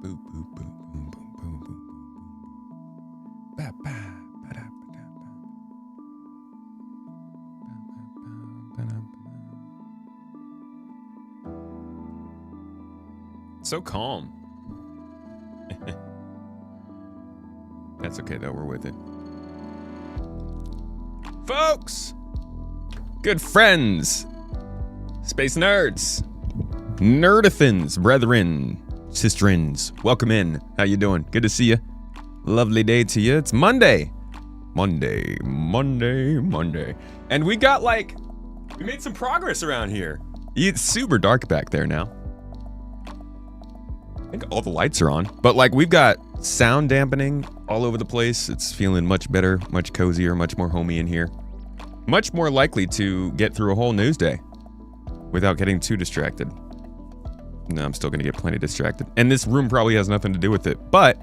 Boop, boop, boop, boom, boom, boom, boom. Ba, ba, ba, da, ba, da, ba. Ba, ba, ba, ba, da, ba. So calm. That's okay though, we're with it. Folks! Good friends! Space nerds! Nerdathins, brethren, sisterins, welcome in. How you doing? Good to see you. Lovely day to you. It's Monday. Monday. And we made some progress around here. It's super dark back there now. I think all the lights are on. But we've got sound dampening all over the place. It's feeling much better, much cozier, much more homey in here. Much more likely to get through a whole news day without getting too distracted. No, I'm still going to get plenty distracted. And this room probably has nothing to do with it. But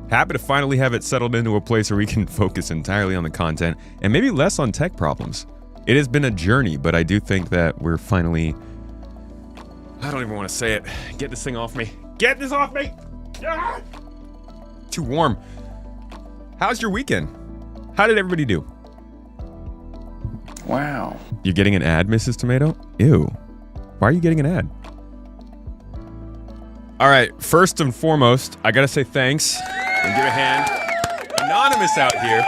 happy to finally have it settled into a place where we can focus entirely on the content and maybe less on tech problems. It has been a journey, but I do think that we're finally... I don't even want to say it. Get this thing off me. Get this off me! Ah! Too warm. How's your weekend? How did everybody do? Wow. You're getting an ad, Mrs. Tomato? Ew. Why are you getting an ad? All right, first and foremost, I gotta say thanks and give a hand. Anonymous out here.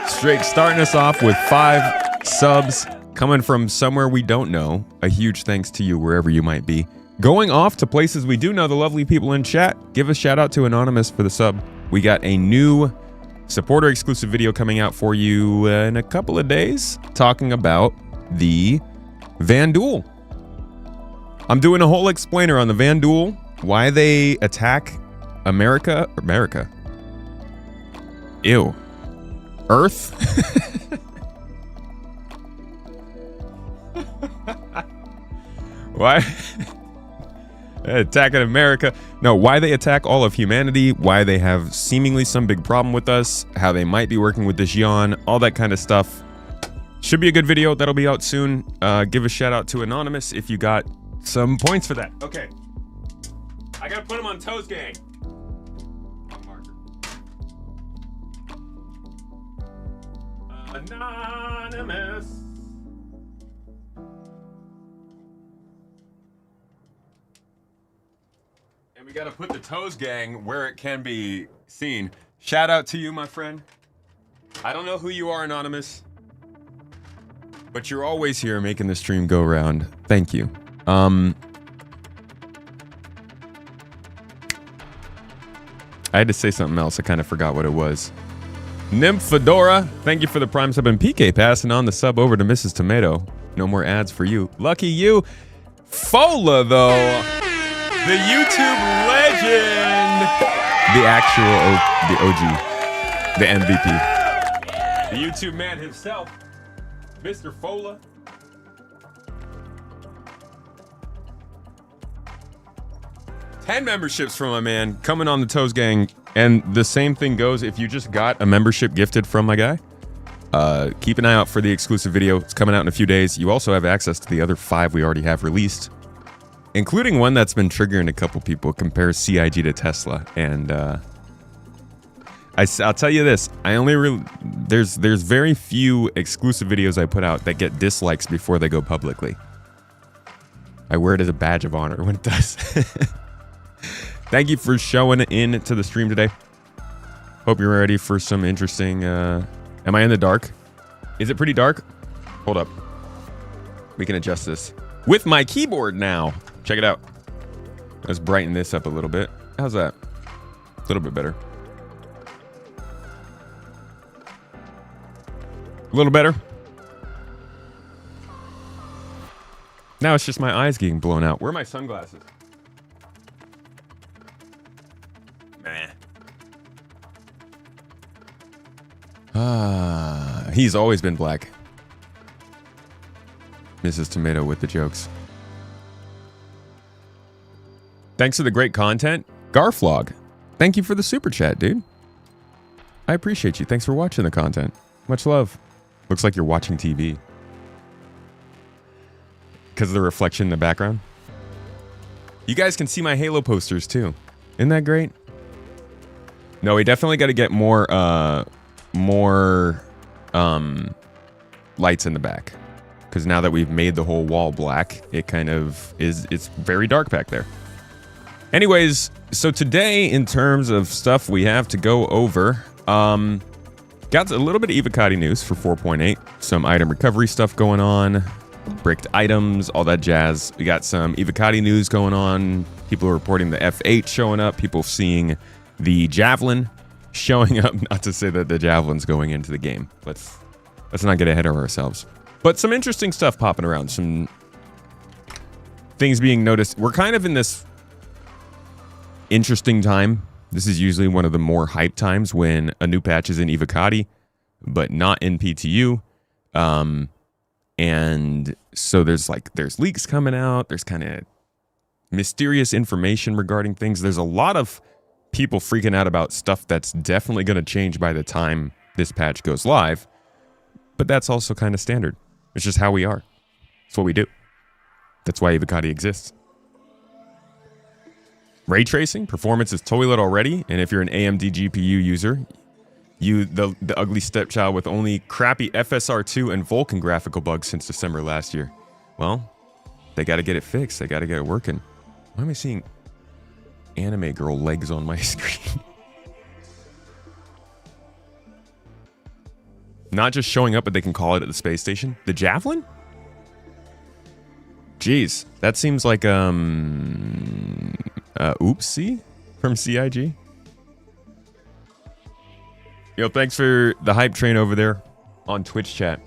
Straight starting us off with 5 subs coming from somewhere we don't know. A huge thanks to you wherever you might be. Going off to places we do know, the lovely people in chat. Give a shout out to Anonymous for the sub. We got a new supporter exclusive video coming out for you in a couple of days talking about the Van Duel. I'm doing a whole explainer on the Van Duel, why they attack America. Ew. Earth. Why? Attacking America. No, why they attack all of humanity, why they have seemingly some big problem with us, how they might be working with the Xi'an, all that kind of stuff. Should be a good video. That'll be out soon. Give a shout out to Anonymous if you got some points for that. Okay. I gotta put him on Toes Gang. Anonymous. And we gotta put the Toes Gang where it can be seen. Shout out to you, my friend. I don't know who you are, Anonymous, but you're always here making the stream go round. Thank you. I had to say something else. I kind of forgot what it was. Nymphadora, thank you for the Prime sub, and PK passing on the sub over to Mrs. Tomato. No more ads for you. Lucky you. Fola, though. The YouTube legend. The OG. The MVP. The YouTube man himself. Mr. Fola. $10 memberships from my man coming on the Toes Gang. And the same thing goes if you just got a membership gifted from my guy. Keep an eye out for the exclusive video. It's coming out in a few days. You also have access to the other 5 we already have released, including one that's been triggering a couple people. Compares CIG to Tesla. And I'll tell you this. There's very few exclusive videos I put out that get dislikes before they go publicly. I wear it as a badge of honor when it does. Thank you for showing in to the stream today. Hope you're ready for some interesting... Am I in the dark? Is it pretty dark? Hold up. We can adjust this with my keyboard now. Check it out. Let's brighten this up a little bit. How's that? A little bit better. A little better. Now it's just my eyes getting blown out. Where are my sunglasses? He's always been black. Mrs. Tomato with the jokes. Thanks for the great content. Garflog, thank you for the super chat, dude. I appreciate you. Thanks for watching the content. Much love. Looks like you're watching TV. Because of the reflection in the background. You guys can see my Halo posters too. Isn't that great? No, we definitely got to get more lights in the back. Because now that we've made the whole wall black, it kind of it's very dark back there. Anyways, so today in terms of stuff we have to go over, got a little bit of Evocati news for 4.8. Some item recovery stuff going on, bricked items, all that jazz. We got some Evocati news going on. People are reporting the F8 showing up. People seeing the Javelin showing up. Not to say that the Javelin's going into the game. Let's not get ahead of ourselves. But some interesting stuff popping around. Some things being noticed. We're kind of in this interesting time. This is usually one of the more hype times when a new patch is in Evocati, but not in PTU. And so there's leaks coming out. There's kind of mysterious information regarding things. There's a lot of people freaking out about stuff that's definitely going to change by the time this patch goes live. But that's also kind of standard. It's just how we are. It's what we do. That's why Evocati exists. Ray tracing performance is totally lit already, and if you're an AMD GPU user, the ugly stepchild with only crappy FSR2 and Vulkan graphical bugs since December last year. Well, they got to get it fixed. They got to get it working. Why am I seeing anime girl legs on my screen? Not just showing up, but they can call it at the space station. The Javelin? Jeez, that seems like oopsie from CIG. Yo, thanks for the hype train over there on Twitch chat.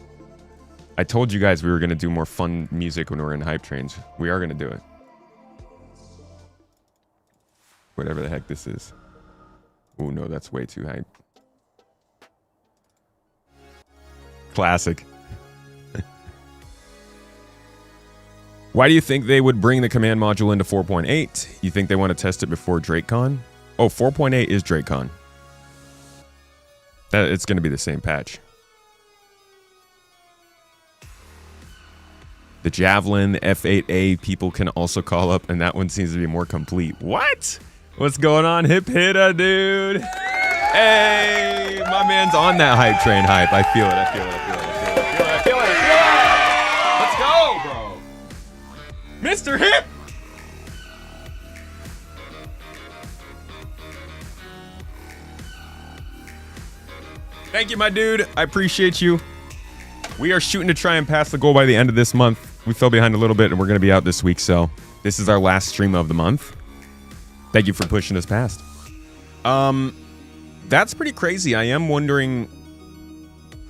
I told you guys we were going to do more fun music when we were in hype trains. We are going to do it. Whatever the heck this is. Oh no, that's way too hype. Classic. Why do you think they would bring the command module into 4.8? You think they want to test it before DrakeCon? Oh, 4.8 is DrakeCon. It's going to be the same patch. The Javelin, the F8A, people can also call up, and that one seems to be more complete. What? What's going on, Hip Hitta, dude? Hey, my man's on that hype train hype. I feel it. Let's go, bro. Mr. Hip. Thank you, my dude. I appreciate you. We are shooting to try and pass the goal by the end of this month. We fell behind a little bit, and we're going to be out this week, so this is our last stream of the month. Thank you for pushing us past. That's pretty crazy. I am wondering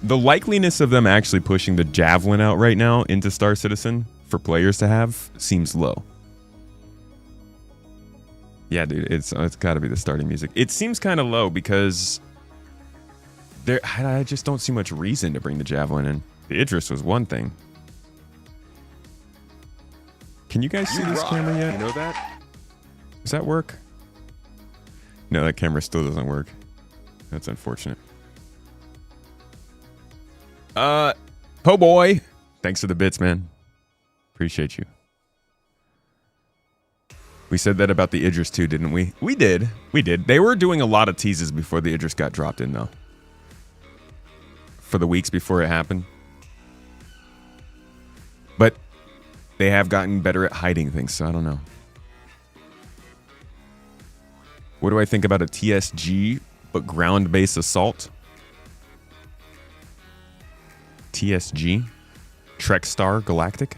the likeliness of them actually pushing the Javelin out right now into Star Citizen for players to have seems low. Yeah, dude, it's got to be the starting music. It seems kind of low because I just don't see much reason to bring the Javelin in. The Idris was one thing. Can you guys see this camera yet? You know that? Does that work? No, that camera still doesn't work. That's unfortunate. Po boy. Thanks for the bits, man. Appreciate you. We said that about the Idris too, didn't we? We did. They were doing a lot of teases before the Idris got dropped in, though. For the weeks before it happened. But they have gotten better at hiding things, so I don't know. What do I think about a TSG, but ground-based assault? TSG? Trek Star Galactic?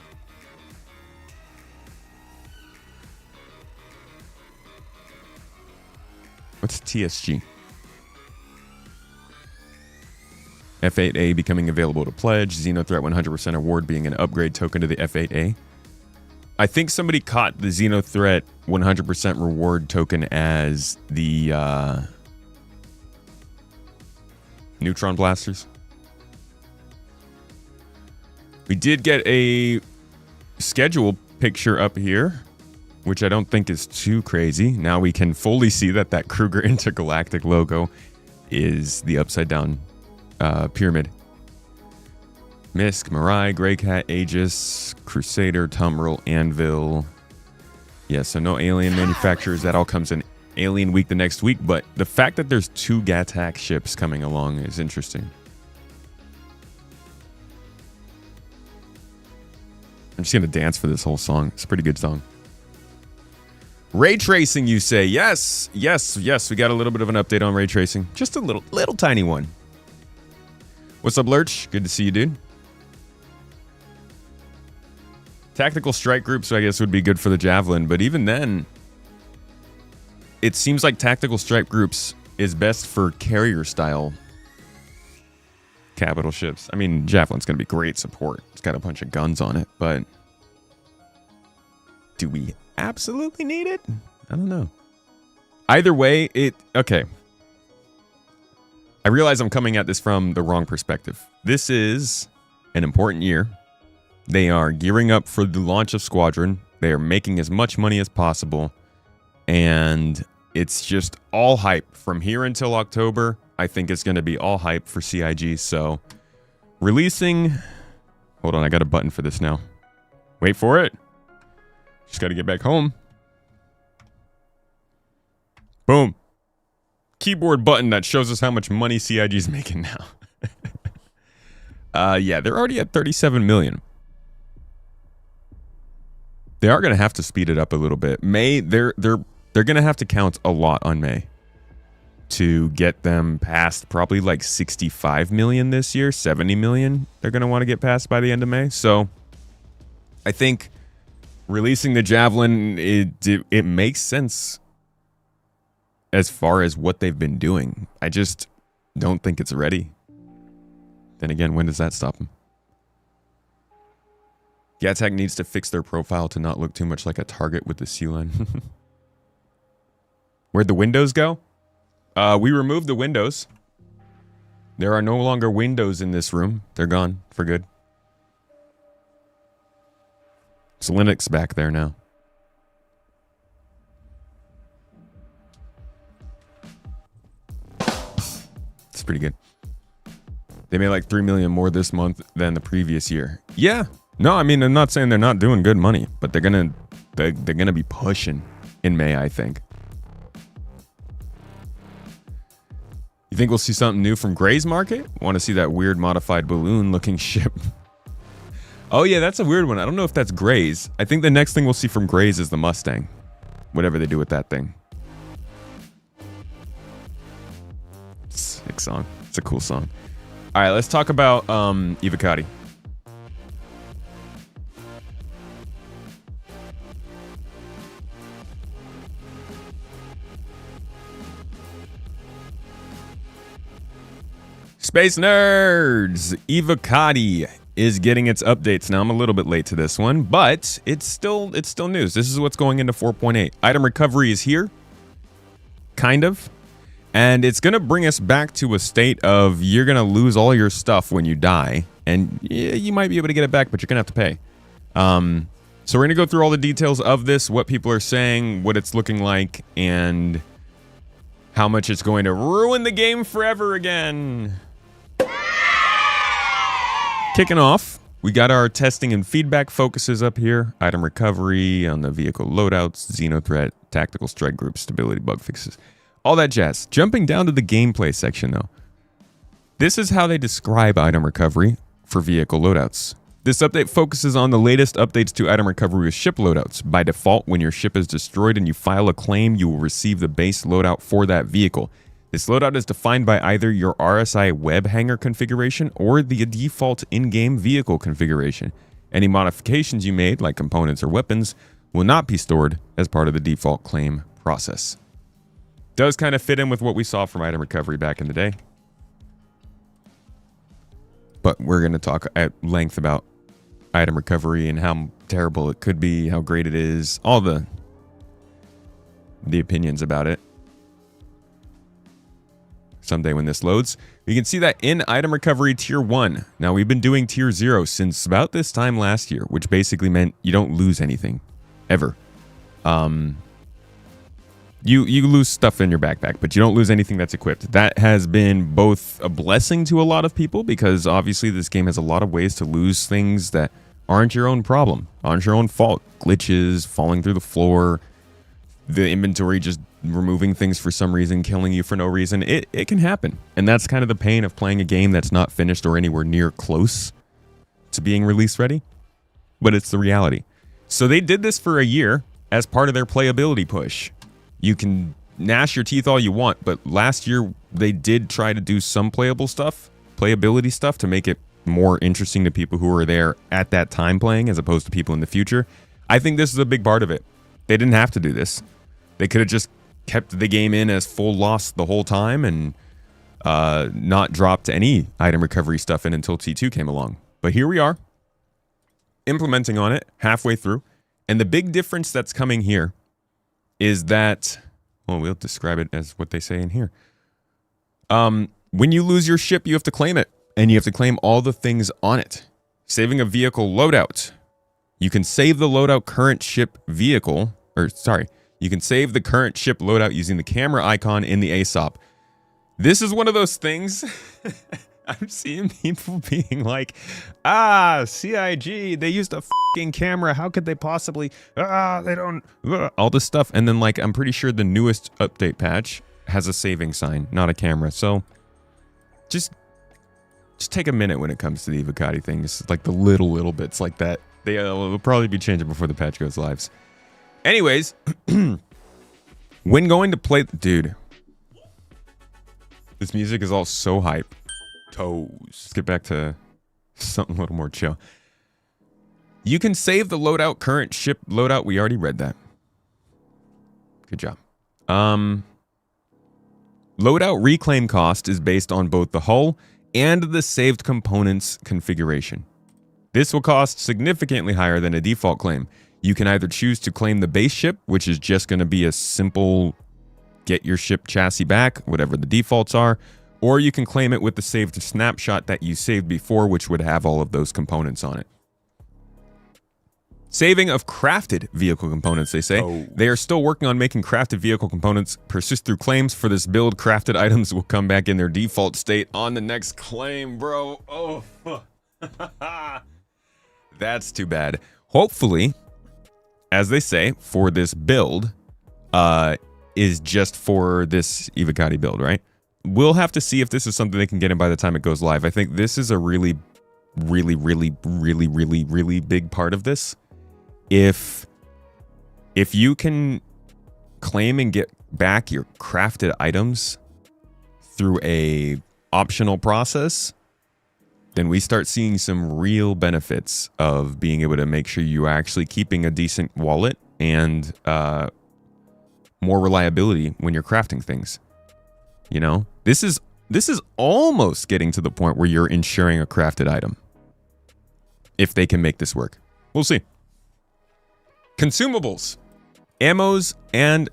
What's TSG? F8A becoming available to pledge. Xenothreat 100% award being an upgrade token to the F8A. I think somebody caught the Xenothreat 100% reward token as the neutron blasters. We did get a schedule picture up here, which I don't think is too crazy. Now we can fully see that Kruger Intergalactic logo is the upside down pyramid. Misk, Mirai, Grey Cat, Aegis, Crusader, Tumbril, Anvil. Yeah, so no alien manufacturers. That all comes in Alien Week the next week. But the fact that there's 2 Gattac ships coming along is interesting. I'm just going to dance for this whole song. It's a pretty good song. Ray tracing, you say? Yes, yes, yes. We got a little bit of an update on ray tracing. Just a little tiny one. What's up, Lurch? Good to see you, dude. Tactical strike groups, I guess, would be good for the Javelin, but even then, it seems like tactical strike groups is best for carrier-style capital ships. I mean, Javelin's going to be great support. It's got a bunch of guns on it, but do we absolutely need it? I don't know. Either way, okay. I realize I'm coming at this from the wrong perspective. This is an important year. They are gearing up for the launch of Squadron. They are making as much money as possible. And it's just all hype. From here until October, I think it's going to be all hype for CIG. So, releasing... Hold on, I got a button for this now. Wait for it. Just got to get back home. Boom. Keyboard button that shows us how much money CIG is making now. Yeah, they're already at 37 million. They are going to have to speed it up a little bit. May, they're going to have to count a lot on May to get them past probably like 65 million this year, 70 million. They're going to want to get past by the end of May. So I think releasing the Javelin, it makes sense as far as what they've been doing. I just don't think it's ready. Then again, when does that stop them? Gattac needs to fix their profile to not look too much like a target with the C-line. Where'd the windows go? We removed the windows. There are no longer windows in this room. They're gone for good. It's Linux back there now. It's pretty good. They made like 3 million more this month than the previous year. Yeah. No, I mean, I'm not saying they're not doing good money, but they're gonna be pushing in May, I think. You think we'll see something new from Gray's Market? Want to see that weird modified balloon-looking ship? Oh yeah, that's a weird one. I don't know if that's Gray's. I think the next thing we'll see from Gray's is the Mustang. Whatever they do with that thing. Sick song. It's a cool song. All right, let's talk about Evocati. Space Nerds! Evocati is getting its updates now. I'm a little bit late to this one, but it's still news. This is what's going into 4.8. Item recovery is here. Kind of. And it's going to bring us back to a state of you're going to lose all your stuff when you die. And yeah, you might be able to get it back, but you're going to have to pay. So we're going to go through all the details of this, what people are saying, what it's looking like, and how much it's going to ruin the game forever again. Kicking off, we got our testing and feedback focuses up here. Item recovery on the vehicle loadouts, Xenothreat, tactical strike group, stability bug fixes. All that jazz. Jumping down to the gameplay section though. This is how they describe item recovery for vehicle loadouts. This update focuses on the latest updates to item recovery with ship loadouts. By default, when your ship is destroyed and you file a claim, you will receive the base loadout for that vehicle. This loadout is defined by either your RSI web hanger configuration or the default in-game vehicle configuration. Any modifications you made, like components or weapons, will not be stored as part of the default claim process. Does kind of fit in with what we saw from item recovery back in the day. But we're going to talk at length about item recovery and how terrible it could be, how great it is, all the opinions about it. Someday when this loads, you can see that in item recovery tier 1. Now we've been doing tier 0 since about this time last year, which basically meant you don't lose anything ever. You lose stuff in your backpack, but you don't lose anything that's equipped. That has been both a blessing to a lot of people because obviously this game has a lot of ways to lose things that aren't your own problem, aren't your own fault. Glitches, falling through the floor, the inventory just removing things for some reason, killing you for no reason. It can happen. And that's kind of the pain of playing a game that's not finished or anywhere near close to being release ready. But it's the reality. So they did this for a year as part of their playability push. You can gnash your teeth all you want, but last year they did try to do some playability stuff to make it more interesting to people who were there at that time playing as opposed to people in the future. I think this is a big part of it. They didn't have to do this. They could have just kept the game in as full loss the whole time and not dropped any item recovery stuff in until T2 came along. But here we are, implementing on it halfway through. And the big difference that's coming here is that, well, we'll describe it as what they say in here. When you lose your ship, you have to claim it. And you have to claim all the things on it. Saving a vehicle loadout. You can save the loadout current ship vehicle, you can save the current ship loadout using the camera icon in the ASOP. This is one of those things I'm seeing people being like, CIG, they used a fucking camera. How could they possibly, they don't, all this stuff. And then like, I'm pretty sure the newest update patch has a saving sign, not a camera. So just take a minute when it comes to the Evocati thing. It's like the little bits like that. They will probably be changing before the patch goes live. Anyways, when going to play... Dude. This music is all so hype. Toes. Let's get back to something a little more chill. You can save the loadout current ship loadout. We already read that. Good job. Loadout reclaim cost is based on both the hull and the saved components configuration. This will cost significantly higher than a default claim. You can either choose to claim the base ship, which is just going to be a simple get your ship chassis back, whatever the defaults are, or you can claim it with the saved snapshot that you saved before, which would have all of those components on it. Saving of crafted vehicle components, they say. Oh. They are still working on making crafted vehicle components persist through claims. For this build, crafted items will come back in their default state on the next claim, bro. Oh, that's too bad. Hopefully, as they say, for this build, is just for this Evocati build, right? We'll have to see if this is something they can get in by the time it goes live. I think this is a really big part of this. If you can claim and get back your crafted items through a optional process, then we start seeing some real benefits of being able to make sure you're actually keeping a decent wallet and more reliability when you're crafting things. You know, this is almost getting to the point where you're insuring a crafted item. If they can make this work. We'll see. Consumables. Ammos and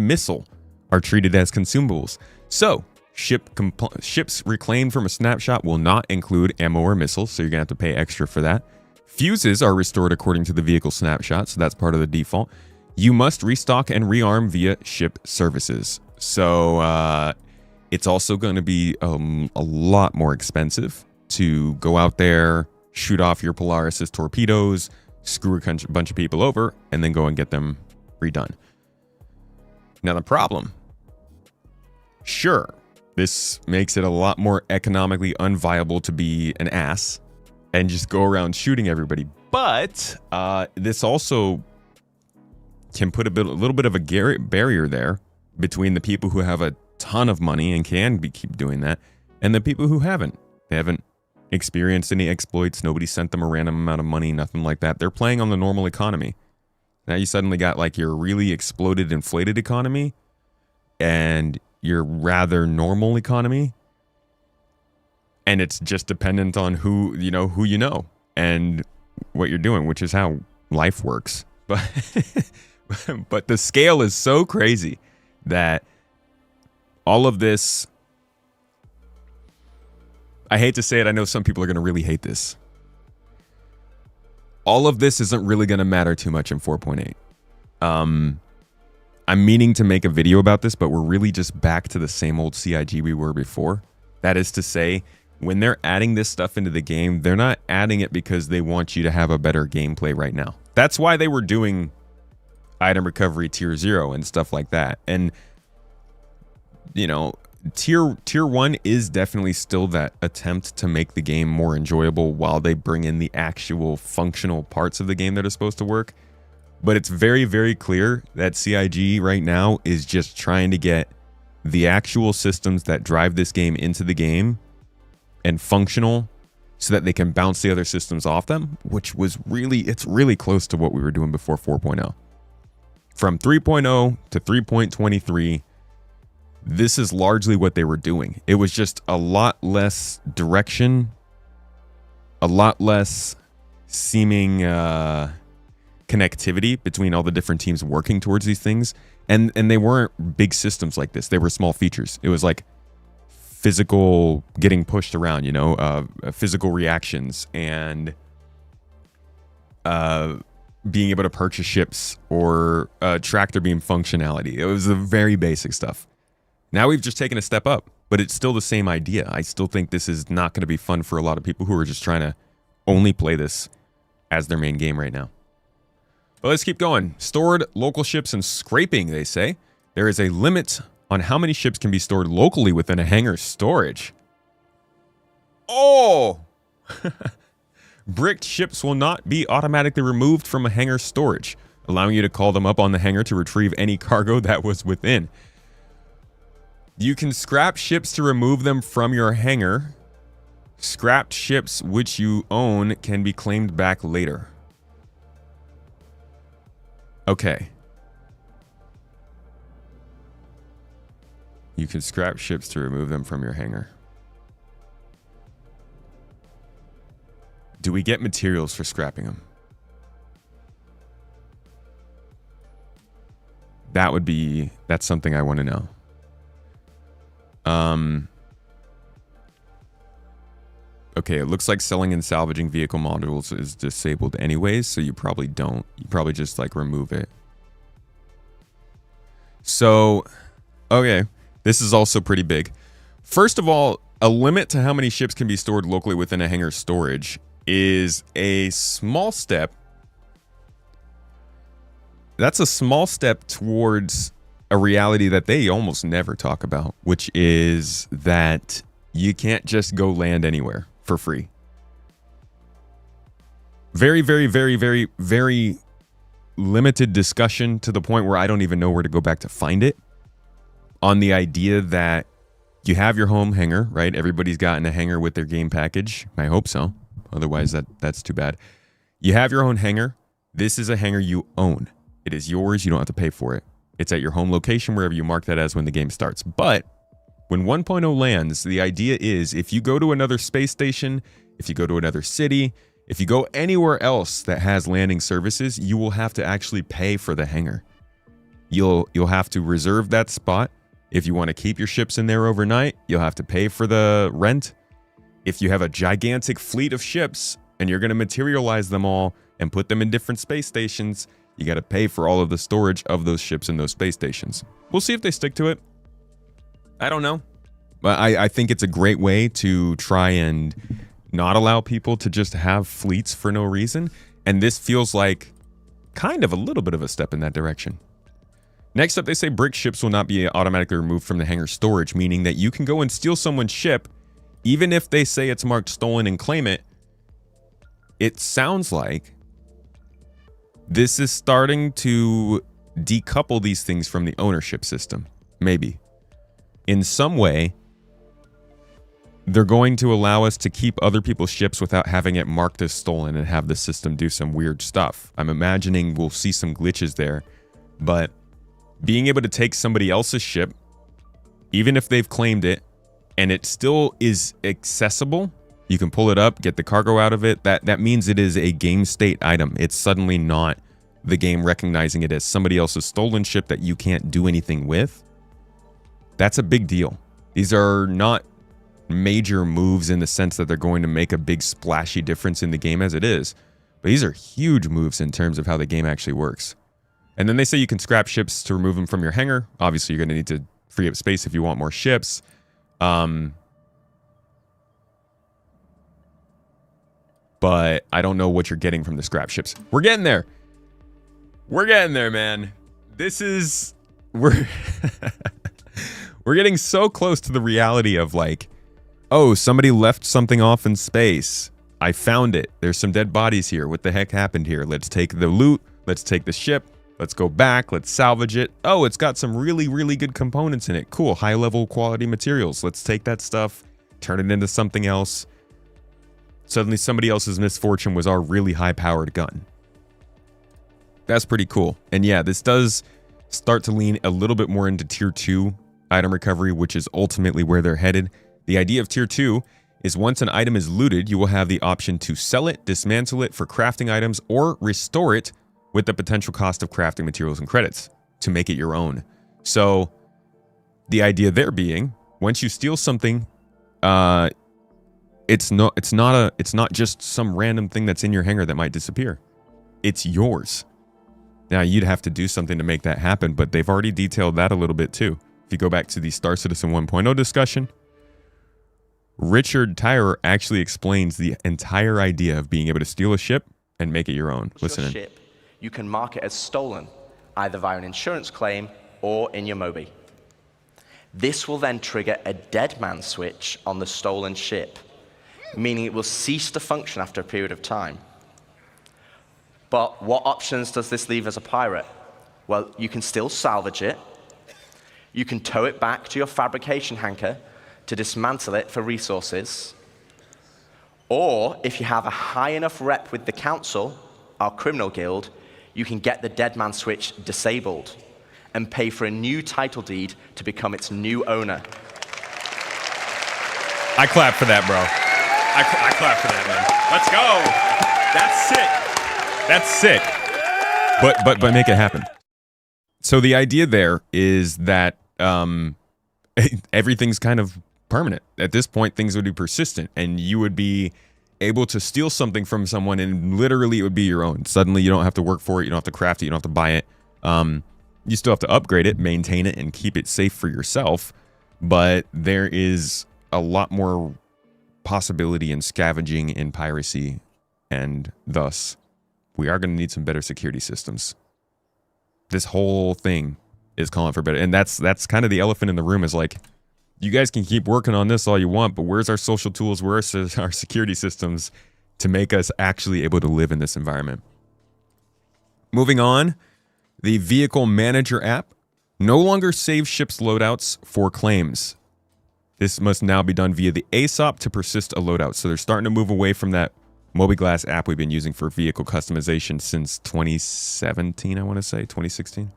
missile are treated as consumables. So, ships reclaimed from a snapshot will not include ammo or missiles, so you're going to have to pay extra for that. Fuses are restored according to the vehicle snapshot, so that's part of the default. You must restock and rearm via ship services. So, it's also going to be a lot more expensive to go out there, shoot off your Polaris's torpedoes, screw a bunch of people over, and then go and get them redone. Now the problem, sure, this makes it a lot more economically unviable to be an ass and just go around shooting everybody. But this also can put a little bit of a barrier there between the people who have a ton of money and can keep doing that, and the people who haven't. They haven't experienced any exploits. Nobody sent them a random amount of money, nothing like that. They're playing on the normal economy. Now you suddenly got like your really exploded, inflated economy and your rather normal economy. And it's just dependent on who you know and what you're doing, which is how life works. But the scale is so crazy that all of this, I hate to say it, I know some people are going to really hate this. All of this isn't really going to matter too much in 4.8. I'm meaning to make a video about this, but we're really just back to the same old CIG we were before. That is to say, when they're adding this stuff into the game, they're not adding it because they want you to have a better gameplay right now. That's why they were doing item recovery tier 0 and stuff like that. And, you know, tier 1 is definitely still that attempt to make the game more enjoyable while they bring in the actual functional parts of the game that are supposed to work. But it's very, very clear that CIG right now is just trying to get the actual systems that drive this game into the game and functional so that they can bounce the other systems off them, which was really, it's really close to what we were doing before 4.0. From 3.0 to 3.23, this is largely what they were doing. It was just a lot less direction, a lot less seeming connectivity between all the different teams working towards these things. And they weren't big systems like this. They were small features. It was like physical getting pushed around, you know, physical reactions and being able to purchase ships or tractor beam functionality. It was the very basic stuff. Now we've just taken a step up, but it's still the same idea. I still think this is not going to be fun for a lot of people who are just trying to only play this as their main game right now. But let's keep going. Stored local ships and scraping, they say. There is a limit on how many ships can be stored locally within a hangar storage. Oh! Bricked ships will not be automatically removed from a hangar storage, allowing you to call them up on the hangar to retrieve any cargo that was within. You can scrap ships to remove them from your hangar. Scrapped ships which you own can be claimed back later. Okay. You can scrap ships to remove them from your hangar. Do we get materials for scrapping them? That's something I want to know. Okay, it looks like selling and salvaging vehicle modules is disabled anyways, so you probably don't. You probably just like remove it. So, okay, this is also pretty big. First of all, a limit to how many ships can be stored locally within a hangar storage is a small step. That's a small step towards a reality that they almost never talk about, which is that you can't just go land anywhere for free. Very, very, very, very, very limited discussion to the point where I don't even know where to go back to find it on the idea that you have your home hangar, right? Everybody's gotten a hangar with their game package. I hope so. Otherwise, that's too bad. You have your own hangar. This is a hangar you own. It is yours. You don't have to pay for it. It's at your home location, wherever you mark that as when the game starts. But when 1.0 lands, the idea is if you go to another space station, if you go to another city, if you go anywhere else that has landing services, you will have to actually pay for the hangar. You'll have to reserve that spot. If you want to keep your ships in there overnight, you'll have to pay for the rent. If you have a gigantic fleet of ships and you're going to materialize them all and put them in different space stations, you got to pay for all of the storage of those ships in those space stations. We'll see if they stick to it. I don't know. But I think it's a great way to try and not allow people to just have fleets for no reason. And this feels like kind of a little bit of a step in that direction. Next up, they say brick ships will not be automatically removed from the hangar storage, meaning that you can go and steal someone's ship, even if they say it's marked stolen and claim it. It sounds like this is starting to decouple these things from the ownership system. Maybe. In some way, they're going to allow us to keep other people's ships without having it marked as stolen and have the system do some weird stuff. I'm imagining we'll see some glitches there, but being able to take somebody else's ship, even if they've claimed it, and it still is accessible, you can pull it up, get the cargo out of it, that means it is a game state item. It's suddenly not the game recognizing it as somebody else's stolen ship that you can't do anything with. That's a big deal. These are not major moves in the sense that they're going to make a big splashy difference in the game as it is, but these are huge moves in terms of how the game actually works. And then they say you can scrap ships to remove them from your hangar. Obviously, you're going to need to free up space if you want more ships. but I don't know what you're getting from the scrap ships. We're getting there. We're getting there, man. We're we're getting so close to the reality of like, oh, somebody left something off in space. I found it. There's some dead bodies here. What the heck happened here? Let's take the loot. Let's take the ship. Let's go back. Let's salvage it. Oh, it's got some really, really good components in it. Cool. High level quality materials. Let's take that stuff, turn it into something else. Suddenly somebody else's misfortune was our really high powered gun. That's pretty cool. And yeah, this does start to lean a little bit more into tier 2 item recovery, which is ultimately where they're headed. The idea of tier 2 is once an item is looted, you will have the option to sell it, dismantle it for crafting items, or restore it with the potential cost of crafting materials and credits to make it your own. So the idea there being, once you steal something, it's not just some random thing that's in your hangar that might disappear. It's yours. Now you'd have to do something to make that happen, but they've already detailed that a little bit too. If you go back to the Star Citizen 1.0 discussion, Richard Tyrer actually explains the entire idea of being able to steal a ship and make it your own. Listen in. Ship, you can mark it as stolen, either via an insurance claim or in your Mobi. This will then trigger a dead man switch on the stolen ship, meaning it will cease to function after a period of time. But what options does this leave as a pirate? Well, you can still salvage it. You can tow it back to your fabrication hangar to dismantle it for resources. Or if you have a high enough rep with the council, our criminal guild, you can get the dead man switch disabled and pay for a new title deed to become its new owner. I clap for that, bro. I clap for that, man. Let's go. That's sick. That's sick. But make it happen. So the idea there is that everything's kind of permanent. At this point, things would be persistent, and you would be able to steal something from someone, and literally it would be your own. Suddenly, you don't have to work for it. You don't have to craft it. You don't have to buy it. You still have to upgrade it, maintain it, and keep it safe for yourself. But there is a lot more possibility in scavenging in piracy, and thus, we are going to need some better security systems. This whole thing is calling for better, and that's kind of the elephant in the room. Is like, you guys can keep working on this all you want, but where's our social tools? Where's our security systems to make us actually able to live in this environment? Moving on, the Vehicle Manager app no longer saves ships loadouts for claims. This must now be done via the ASOP to persist a loadout. So they're starting to move away from that MobiGlass app we've been using for vehicle customization since 2017, I want to say, 2016.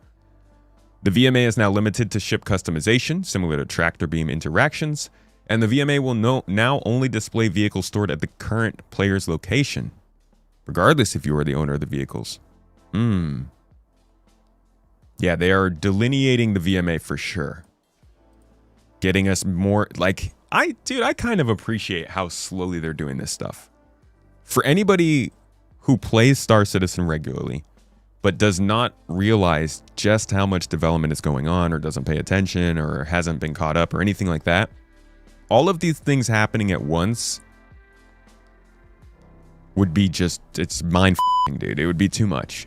The VMA is now limited to ship customization, similar to tractor beam interactions, and the VMA will now only display vehicles stored at the current player's location, regardless if you are the owner of the vehicles. Yeah, they are delineating the VMA for sure. Getting us more, like, I kind of appreciate how slowly they're doing this stuff. For anybody who plays Star Citizen regularly, but does not realize just how much development is going on, or doesn't pay attention, or hasn't been caught up, or anything like that, all of these things happening at once would be just, it's mind-f***ing, dude. It would be too much.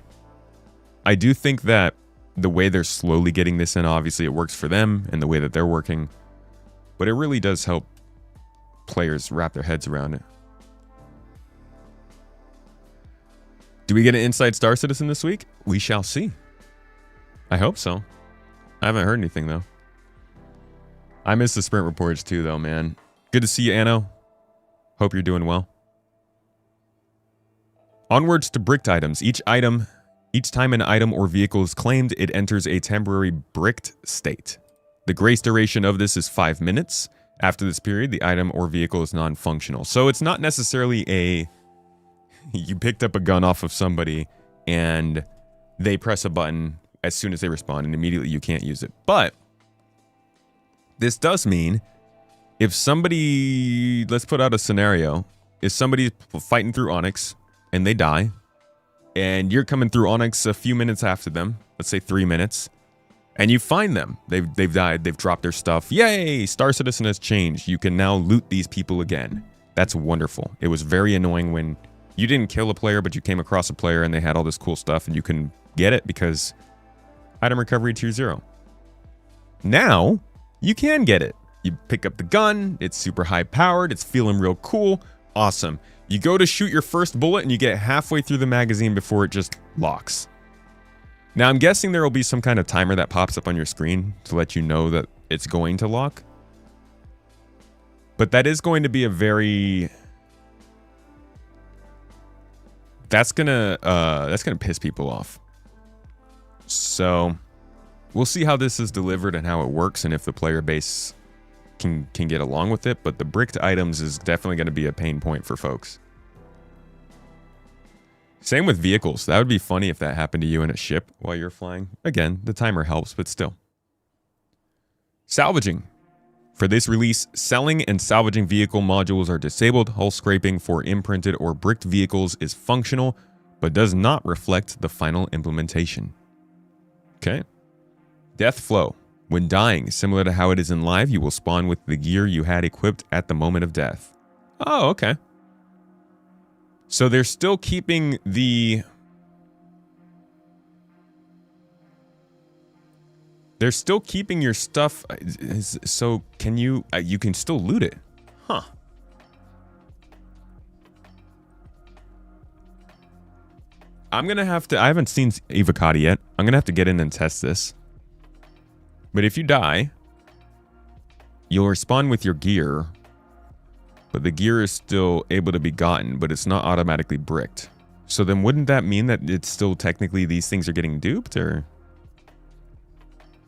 I do think that the way they're slowly getting this in, obviously it works for them, and the way that they're working, but it really does help players wrap their heads around it. Do we get an Inside Star Citizen this week? We shall see. I hope so. I haven't heard anything, though. I miss the sprint reports, too, though, man. Good to see you, Anno. Hope you're doing well. Onwards to bricked items. Each time an item or vehicle is claimed, it enters a temporary bricked state. The grace duration of this is 5 minutes. After this period, the item or vehicle is non-functional. So it's not necessarily a... you picked up a gun off of somebody and they press a button as soon as they respond and immediately you can't use it. But this does mean if somebody, let's put out a scenario, if somebody's fighting through Onyx and they die and you're coming through Onyx a few minutes after them, let's say 3 minutes, and you find them, they've died, they've dropped their stuff. Yay, Star Citizen has changed. You can now loot these people again. That's wonderful. It was very annoying when you didn't kill a player, but you came across a player and they had all this cool stuff and you can get it because item recovery tier 0. Now, you can get it. You pick up the gun, it's super high powered, it's feeling real cool, awesome. You go to shoot your first bullet and you get halfway through the magazine before it just locks. Now, I'm guessing there will be some kind of timer that pops up on your screen to let you know that it's going to lock. But that is going to be a very... That's gonna piss people off. So, we'll see how this is delivered and how it works and if the player base can get along with it. But the bricked items is definitely going to be a pain point for folks. Same with vehicles. That would be funny if that happened to you in a ship while you're flying. Again, the timer helps, but still. Salvaging. For this release, selling and salvaging vehicle modules are disabled. Hull scraping for imprinted or bricked vehicles is functional, but does not reflect the final implementation. Okay. Death flow. When dying, similar to how it is in live, you will spawn with the gear you had equipped at the moment of death. Oh, okay. So they're still keeping the... They're still keeping your stuff. So can you... you can still loot it. Huh. I'm going to have to... I haven't seen Evocati yet. I'm going to have to get in and test this. But if you die, you'll respawn with your gear. But the gear is still able to be gotten, but it's not automatically bricked. So then wouldn't that mean that it's still technically these things are getting duped, or?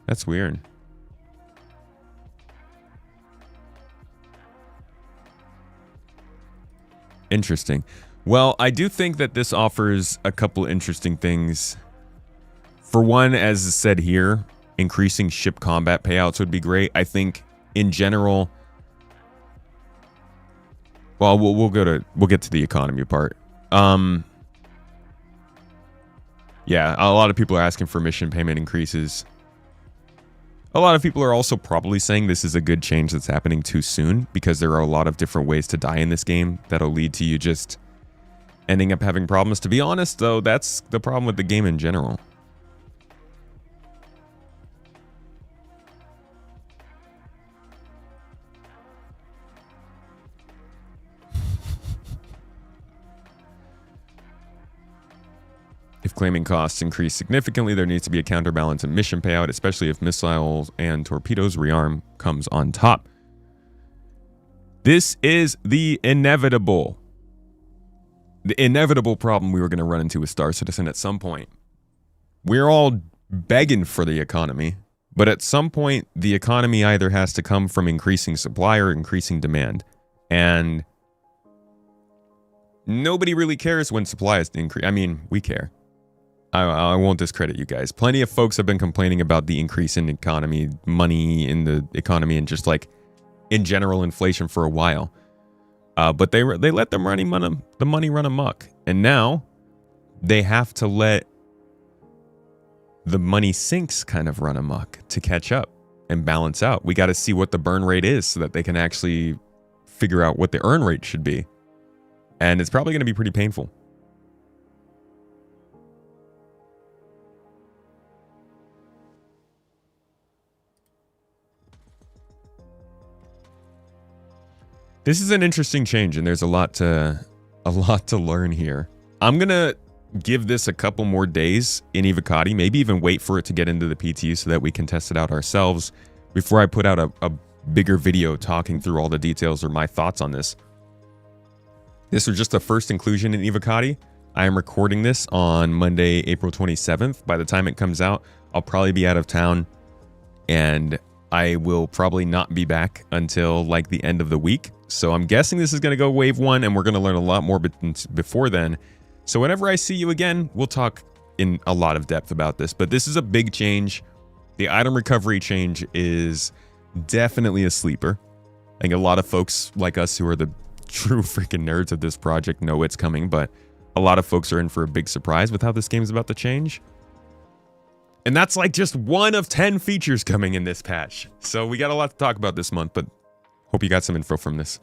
That's weird. Interesting. Well, I do think that this offers a couple interesting things. For one, as said here, increasing ship combat payouts would be great. I think in general... Well, we'll get to the economy part. Yeah, a lot of people are asking for mission payment increases. A lot of people are also probably saying this is a good change that's happening too soon because there are a lot of different ways to die in this game that'll lead to you just ending up having problems. To be honest, though, that's the problem with the game in general. If claiming costs increase significantly, there needs to be a counterbalance in mission payout, especially if missiles and torpedoes rearm comes on top. This is the inevitable problem we were going to run into with Star Citizen at some point. We're all begging for the economy, but at some point, the economy either has to come from increasing supply or increasing demand. And nobody really cares when supply is increased. I mean, we care. I won't discredit you guys. Plenty of folks have been complaining about the increase in economy, money in the economy, and just like in general inflation for a while. But they let the money run amok, and now they have to let the money sinks kind of run amok to catch up and balance out. We got to see what the burn rate is so that they can actually figure out what the earn rate should be, and it's probably going to be pretty painful. This is an interesting change, and there's a lot to learn here. I'm gonna give this a couple more days in Evocati, maybe even wait for it to get into the PTU so that we can test it out ourselves before I put out a bigger video talking through all the details or my thoughts on this. This was just the first inclusion in Evocati. I am recording this on Monday, April 27th. By the time it comes out, I'll probably be out of town, and I will probably not be back until like the end of the week. So I'm guessing this is going to go wave 1, and we're going to learn a lot more before then. So whenever I see you again, we'll talk in a lot of depth about this. But this is a big change. The item recovery change is definitely a sleeper. I think a lot of folks like us who are the true freaking nerds of this project know it's coming, but a lot of folks are in for a big surprise with how this game is about to change. And that's like just one of 10 features coming in this patch. So we got a lot to talk about this month, but hope you got some info from this.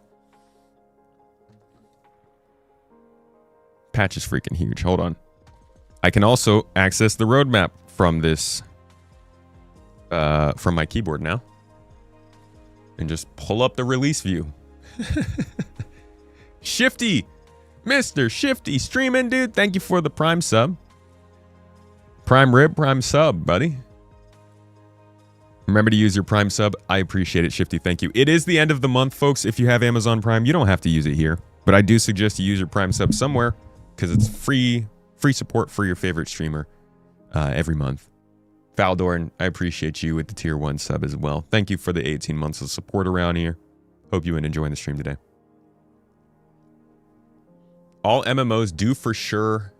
patch is freaking huge. Hold on. I can also access the roadmap from this, from my keyboard now. And just pull up the release view. Shifty! Mr. Shifty streaming, dude. Thank you for the Prime sub. Prime rib, Prime sub, buddy. Remember to use your Prime sub. I appreciate it, Shifty. Thank you. It is the end of the month, folks. If you have Amazon Prime, you don't have to use it here. But I do suggest you use your Prime sub somewhere because it's free support for your favorite streamer every month. Faldorn, I appreciate you with the tier 1 sub as well. Thank you for the 18 months of support around here. Hope you enjoying the stream today. All MMOs do for sure.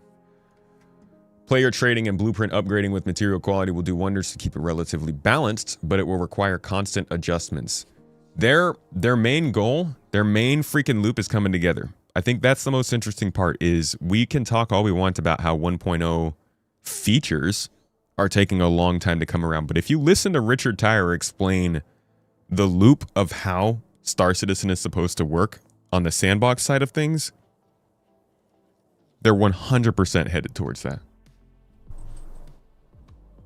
Player trading and blueprint upgrading with material quality will do wonders to keep it relatively balanced, but it will require constant adjustments. Their main goal, their main freaking loop is coming together. I think that's the most interesting part is we can talk all we want about how 1.0 features are taking a long time to come around. But if you listen to Richard Tyler explain the loop of how Star Citizen is supposed to work on the sandbox side of things, they're 100% headed towards that.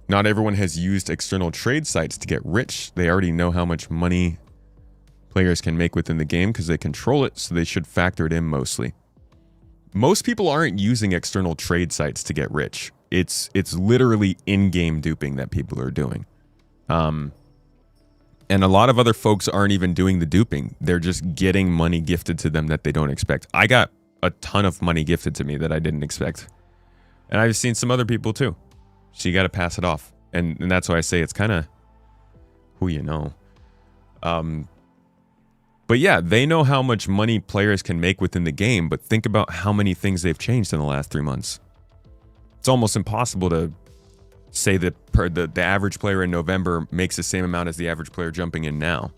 Not everyone has used external trade sites to get rich. They already know how much money players can make within the game because they control it, so they should factor it in mostly. Most people aren't using external trade sites to get rich. It's literally in-game duping that people are doing. And a lot of other folks aren't even doing the duping. They're just getting money gifted to them that they don't expect. I got a ton of money gifted to me that I didn't expect. And I've seen some other people too. So you got to pass it off. And that's why I say it's kind of who you know. But yeah, they know how much money players can make within the game, but think about how many things they've changed in the last 3 months. It's almost impossible to say that the average player in November makes the same amount as the average player jumping in now.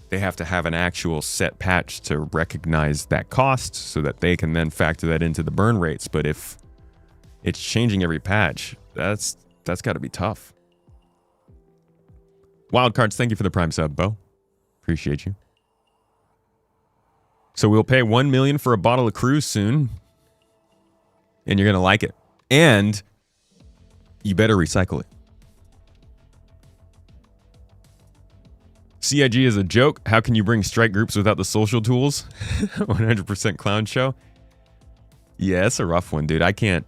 They have to have an actual set patch to recognize that cost so that they can then factor that into the burn rates. But if it's changing every patch, that's got to be tough. Wildcards, thank you for the Prime sub, Bo. Appreciate you. So we'll pay $1 million for a bottle of Cruise soon, and you're gonna like it. And you better recycle it. CIG is a joke. How can you bring strike groups without the social tools? 100% clown show. Yeah, it's a rough one, dude. I can't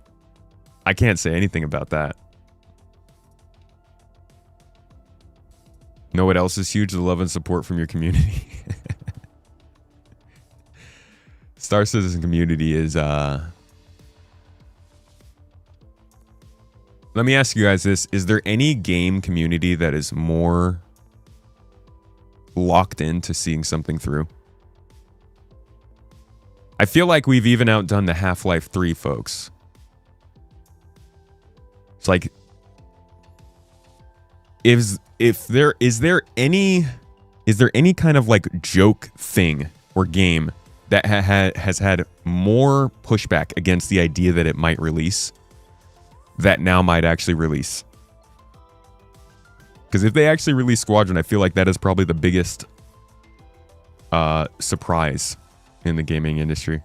say anything about that. Know what else is huge? The love and support from your community. Star Citizen community is let me ask you guys this. Is there any game community that is more locked into seeing something through? I feel like we've even outdone the Half-Life 3 folks. It's like, is there any kind of like joke thing or game that has had more pushback against the idea that it might release that now might actually release? Because if they actually release Squadron, I feel like that is probably the biggest surprise in the gaming industry.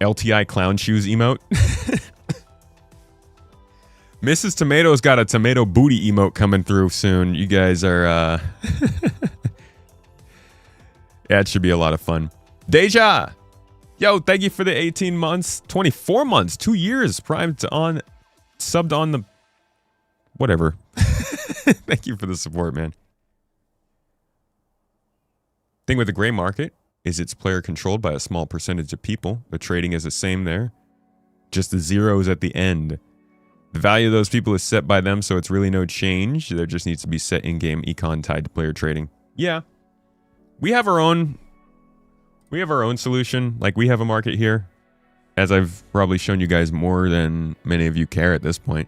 LTI clown shoes emote. Mrs. Tomato's got a tomato booty emote coming through soon. You guys are... yeah, it should be a lot of fun. Deja! Yo, thank you for the 18 months. 24 months. 2 years. Primed on... Subbed on the... Whatever. Thank you for the support, man. Thing with the gray market is it's player controlled by a small percentage of people. The trading is the same there. Just the zeros at the end. The value of those people is set by them, so it's really no change. There just needs to be set in-game econ tied to player trading. Yeah. We have our own solution. Like, we have a market here. As I've probably shown you guys more than many of you care at this point.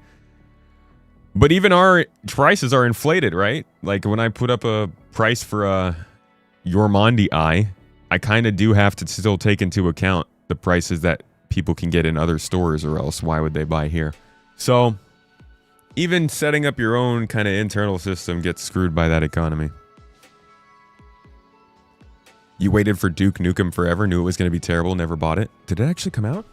But even our prices are inflated, right? Like, when I put up a price for a Tobii Eye, I kind of do have to still take into account the prices that people can get in other stores, or else why would they buy here? So, even setting up your own kind of internal system gets screwed by that economy. You waited for Duke Nukem forever, knew it was going to be terrible, never bought it. Did it actually come out?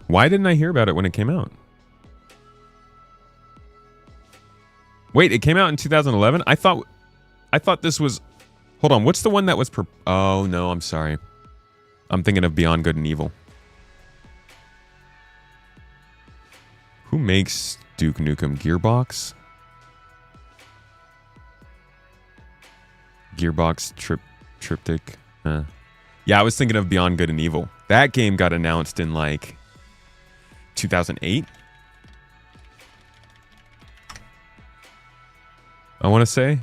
Why didn't I hear about it when it came out? Wait, it came out in 2011? I thought this was... Hold on, what's the one that was... Oh, no, I'm sorry. I'm thinking of Beyond Good and Evil. Who makes Duke Nukem? Gearbox? Gearbox Triptych? Yeah, I was thinking of Beyond Good and Evil. That game got announced in, like, 2008? I want to say?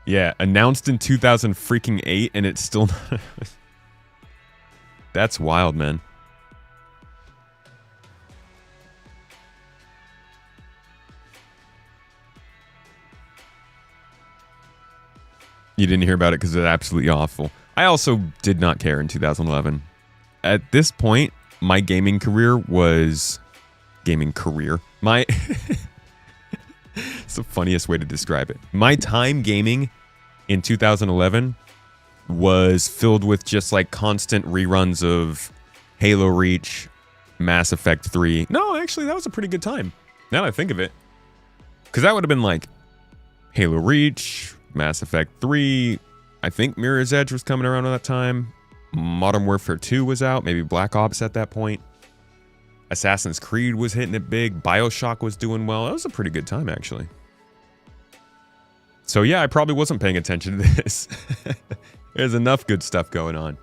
Yeah, announced in 2008, and it's still... That's wild, man. You didn't hear about it because it's absolutely awful. I also did not care in 2011. At this point, my gaming career was... Gaming career? My... It's the funniest way to describe it. My time gaming in 2011 was filled with just like constant reruns of Halo Reach, Mass Effect 3. No, actually, that was a pretty good time. Now that I think of it. Because that would have been like Halo Reach, Mass Effect 3. I think Mirror's Edge was coming around at that time. Modern Warfare 2 was out. Maybe Black Ops at that point. Assassin's Creed was hitting it big. BioShock was doing well. That was a pretty good time, actually. So yeah, I probably wasn't paying attention to this. There's enough good stuff going on.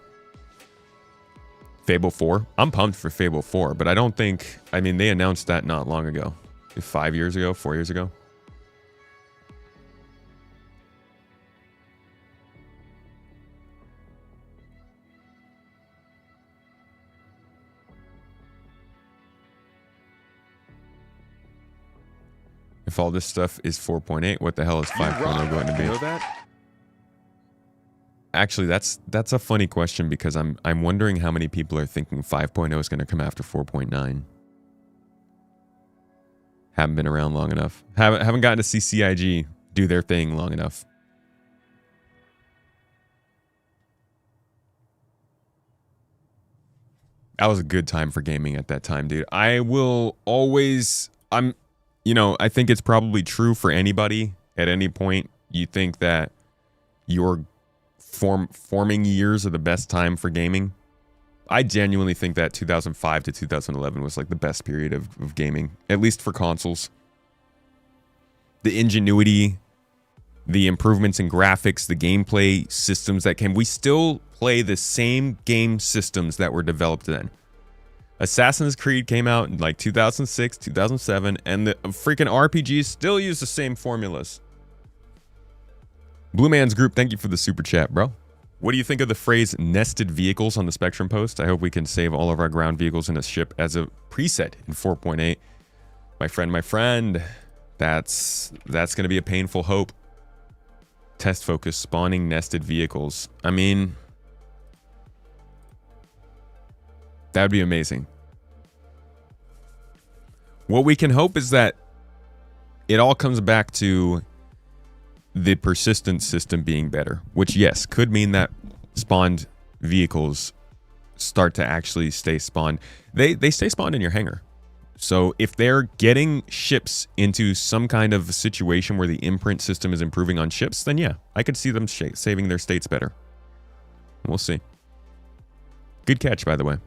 Fable 4. I'm pumped for Fable 4, but I don't think... I mean, they announced that not long ago. 5 years ago? 4 years ago? If all this stuff is 4.8, what the hell is 5.0 going to be? You know that? Actually, that's a funny question because I'm wondering how many people are thinking 5.0 is going to come after 4.9. Haven't been around long enough. Haven't gotten to see CIG do their thing long enough. That was a good time for gaming at that time, dude. I will always... You know, I think it's probably true for anybody at any point. You think that your forming years are the best time for gaming. I genuinely think that 2005 to 2011 was like the best period of gaming, at least for consoles. The ingenuity, the improvements in graphics, the gameplay systems that came. We still play the same game systems that were developed then. Assassin's Creed came out in like 2006, 2007, and the freaking RPGs still use the same formulas. Blue Man's Group, thank you for the super chat, bro. What do you think of the phrase nested vehicles on the Spectrum post? I hope we can save all of our ground vehicles in a ship as a preset in 4.8. My friend, that's going to be a painful hope. Test focus, spawning nested vehicles. I mean, that would be amazing. What we can hope is that it all comes back to the persistence system being better, which, yes, could mean that spawned vehicles start to actually stay spawned. They stay spawned in your hangar. So if they're getting ships into some kind of situation where the imprint system is improving on ships, then yeah, I could see them saving their states better. We'll see. Good catch, by the way.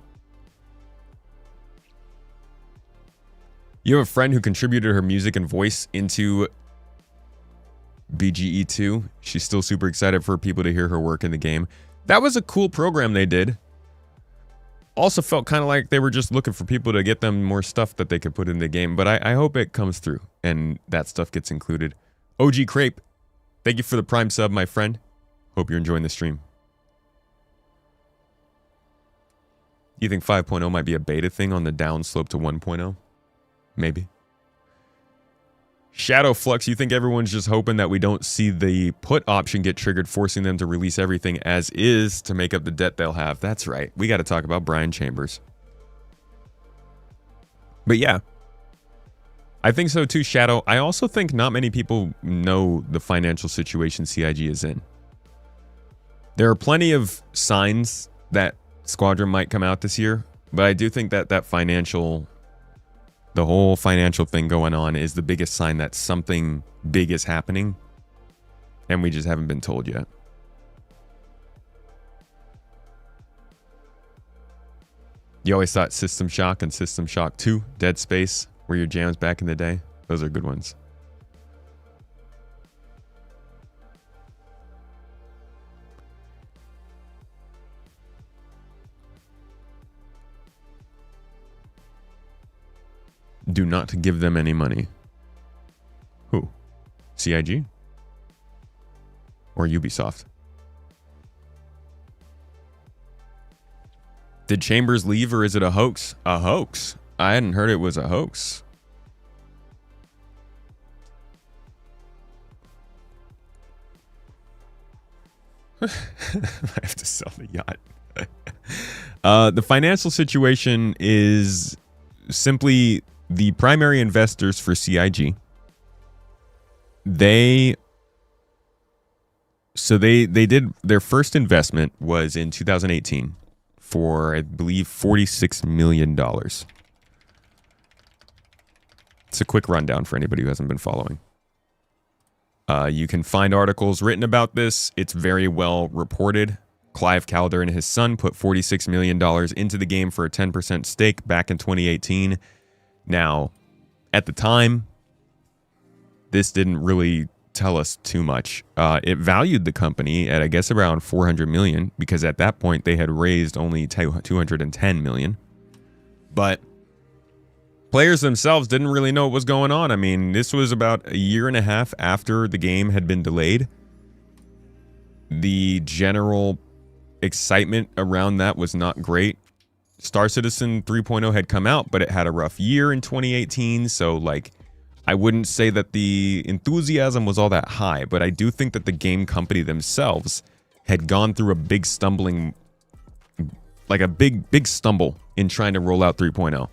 You have a friend who contributed her music and voice into BGE2. She's still super excited for people to hear her work in the game. That was a cool program they did. Also felt kind of like they were just looking for people to get them more stuff that they could put in the game. But I hope it comes through and that stuff gets included. OG Crepe, thank you for the Prime sub, my friend. Hope you're enjoying the stream. You think 5.0 might be a beta thing on the downslope to 1.0? Maybe. Shadow Flux, you think everyone's just hoping that we don't see the put option get triggered, forcing them to release everything as is to make up the debt they'll have. That's right. We got to talk about Brian Chambers. But yeah, I think so too, Shadow. I also think not many people know the financial situation CIG is in. There are plenty of signs that Squadron might come out this year, but I do think that the whole financial thing going on is the biggest sign that something big is happening, and we just haven't been told yet. You always thought System Shock and System Shock 2, Dead Space, were your jams back in the day. Those are good ones. Do not give them any money. Who? CIG? Or Ubisoft? Did Chambers leave, or is it a hoax? A hoax? I hadn't heard it was a hoax. I have to sell the yacht. The financial situation is simply the primary investors for CIG. They did their first investment was in 2018 for, I believe, $46 million. It's a quick rundown for anybody who hasn't been following. You can find articles written about this. It's very well reported. Clive Calder and his son put $46 million into the game for a 10% stake back in 2018. Now, at the time, this didn't really tell us too much. It valued the company at, I guess, around $400 million, because at that point they had raised only $210 million. But players themselves didn't really know what was going on. I mean, this was about a year and a half after the game had been delayed. The general excitement around that was not great. Star Citizen 3.0 had come out, but it had a rough year in 2018. So, like, I wouldn't say that the enthusiasm was all that high, but I do think that the game company themselves had gone through a big stumbling, like a big stumble in trying to roll out 3.0.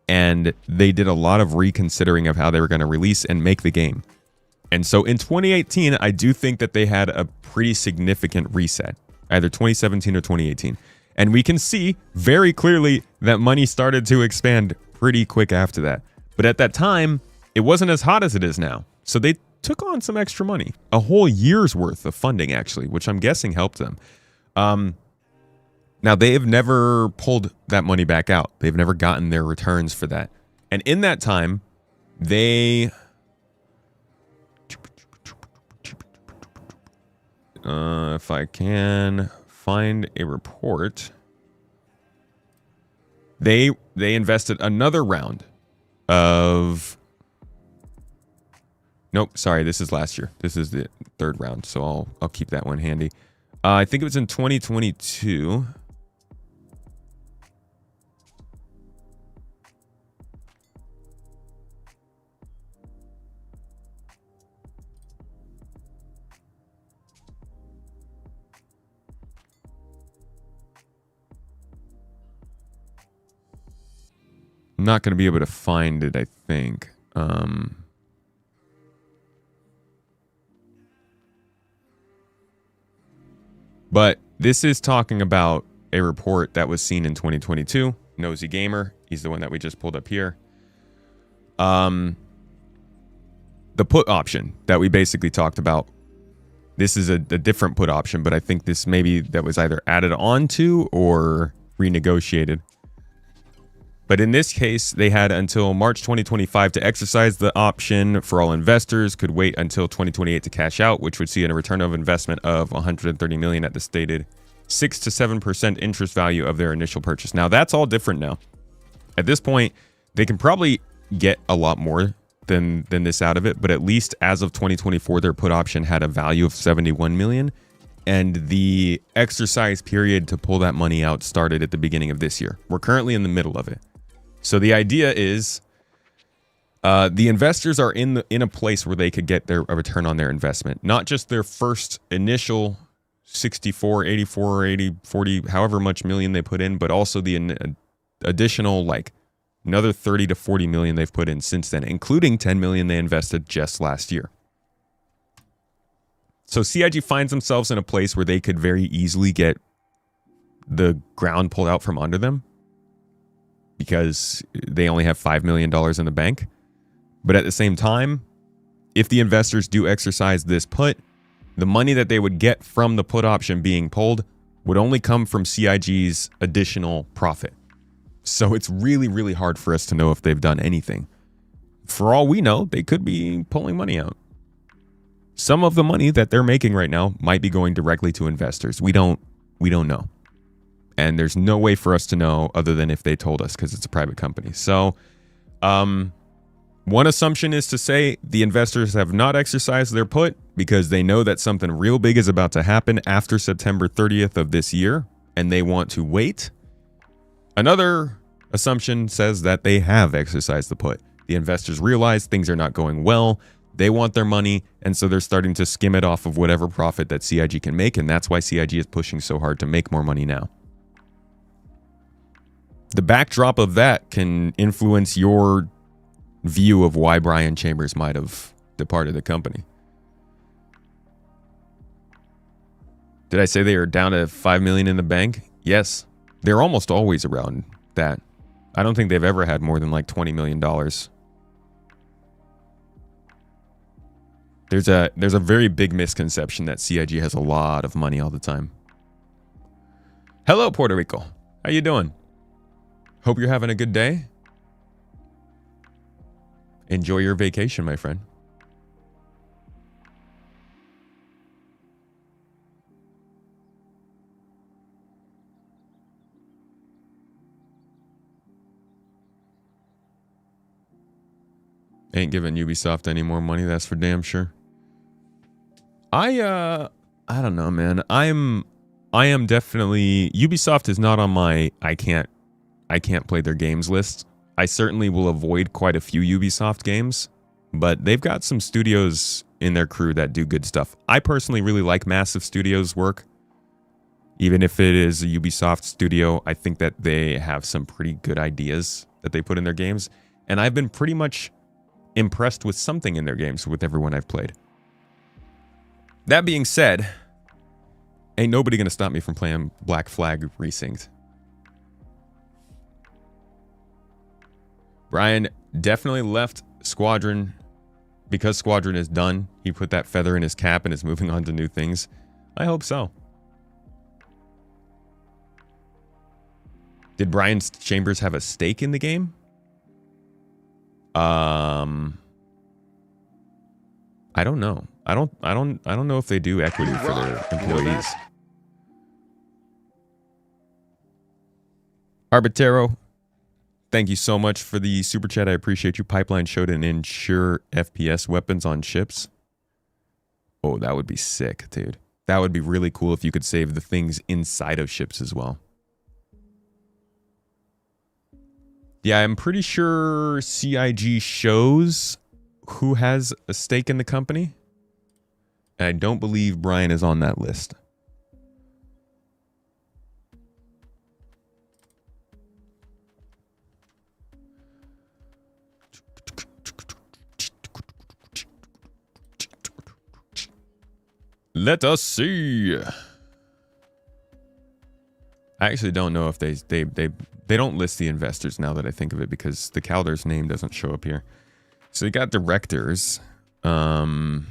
And they did a lot of reconsidering of how they were going to release and make the game. And so in 2018, I do think that they had a pretty significant reset, either 2017 or 2018. And we can see very clearly that money started to expand pretty quick after that. But at that time, it wasn't as hot as it is now. So they took on some extra money, a whole year's worth of funding, actually, which I'm guessing helped them. Now, they have never pulled that money back out. They've never gotten their returns for that. And in that time, they... if I can find a report, they invested another round of... Nope, sorry, this is last year. This is the third round, so I'll keep that one handy. I think it was in 2022. I'm not going to be able to find it, I think. But this is talking about a report that was seen in 2022. Nosy Gamer, he's the one that we just pulled up here. The put option that we basically talked about. This is a different put option, but I think this maybe that was either added on to or renegotiated. But in this case, they had until March 2025 to exercise the option. For all investors, could wait until 2028 to cash out, which would see a return of investment of $130 million at the stated 6 to 7% interest value of their initial purchase. Now, that's all different now. At this point, they can probably get a lot more than this out of it, but at least as of 2024, their put option had a value of $71 million, and the exercise period to pull that money out started at the beginning of this year. We're currently in the middle of it. So the idea is the investors are in a place where they could get a return on their investment. Not just their first initial 64, 84, 80, 40, however much million they put in, but also the additional like Another 30 to 40 million they've put in since then, including 10 million they invested just last year. So CIG finds themselves in a place where they could very easily get the ground pulled out from under them because they only have $5 million in the bank. But at the same time, if the investors do exercise this put, the money that they would get from the put option being pulled would only come from CIG's additional profit. So it's really, really hard for us to know if they've done anything. For all we know, they could be pulling money out. Some of the money that they're making right now might be going directly to investors. We don't know. And there's no way for us to know other than if they told us, because it's a private company. So one assumption is to say the investors have not exercised their put because they know that something real big is about to happen after September 30th of this year, and they want to wait. Another assumption says that they have exercised the put. The investors realize things are not going well. They want their money, and so they're starting to skim it off of whatever profit that CIG can make, and that's why CIG is pushing so hard to make more money now. The backdrop of that can influence your view of why Brian Chambers might have departed the company. Did I say they are down to 5 million in the bank? Yes. They're almost always around that. I don't think they've ever had more than like $20 million. There's a very big misconception that CIG has a lot of money all the time. Hello, Puerto Rico. How you doing? Hope you're having a good day. Enjoy your vacation, my friend. Ain't giving Ubisoft any more money, that's for damn sure. I don't know, man. I am definitely, Ubisoft is not on my I can't play their games list. I certainly will avoid quite a few Ubisoft games, but they've got some studios in their crew that do good stuff. I personally really like Massive Studios' work. Even if it is a Ubisoft studio, I think that they have some pretty good ideas that they put in their games, and I've been pretty much impressed with something in their games with everyone I've played. That being said, ain't nobody gonna stop me from playing Black Flag Resynced. Brian definitely left Squadron because Squadron is done. He put that feather in his cap and is moving on to new things. I hope so. Did Brian Chambers have a stake in the game? I don't know. I don't know if they do equity for their employees. Arbitero, thank you so much for the super chat. I appreciate you. Pipeline showed an ensure FPS weapons on ships. Oh, that would be sick, dude. That would be really cool if you could save the things inside of ships as well. Yeah, I'm pretty sure CIG shows who has a stake in the company. And I don't believe Brian is on that list. Let us see. I actually don't know if they don't list the investors now that I think of it, because the Calder's name doesn't show up here. So you got directors. I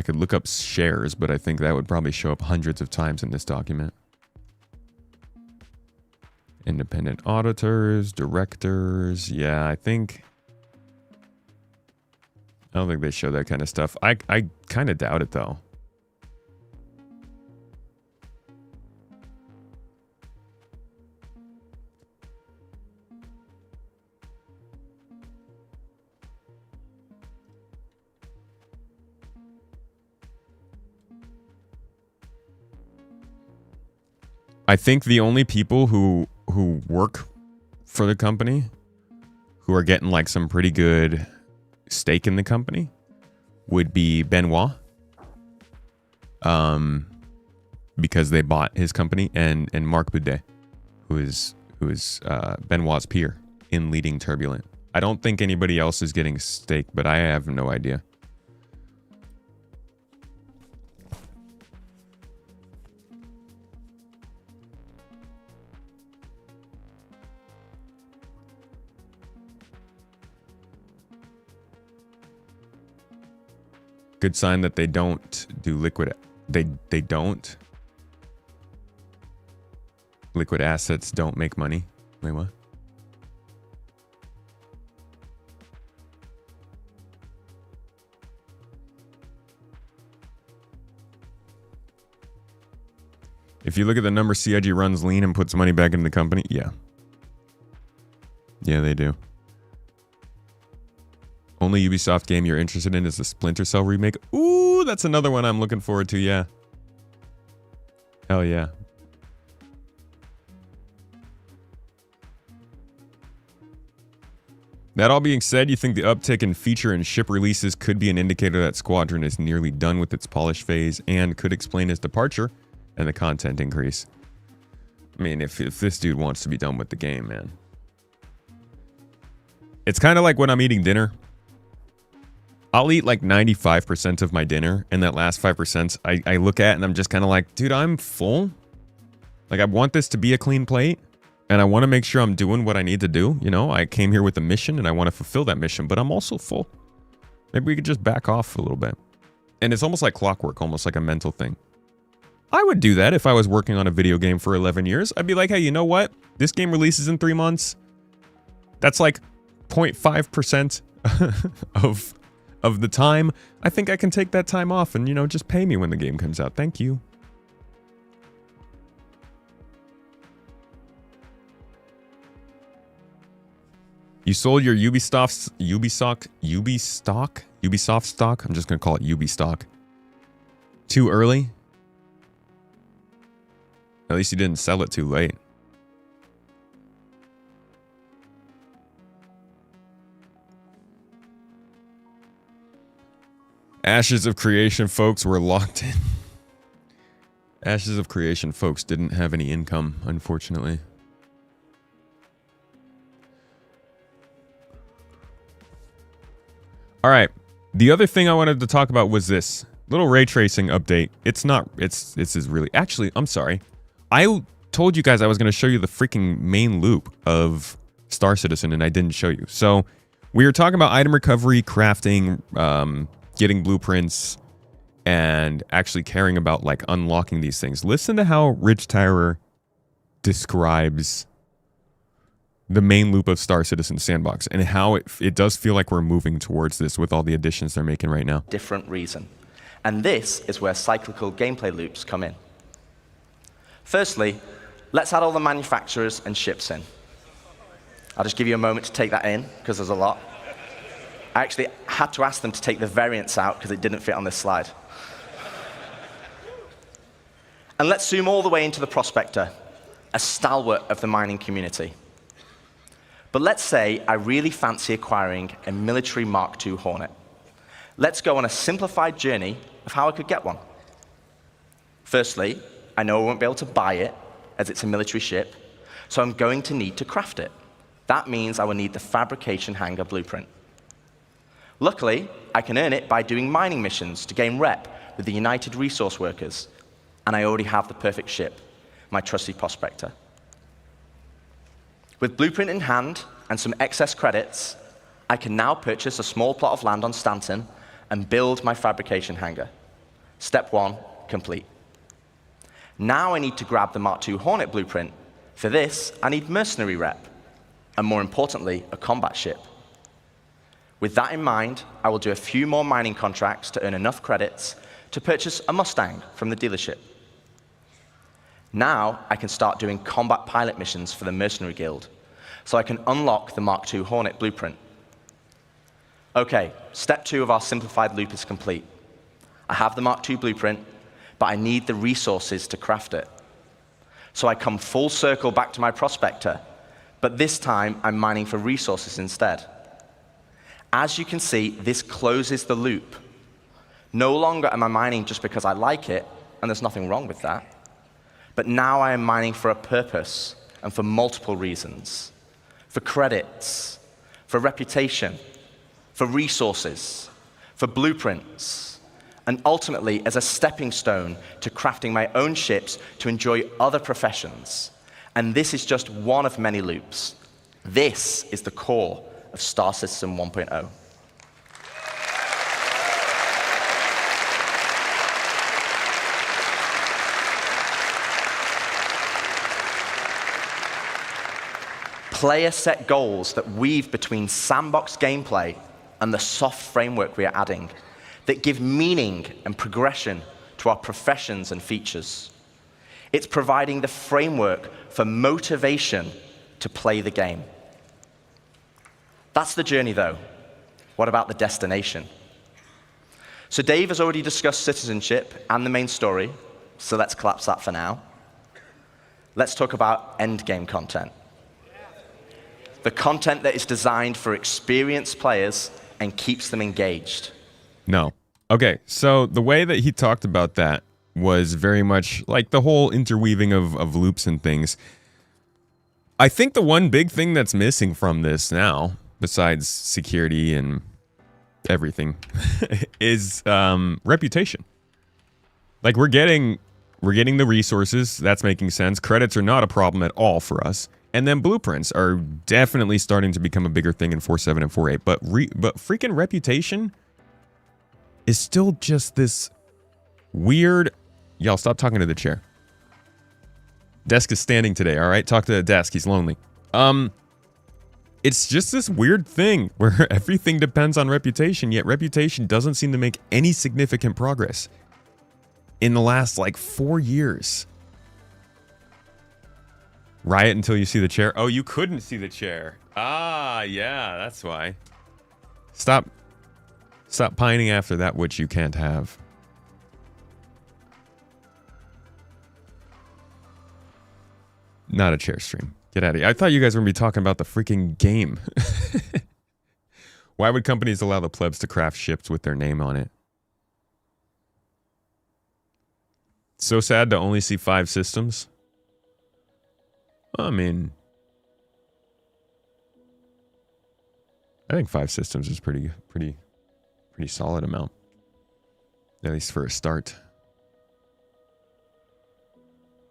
could look up shares, but I think that would probably show up hundreds of times in this document. Independent auditors, directors. Yeah, I don't think they show that kind of stuff. I kind of doubt it, though. I think the only people who work for the company who are getting like some pretty good stake in the company would be Benoit. Because they bought his company, and Marc Boudet, who is Benoit's peer in leading Turbulent. I don't think anybody else is getting stake, but I have no idea. Good sign that they don't do liquid. They don't. Liquid assets don't make money. Wait, what? If you look at the number, CIG runs lean and puts money back into the company. Yeah. Yeah, they do. Only Ubisoft game you're interested in is the Splinter Cell remake. Ooh, that's another one I'm looking forward to, yeah. Hell yeah. That all being said, you think the uptick in feature and ship releases could be an indicator that Squadron is nearly done with its polish phase and could explain its departure and the content increase. I mean, if this dude wants to be done with the game, man. It's kind of like when I'm eating dinner. I'll eat like 95% of my dinner, and that last 5% I look at and I'm just kind of like, dude, I'm full. Like, I want this to be a clean plate, and I want to make sure I'm doing what I need to do. You know, I came here with a mission, and I want to fulfill that mission, but I'm also full. Maybe we could just back off a little bit. And it's almost like clockwork, almost like a mental thing. I would do that if I was working on a video game for 11 years. I'd be like, hey, you know what? This game releases in 3 months. That's like 0.5% of the time. I think I can take that time off and, you know, just pay me when the game comes out. Thank you. You sold your Ubisoft stock. I'm just going to call it Ubistock. Too early. At least you didn't sell it too late. Ashes of Creation folks were locked in. Ashes of Creation folks didn't have any income, unfortunately. All right. The other thing I wanted to talk about was this little ray tracing update. This is really, actually, I'm sorry. I told you guys I was going to show you the freaking main loop of Star Citizen, and I didn't show you. So we were talking about item recovery, crafting, getting blueprints, and actually caring about like unlocking these things. Listen to how Rich Tyrer describes the main loop of Star Citizen Sandbox and how it does feel like we're moving towards this with all the additions they're making right now. Different reason. And this is where cyclical gameplay loops come in. Firstly, let's add all the manufacturers and ships in. I'll just give you a moment to take that in, because there's a lot. I actually had to ask them to take the variants out because it didn't fit on this slide. And let's zoom all the way into the Prospector, a stalwart of the mining community. But let's say I really fancy acquiring a military Mark II Hornet. Let's go on a simplified journey of how I could get one. Firstly, I know I won't be able to buy it, as it's a military ship, so I'm going to need to craft it. That means I will need the fabrication hangar blueprint. Luckily, I can earn it by doing mining missions to gain rep with the United Resource Workers, and I already have the perfect ship, my trusty Prospector. With blueprint in hand and some excess credits, I can now purchase a small plot of land on Stanton and build my fabrication hangar. Step 1, complete. Now I need to grab the Mark II Hornet blueprint. For this, I need mercenary rep, and more importantly, a combat ship. With that in mind, I will do a few more mining contracts to earn enough credits to purchase a Mustang from the dealership. Now I can start doing combat pilot missions for the Mercenary Guild, so I can unlock the Mark II Hornet blueprint. Okay, step 2 of our simplified loop is complete. I have the Mark II blueprint, but I need the resources to craft it. So I come full circle back to my Prospector, but this time I'm mining for resources instead. As you can see, this closes the loop. No longer am I mining just because I like it, and there's nothing wrong with that. But now I am mining for a purpose and for multiple reasons. For credits, for reputation, for resources, for blueprints, and ultimately as a stepping stone to crafting my own ships to enjoy other professions. And this is just one of many loops. This is the core of Star System 1.0. Players set goals that weave between sandbox gameplay and the soft framework we are adding that give meaning and progression to our professions and features. It's providing the framework for motivation to play the game. That's the journey, though. What about the destination? So Dave has already discussed citizenship and the main story, so let's collapse that for now. Let's talk about endgame content. The content that is designed for experienced players and keeps them engaged. No. Okay, so the way that he talked about that was very much like the whole interweaving of loops and things. I think the one big thing that's missing from this now, besides security and everything, is reputation. Like we're getting the resources, that's making sense. Credits are not a problem at all for us. And then blueprints are definitely starting to become a bigger thing in 4.7 and 4.8. But freaking reputation is still just this weird... Y'all, stop talking to the chair. Desk is standing today, all right? Talk to the desk. He's lonely. It's just this weird thing where everything depends on reputation, yet reputation doesn't seem to make any significant progress in the last, like, 4 years. Riot until you see the chair. Oh, you couldn't see the chair. Ah, yeah, that's why. Stop pining after that which you can't have. Not a chair stream. Get out of here. I thought you guys were going to be talking about the freaking game. Why would companies allow the plebs to craft ships with their name on it? So sad to only see 5 systems. I mean, I think 5 systems is pretty solid amount. At least for a start.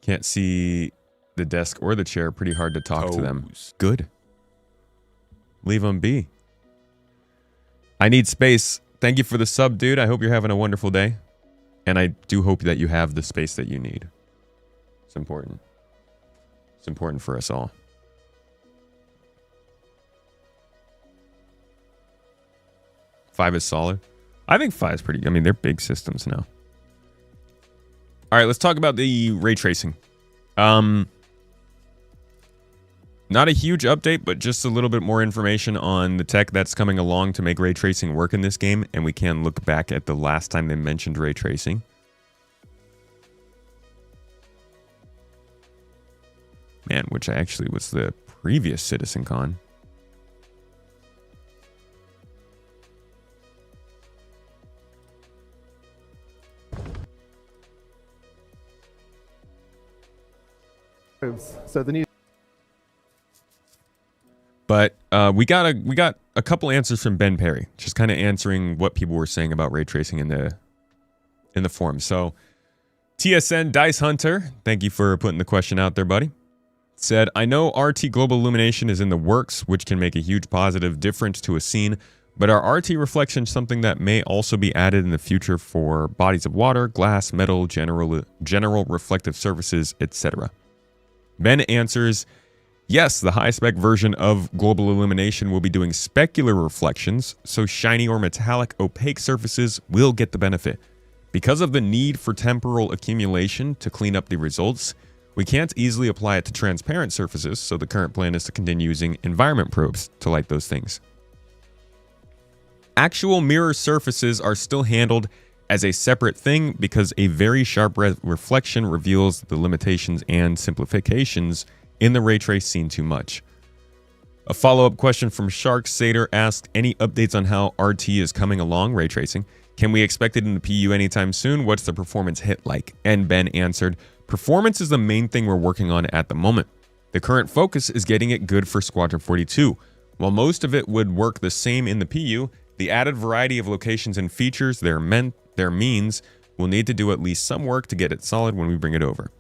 Can't see the desk or the chair. Pretty hard to talk to them. Good. Leave them be. I need space. Thank you for the sub, dude. I hope you're having a wonderful day. And I do hope that you have the space that you need. It's important. It's important for us all. Five is solid. I think 5 is pretty... I mean, they're big systems now. All right, let's talk about the ray tracing. Not a huge update, but just a little bit more information on the tech that's coming along to make ray tracing work in this game. And we can look back at the last time they mentioned ray tracing. Man, which actually was the previous CitizenCon. So the new... But we got a couple answers from Ben Perry, just kind of answering what people were saying about ray tracing in the forum. So TSN Dice Hunter, thank you for putting the question out there, buddy. Said, I know RT Global Illumination is in the works, which can make a huge positive difference to a scene, but are RT reflections something that may also be added in the future for bodies of water, glass, metal, general reflective surfaces, etc.? Ben answers, yes, the high-spec version of Global Illumination will be doing specular reflections, so shiny or metallic opaque surfaces will get the benefit. Because of the need for temporal accumulation to clean up the results, we can't easily apply it to transparent surfaces, so the current plan is to continue using environment probes to light those things. Actual mirror surfaces are still handled as a separate thing because a very sharp reflection reveals the limitations and simplifications in the ray trace scene too much. A follow-up question from Shark Satyr asked, any updates on how RT is coming along ray tracing? Can we expect it in the PU anytime soon? What's the performance hit like? And Ben answered, performance is the main thing we're working on at the moment. The current focus is getting it good for Squadron 42. While most of it would work the same in the PU, the added variety of locations and features, their means, will need to do at least some work to get it solid when we bring it over.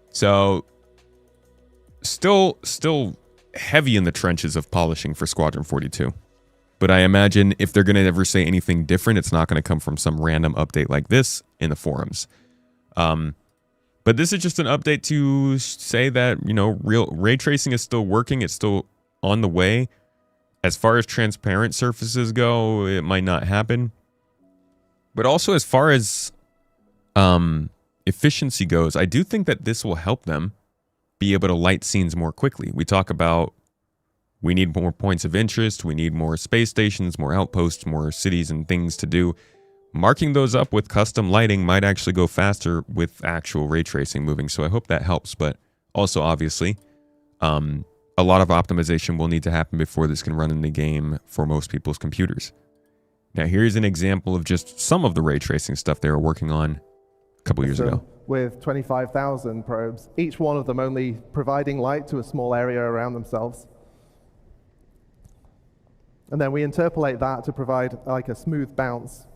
So, still heavy in the trenches of polishing for Squadron 42. But I imagine if they're going to ever say anything different, it's not going to come from some random update like this in the forums. But this is just an update to say that, real ray tracing is still working. It's still on the way. As far as transparent surfaces go, it might not happen. But also as far as efficiency goes, I do think that this will help them be able to light scenes more quickly. We talk about we need more points of interest, we need more space stations, more outposts, more cities and things to do. Marking those up with custom lighting might actually go faster with actual ray tracing moving, so I hope that helps. But also, obviously, a lot of optimization will need to happen before this can run in the game for most people's computers. Now, here's an example of just some of the ray tracing stuff they were working on a couple years ago. With 25,000 probes, each one of them only providing light to a small area around themselves. And then we interpolate that to provide like a smooth bounce.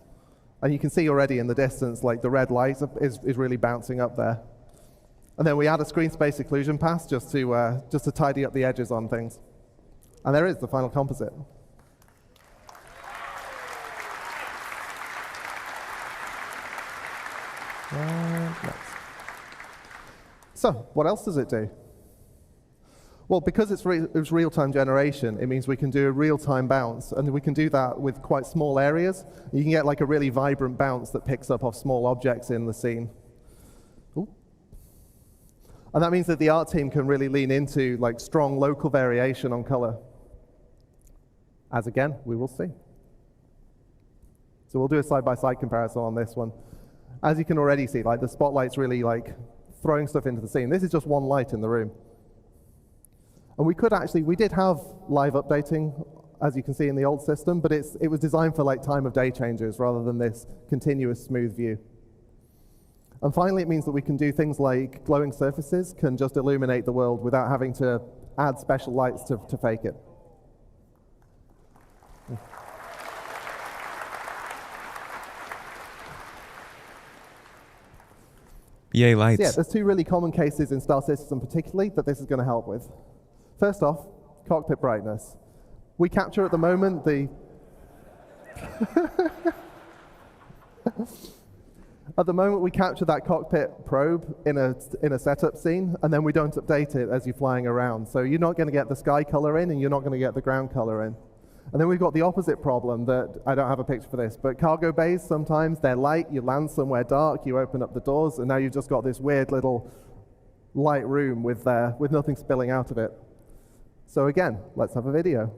And you can see already in the distance, like the red light is really bouncing up there. And then we add a screen space occlusion pass just to tidy up the edges on things. And there is the final composite. Next. So, what else does it do? Well, because it's real-time generation, it means we can do a real-time bounce, and we can do that with quite small areas. You can get like a really vibrant bounce that picks up off small objects in the scene. Ooh. And that means that the art team can really lean into like strong local variation on color. As again, we will see. So we'll do a side-by-side comparison on this one. As you can already see, like the spotlight's really like throwing stuff into the scene. This is just one light in the room. And we did have live updating, as you can see in the old system, but it was designed for like time of day changes rather than this continuous smooth view. And finally, it means that we can do things like glowing surfaces can just illuminate the world without having to add special lights to fake it. Yay, lights. Yeah, there's two really common cases in Star Citizen particularly that this is going to help with. First off, cockpit brightness. We capture at the moment the... At the moment, we capture that cockpit probe in a setup scene, and then we don't update it as you're flying around. So you're not going to get the sky color in, and you're not going to get the ground color in. And then we've got the opposite problem that I don't have a picture for this, but cargo bays, sometimes they're light, you land somewhere dark, you open up the doors, and now you've just got this weird little light room with nothing spilling out of it. So again, let's have a video.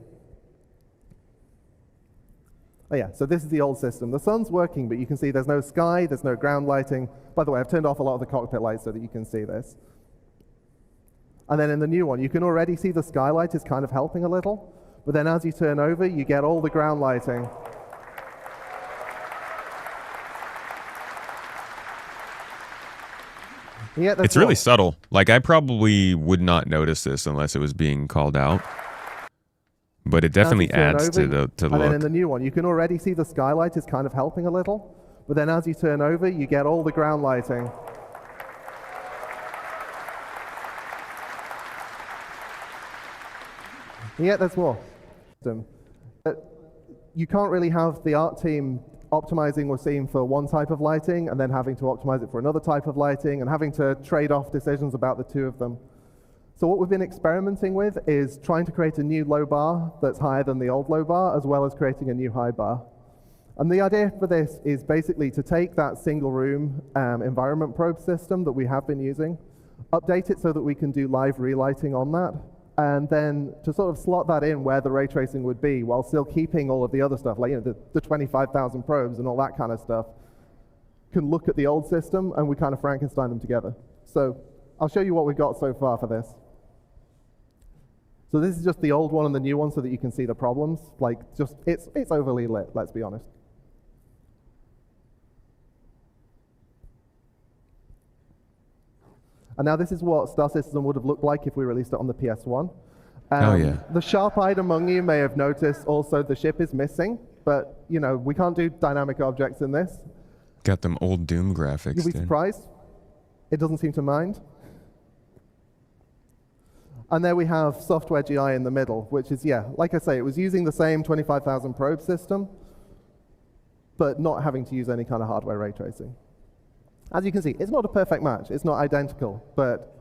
Oh yeah, so this is the old system. The sun's working, but you can see there's no sky, there's no ground lighting. By the way, I've turned off a lot of the cockpit lights so that you can see this. And then in the new one, you can already see the skylight is kind of helping a little, but then as you turn over, you get all the ground lighting. Yeah, it's really subtle. Like, I probably would not notice this unless it was being called out. But it definitely adds to the look. And then in the new one, you can already see the skylight is kind of helping a little. But then as you turn over, you get all the ground lighting. Yeah, there's more. You can't really have the art team optimizing a scene for one type of lighting and then having to optimize it for another type of lighting and having to trade off decisions about the two of them. So what we've been experimenting with is trying to create a new low bar that's higher than the old low bar, as well as creating a new high bar. And the idea for this is basically to take that single room environment probe system that we have been using, update it so that we can do live relighting on that, and then to sort of slot that in where the ray tracing would be while still keeping all of the other stuff, like the 25,000 probes and all that kind of stuff, can look at the old system and we kind of Frankenstein them together. So I'll show you what we've got so far for this. So this is just the old one and the new one so that you can see the problems. Like, just it's overly lit, let's be honest. And now this is what Star Citizen would have looked like if we released it on the PS1. Oh, yeah. The sharp-eyed among you may have noticed also the ship is missing, but you know, we can't do dynamic objects in this. Got them old Doom graphics, You'll be dude. surprised. It doesn't seem to mind. And there we have software GI in the middle, which is, yeah, like I say, it was using the same 25,000 probe system, but not having to use any kind of hardware ray tracing. As you can see, it's not a perfect match. It's not identical, but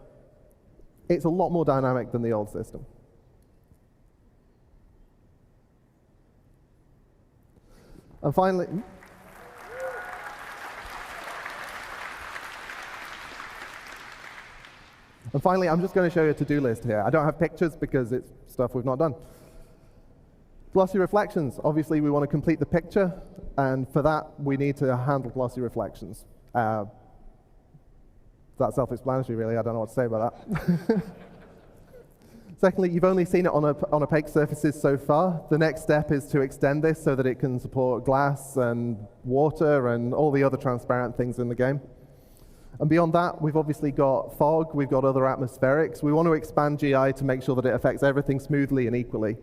it's a lot more dynamic than the old system. And finally, I'm just going to show you a to-do list here. I don't have pictures because it's stuff we've not done. Glossy reflections. Obviously, we want to complete the picture, and for that, we need to handle glossy reflections. That's self-explanatory, really. I don't know what to say about that. Secondly, you've only seen it on opaque surfaces so far. The next step is to extend this so that it can support glass and water and all the other transparent things in the game. And beyond that, we've obviously got fog, we've got other atmospherics. We want to expand GI to make sure that it affects everything smoothly and equally.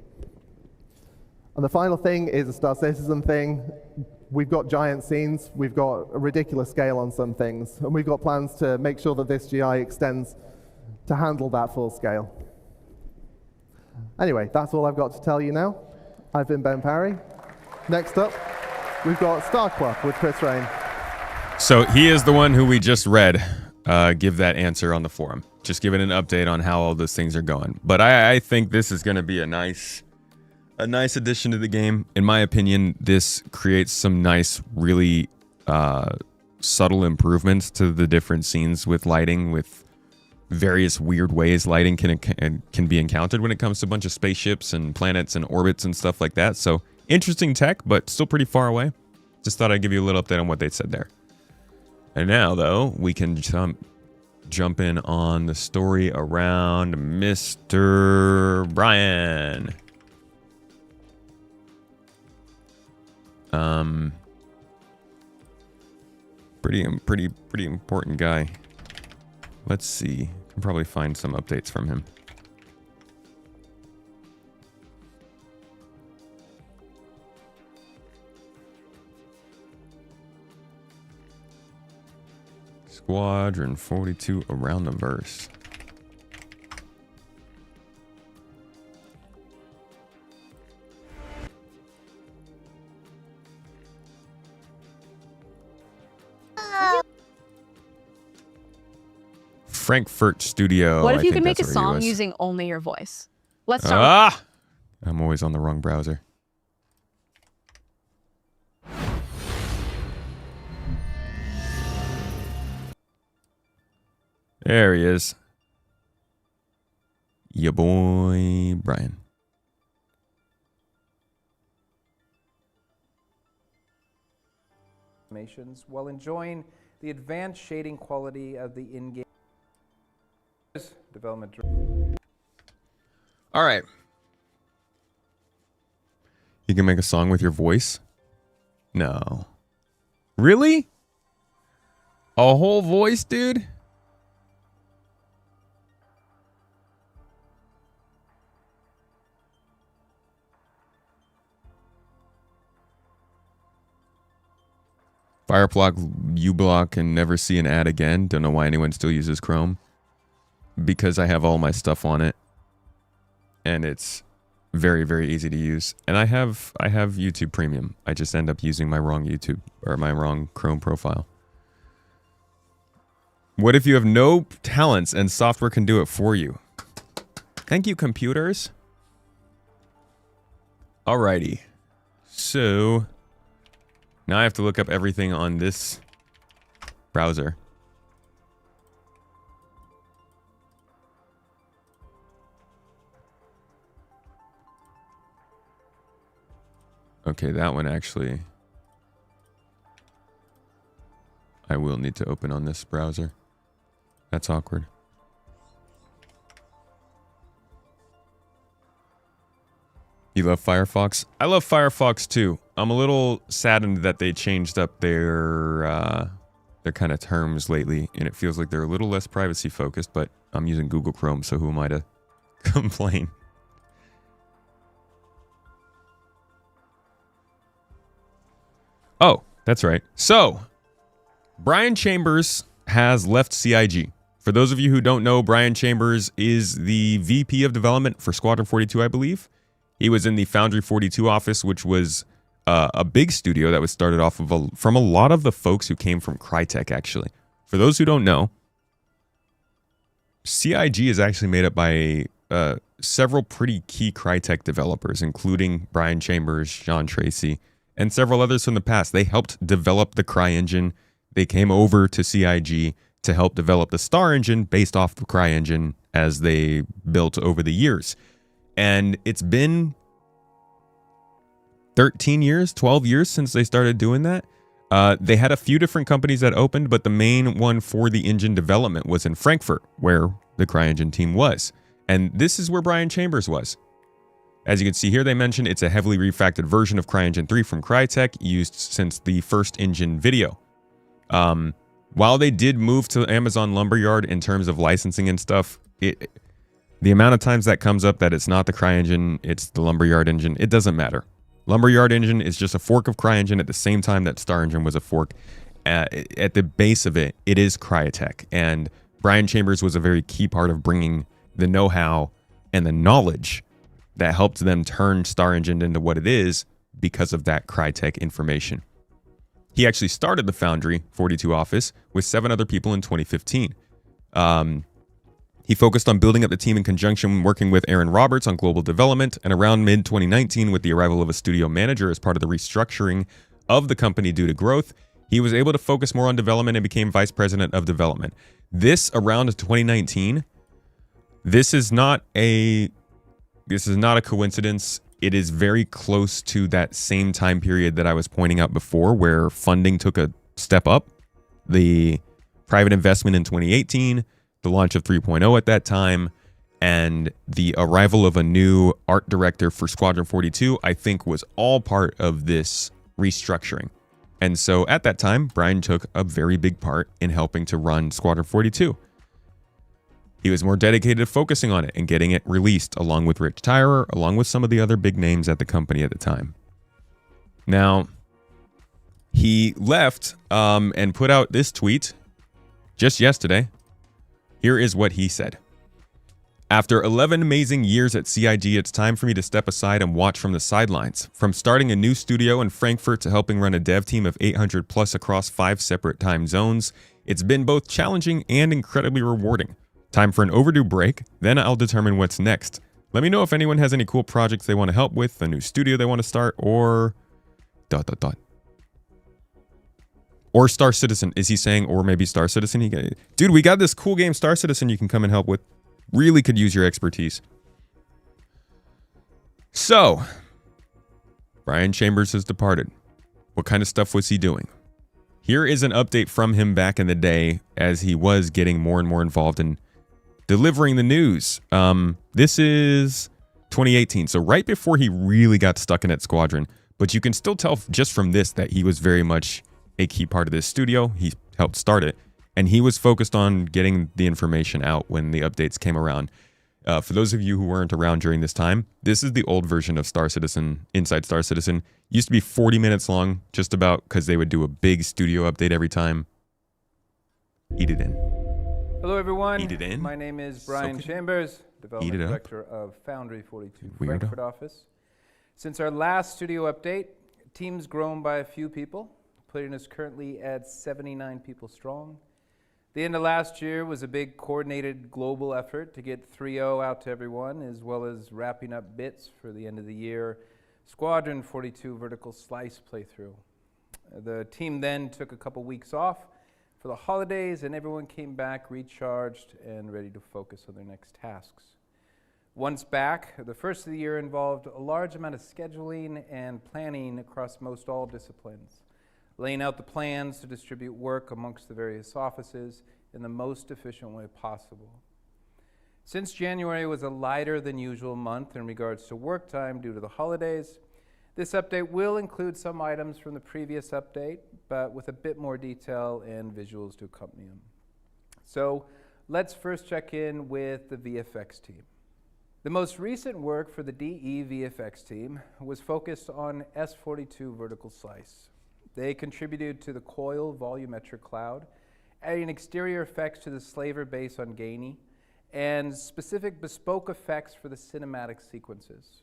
And the final thing is a Star Citizen thing. We've got giant scenes, we've got a ridiculous scale on some things, and we've got plans to make sure that this GI extends to handle that full scale. Anyway, that's all I've got to tell you now. I've been Ben Parry. Next up, we've got StarQuap with Chris Rain. So he is the one who we just read give that answer on the forum. Just giving an update on how all those things are going. But I think this is going to be a nice addition to the game. In my opinion, this creates some nice, really subtle improvements to the different scenes with lighting, with various weird ways lighting can be encountered when it comes to a bunch of spaceships and planets and orbits and stuff like that. So interesting tech, but still pretty far away. Just thought I'd give you a little update on what they said there. And now, though, we can jump in on the story around Mr. Brian. Pretty important guy. Let's see. Can probably find some updates from him. Squadron 42 around the verse. Frankfurt Studio. What if I you think could make a that's where he song was. using only your voice? Let's start. I'm always on the wrong browser. There he is. Ya boy, Brian. While enjoying the advanced shading quality of the in-game development. All right. You can make a song with your voice? No. Really? A whole voice, dude? Fireblock, uBlock, and never see an ad again. Don't know why anyone still uses Chrome. Because I have all my stuff on it. And it's very, very easy to use. And I have YouTube Premium. I just end up using my wrong YouTube or my wrong Chrome profile. What if you have no talents and software can do it for you? Thank you, computers. Alrighty. So now I have to look up everything on this browser. Okay, that one actually I will need to open on this browser. That's awkward. You love Firefox? I love Firefox too. I'm a little saddened that they changed up their their kind of terms lately, and it feels like they're a little less privacy focused, but I'm using Google Chrome, so who am I to complain? Oh, that's right. So, Brian Chambers has left CIG. For those of you who don't know, Brian Chambers is the VP of development for Squadron 42, I believe. He was in the Foundry 42 office, which was a big studio that was started off of from a lot of the folks who came from Crytek, actually. For those who don't know, CIG is actually made up by several pretty key Crytek developers, including Brian Chambers, Sean Tracy, and several others from the past. They helped develop the CryEngine. They came over to CIG to help develop the Star Engine based off the CryEngine as they built over the years. And it's been 13 years, 12 years since they started doing that. They had a few different companies that opened, but the main one for the engine development was in Frankfurt, where the CryEngine team was. And this is where Brian Chambers was. As you can see here, they mentioned it's a heavily refactored version of CryEngine 3 from Crytek, used since the first engine video. While they did move to Amazon Lumberyard in terms of licensing and stuff, the amount of times that comes up that it's not the CryEngine, it's the Lumberyard engine, it doesn't matter. Lumberyard engine is just a fork of CryEngine at the same time that Star Engine was a fork. At the base of it, it is Crytek. And Brian Chambers was a very key part of bringing the know-how and the knowledge that helped them turn Star Engine into what it is because of that Crytek information. He actually started the Foundry 42 office with 7 other people in 2015. He focused on building up the team in conjunction working with Aaron Roberts on global development, and around mid-2019, with the arrival of a studio manager as part of the restructuring of the company due to growth, he was able to focus more on development and became vice president of development. This around 2019, this is not a coincidence. It is very close to that same time period that I was pointing out before, where funding took a step up. The private investment in 2018, the launch of 3.0 at that time, and the arrival of a new art director for Squadron 42, I think was all part of this restructuring. And so at that time, Brian took a very big part in helping to run Squadron 42. He was more dedicated to focusing on it and getting it released, along with Rich Tyrer, along with some of the other big names at the company at the time. Now, he left and put out this tweet just yesterday. Here is what he said. After 11 amazing years at CIG, it's time for me to step aside and watch from the sidelines. From starting a new studio in Frankfurt to helping run a dev team of 800 plus across 5 separate time zones, it's been both challenging and incredibly rewarding. Time for an overdue break, then I'll determine what's next. Let me know if anyone has any cool projects they want to help with, a new studio they want to start, or ... Or Star Citizen. Is he saying, or maybe Star Citizen? Dude, we got this cool game, Star Citizen, you can come and help with. Really could use your expertise. So, Brian Chambers has departed. What kind of stuff was he doing? Here is an update from him back in the day as he was getting more and more involved in delivering the news. This is 2018, so right before he really got stuck in at Squadron. But you can still tell just from this that he was very much a key part of this studio. He helped start it, and he was focused on getting the information out when the updates came around. For those of you who weren't around during this time, this is the old version of Star Citizen. Inside Star Citizen used to be 40 minutes long, just about, because they would do a big studio update every time. Eat it in. Hello, everyone. Eat it in. My name is Brian Chambers, Development Director of Foundry 42 Frankfurt office. Since our last studio update, team's grown by a few people, putting us currently at 79 people strong. The end of last year was a big coordinated global effort to get 3.0 out to everyone, as well as wrapping up bits for the end of the year Squadron 42 vertical slice playthrough. The team then took a couple weeks off for the holidays, and everyone came back recharged and ready to focus on their next tasks. Once back, the first of the year involved a large amount of scheduling and planning across most all disciplines, laying out the plans to distribute work amongst the various offices in the most efficient way possible. Since January was a lighter than usual month in regards to work time due to the holidays, This update will include some items from the previous update, but with a bit more detail and visuals to accompany them. So let's first check in with the VFX team. The most recent work for the DE VFX team was focused on S42 vertical slice. They contributed to the coil volumetric cloud, adding exterior effects to the slaver base on Gainy, and specific bespoke effects for the cinematic sequences.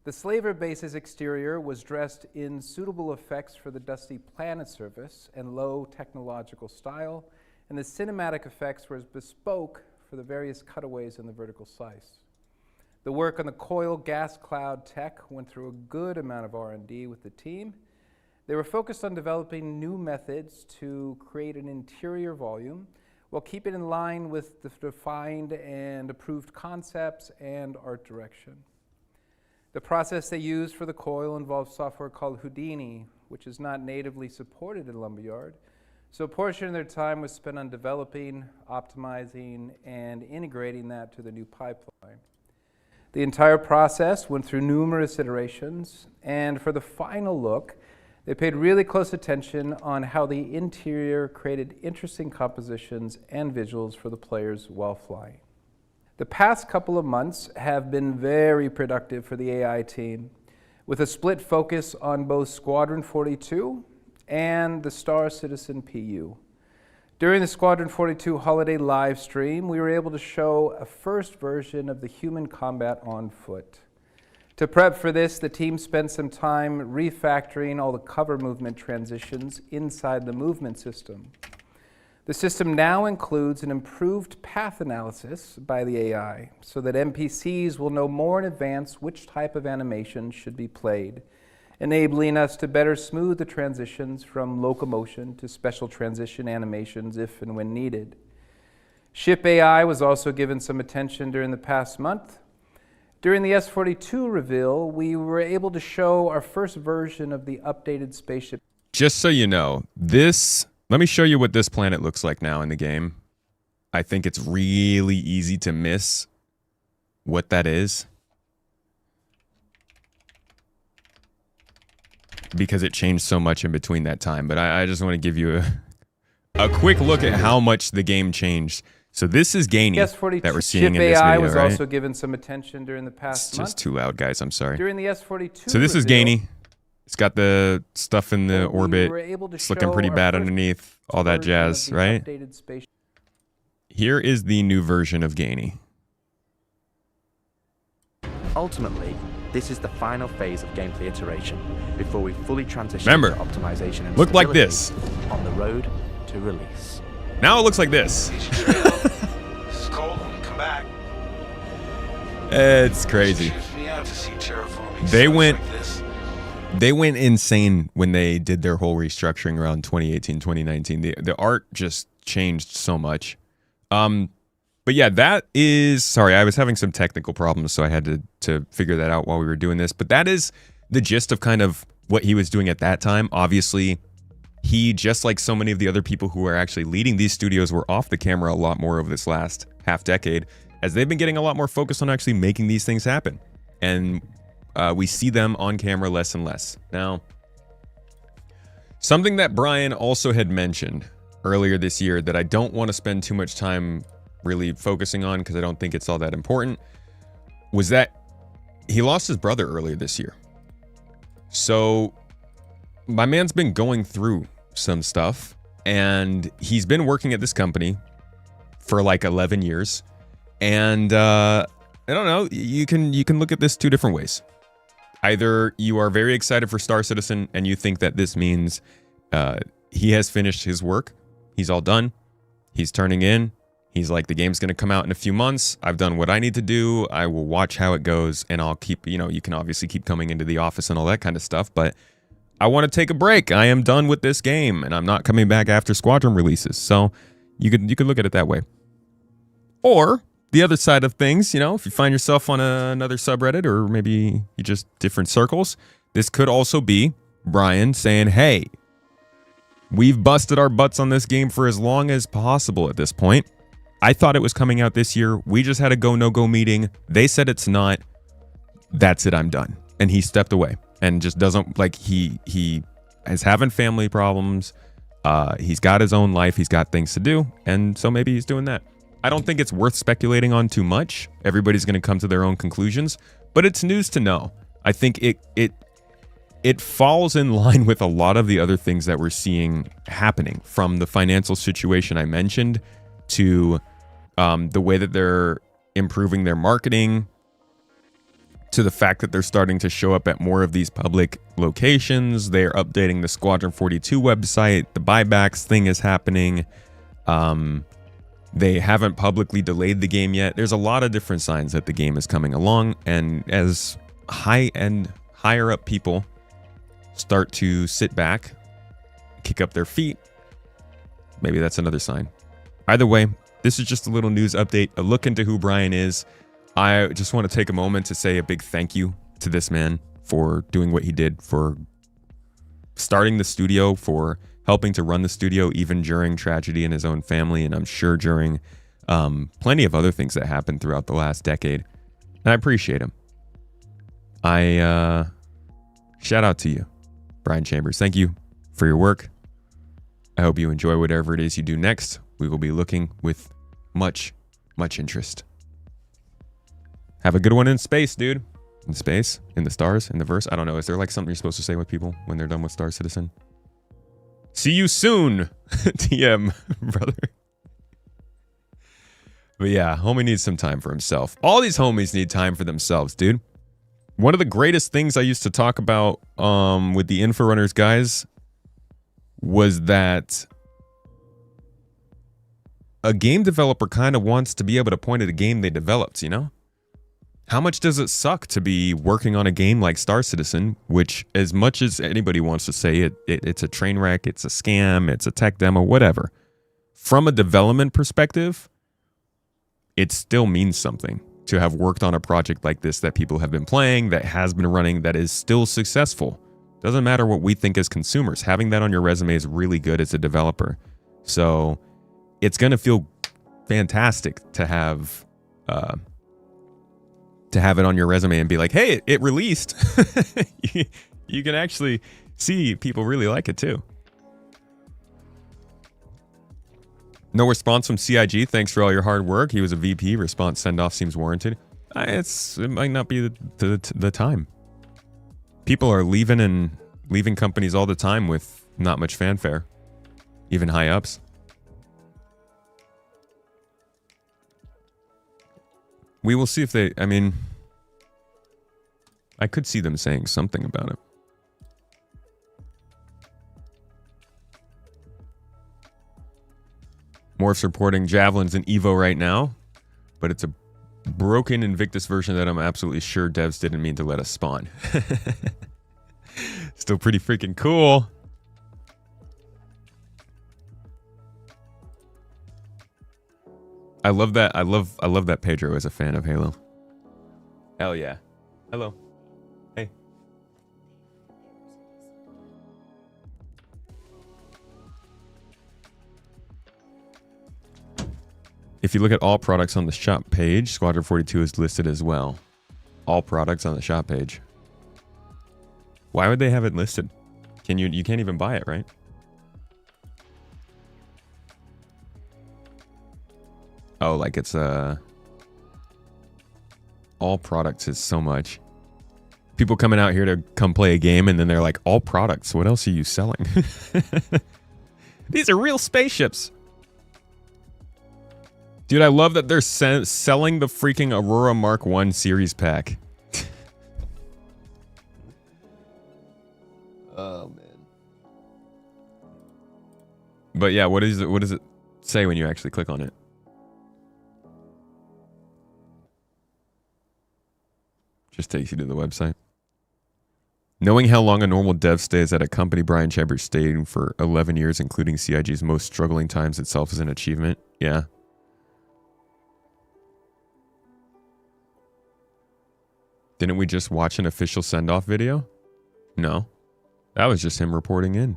The slaver base's exterior was dressed in suitable effects for the dusty planet surface and low technological style, and the cinematic effects were bespoke for the various cutaways in the vertical slice. The work on the coil gas cloud tech went through a good amount of R&D with the team. They were focused on developing new methods to create an interior volume while keeping in line with the defined and approved concepts and art direction. The process they used for the coil involved software called Houdini, which is not natively supported in Lumberyard, so a portion of their time was spent on developing, optimizing, and integrating that to the new pipeline. The entire process went through numerous iterations, and for the final look, they paid really close attention on how the interior created interesting compositions and visuals for the players while flying. The past couple of months have been very productive for the AI team, with a split focus on both Squadron 42 and the Star Citizen PU. During the Squadron 42 holiday live stream, we were able to show a first version of the human combat on foot. To prep for this, the team spent some time refactoring all the cover movement transitions inside the movement system. The system now includes an improved path analysis by the AI so that NPCs will know more in advance which type of animation should be played, enabling us to better smooth the transitions from locomotion to special transition animations if and when needed. Ship AI was also given some attention during the past month. During the S42 reveal, we were able to show our first version of the updated spaceship. Just so you know, let me show you what this planet looks like now in the game. I think it's really easy to miss what that is, because it changed so much in between that time. But I just want to give you a quick look at how much the game changed. So this is Gainy that we're seeing in this AI video, was right? also given some attention during the past It's month. just too loud, guys. I'm sorry. During the S42 So this is reveal, Gainy. It's got the stuff in the orbit. It's looking pretty bad underneath, all that jazz, right? Here is the new version of Gainy. Ultimately, this is the final phase of gameplay iteration before we fully transition Remember, to optimization and looked like stability this. on the road to release. Now it looks like this. This is Cole. Come back. It's crazy. They went insane when they did their whole restructuring around 2018, 2019. The art just changed so much. But yeah, that is, sorry, I was having some technical problems, so I had to figure that out while we were doing this. But that is the gist of kind of what he was doing at that time. Obviously, he, just like so many of the other people who are actually leading these studios, were off the camera a lot more over this last half decade, as they've been getting a lot more focused on actually making these things happen. And we see them on camera less and less. Now, something that Brian also had mentioned earlier this year that I don't want to spend too much time really focusing on because I don't think it's all that important, was that he lost his brother earlier this year. So my man's been going through some stuff, and he's been working at this company for like 11 years. And I don't know, you can look at this two different ways. Either you are very excited for Star Citizen and you think that this means he has finished his work, he's all done, he's turning in, he's like, the game's going to come out in a few months, I've done what I need to do, I will watch how it goes, and I'll keep, you can obviously keep coming into the office and all that kind of stuff, but I want to take a break. I am done with this game, and I'm not coming back after Squadron releases. So you could look at it that way. Or the other side of things, if you find yourself on another subreddit, or maybe you just different circles, this could also be Brian saying, hey, we've busted our butts on this game for as long as possible at this point. I thought it was coming out this year. We just had a go, no-go meeting. They said it's not. That's it. I'm done. And he stepped away. and just doesn't like he is having family problems. He's got his own life. He's got things to do, and so maybe he's doing that. I don't think it's worth speculating on too much. Everybody's going to come to their own conclusions, but it's news to know. I think it falls in line with a lot of the other things that we're seeing happening, from the financial situation I mentioned to the way that they're improving their marketing, to the fact that they're starting to show up at more of these public locations. They're updating the Squadron 42 website. The buybacks thing is happening. They haven't publicly delayed the game yet. There's a lot of different signs that the game is coming along. And as higher up people start to sit back, kick up their feet, maybe that's another sign. Either way, this is just a little news update, a look into who Brian is. I just want to take a moment to say a big thank you to this man for doing what he did, for starting the studio, for helping to run the studio even during tragedy in his own family, and I'm sure during plenty of other things that happened throughout the last decade. And I appreciate him. Shout out to you, Brian Chambers. Thank you for your work. I hope you enjoy whatever it is you do next. We will be looking with much, much interest. Have a good one in space, dude. In space? In the stars? In the verse? I don't know. Is there like something you're supposed to say with people when they're done with Star Citizen? See you soon, TM, brother. But yeah, homie needs some time for himself. All these homies need time for themselves, dude. One of the greatest things I used to talk about with the Inforunners guys was that a game developer kind of wants to be able to point at a game they developed, you know? How much does it suck to be working on a game like Star Citizen, which, as much as anybody wants to say it's a train wreck, it's a scam, it's a tech demo, whatever. From a development perspective, it still means something to have worked on a project like this that people have been playing, that has been running, that is still successful. Doesn't matter what we think as consumers. Having that on your resume is really good as a developer. So it's going to feel fantastic to have it on your resume and be like, hey, it released. You can actually see people really like it too. No response from CIG. Thanks for all your hard work. He was a VP. Response send-off seems warranted. It might not be the time. People are leaving companies all the time with not much fanfare. Even high ups. We will see if they... I mean... I could see them saying something about it. Morph's reporting Javelin's in Evo right now, but it's a broken Invictus version that I'm absolutely sure devs didn't mean to let us spawn. Still pretty freaking cool. I love that. I love that Pedro is a fan of Halo. Hell yeah. Hello. Hey. If you look at all products on the shop page, Squadron 42 is listed as well. All products on the shop page. Why would they have it listed? You can't even buy it, right? Oh, like it's all products is so much. People coming out here to come play a game and then they're like, all products, what else are you selling? These are real spaceships. Dude, I love that they're selling the freaking Aurora Mark 1 series pack. Oh, man. But yeah, what does it say when you actually click on it? Just takes you to the website. Knowing how long a normal dev stays at a company, Brian Chambers stayed for 11 years, including CIG's most struggling times itself, is an achievement. Yeah. Didn't we just watch an official send-off video? No. That was just him reporting in.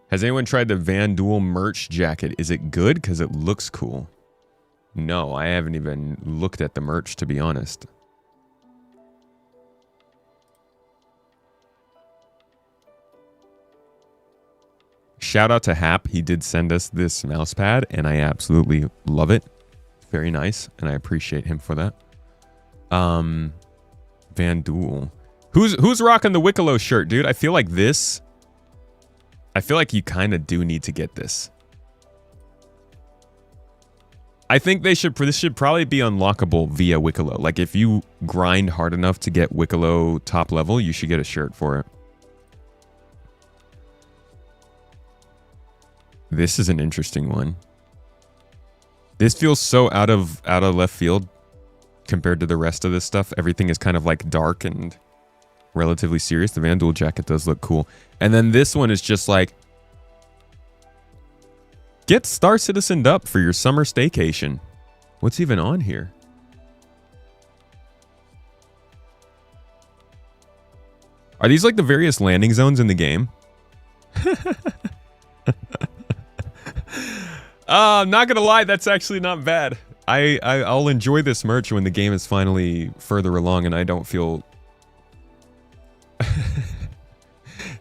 Has anyone tried the Van Duel merch jacket? Is it good? Because it looks cool. No, I haven't even looked at the merch, to be honest. shout out to Hap. He did send us this mouse pad, and I absolutely love it. Very nice, and I appreciate him for that. Van Duel. Who's rocking the Wicklow shirt, dude? I feel like you kind of do need to get this. I think this should probably be unlockable via Wicklow. Like, if you grind hard enough to get Wicklow top level, you should get a shirt for it. This is an interesting one. This feels so out of left field compared to the rest of this stuff. Everything is kind of like dark and relatively serious. The Van Duel jacket does look cool. And then this one is just like, get Star Citizen'd up for your summer staycation. What's even on here? Are these like the various landing zones in the game? I'm not gonna lie, that's actually not bad. I'll enjoy this merch when the game is finally further along and I don't feel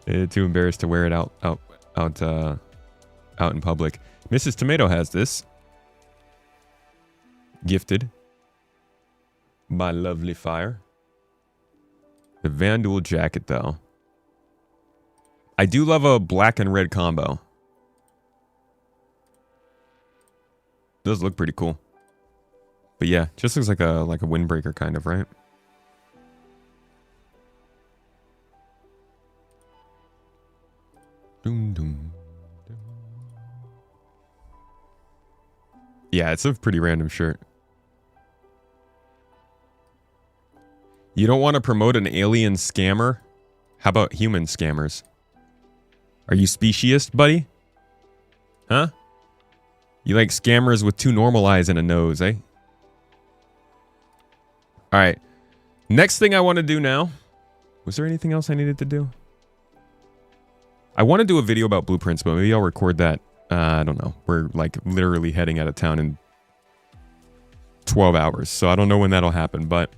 too embarrassed to wear it out in public. Mrs. Tomato has this. Gifted by Lovely Fire. The Van Duel jacket, though. I do love a black and red combo. Does look pretty cool. But yeah, just looks like a windbreaker kind of, right? Doom, doom, doom. Yeah, it's a pretty random shirt. You don't want to promote an alien scammer? How about human scammers? Are you speciesist, buddy? Huh? You like scammers with two normal eyes and a nose, eh? Alright. Next thing I want to do now. Was there anything else I needed to do? I want to do a video about blueprints, but maybe I'll record that. I don't know. We're like literally heading out of town in 12 hours. So I don't know when that'll happen, but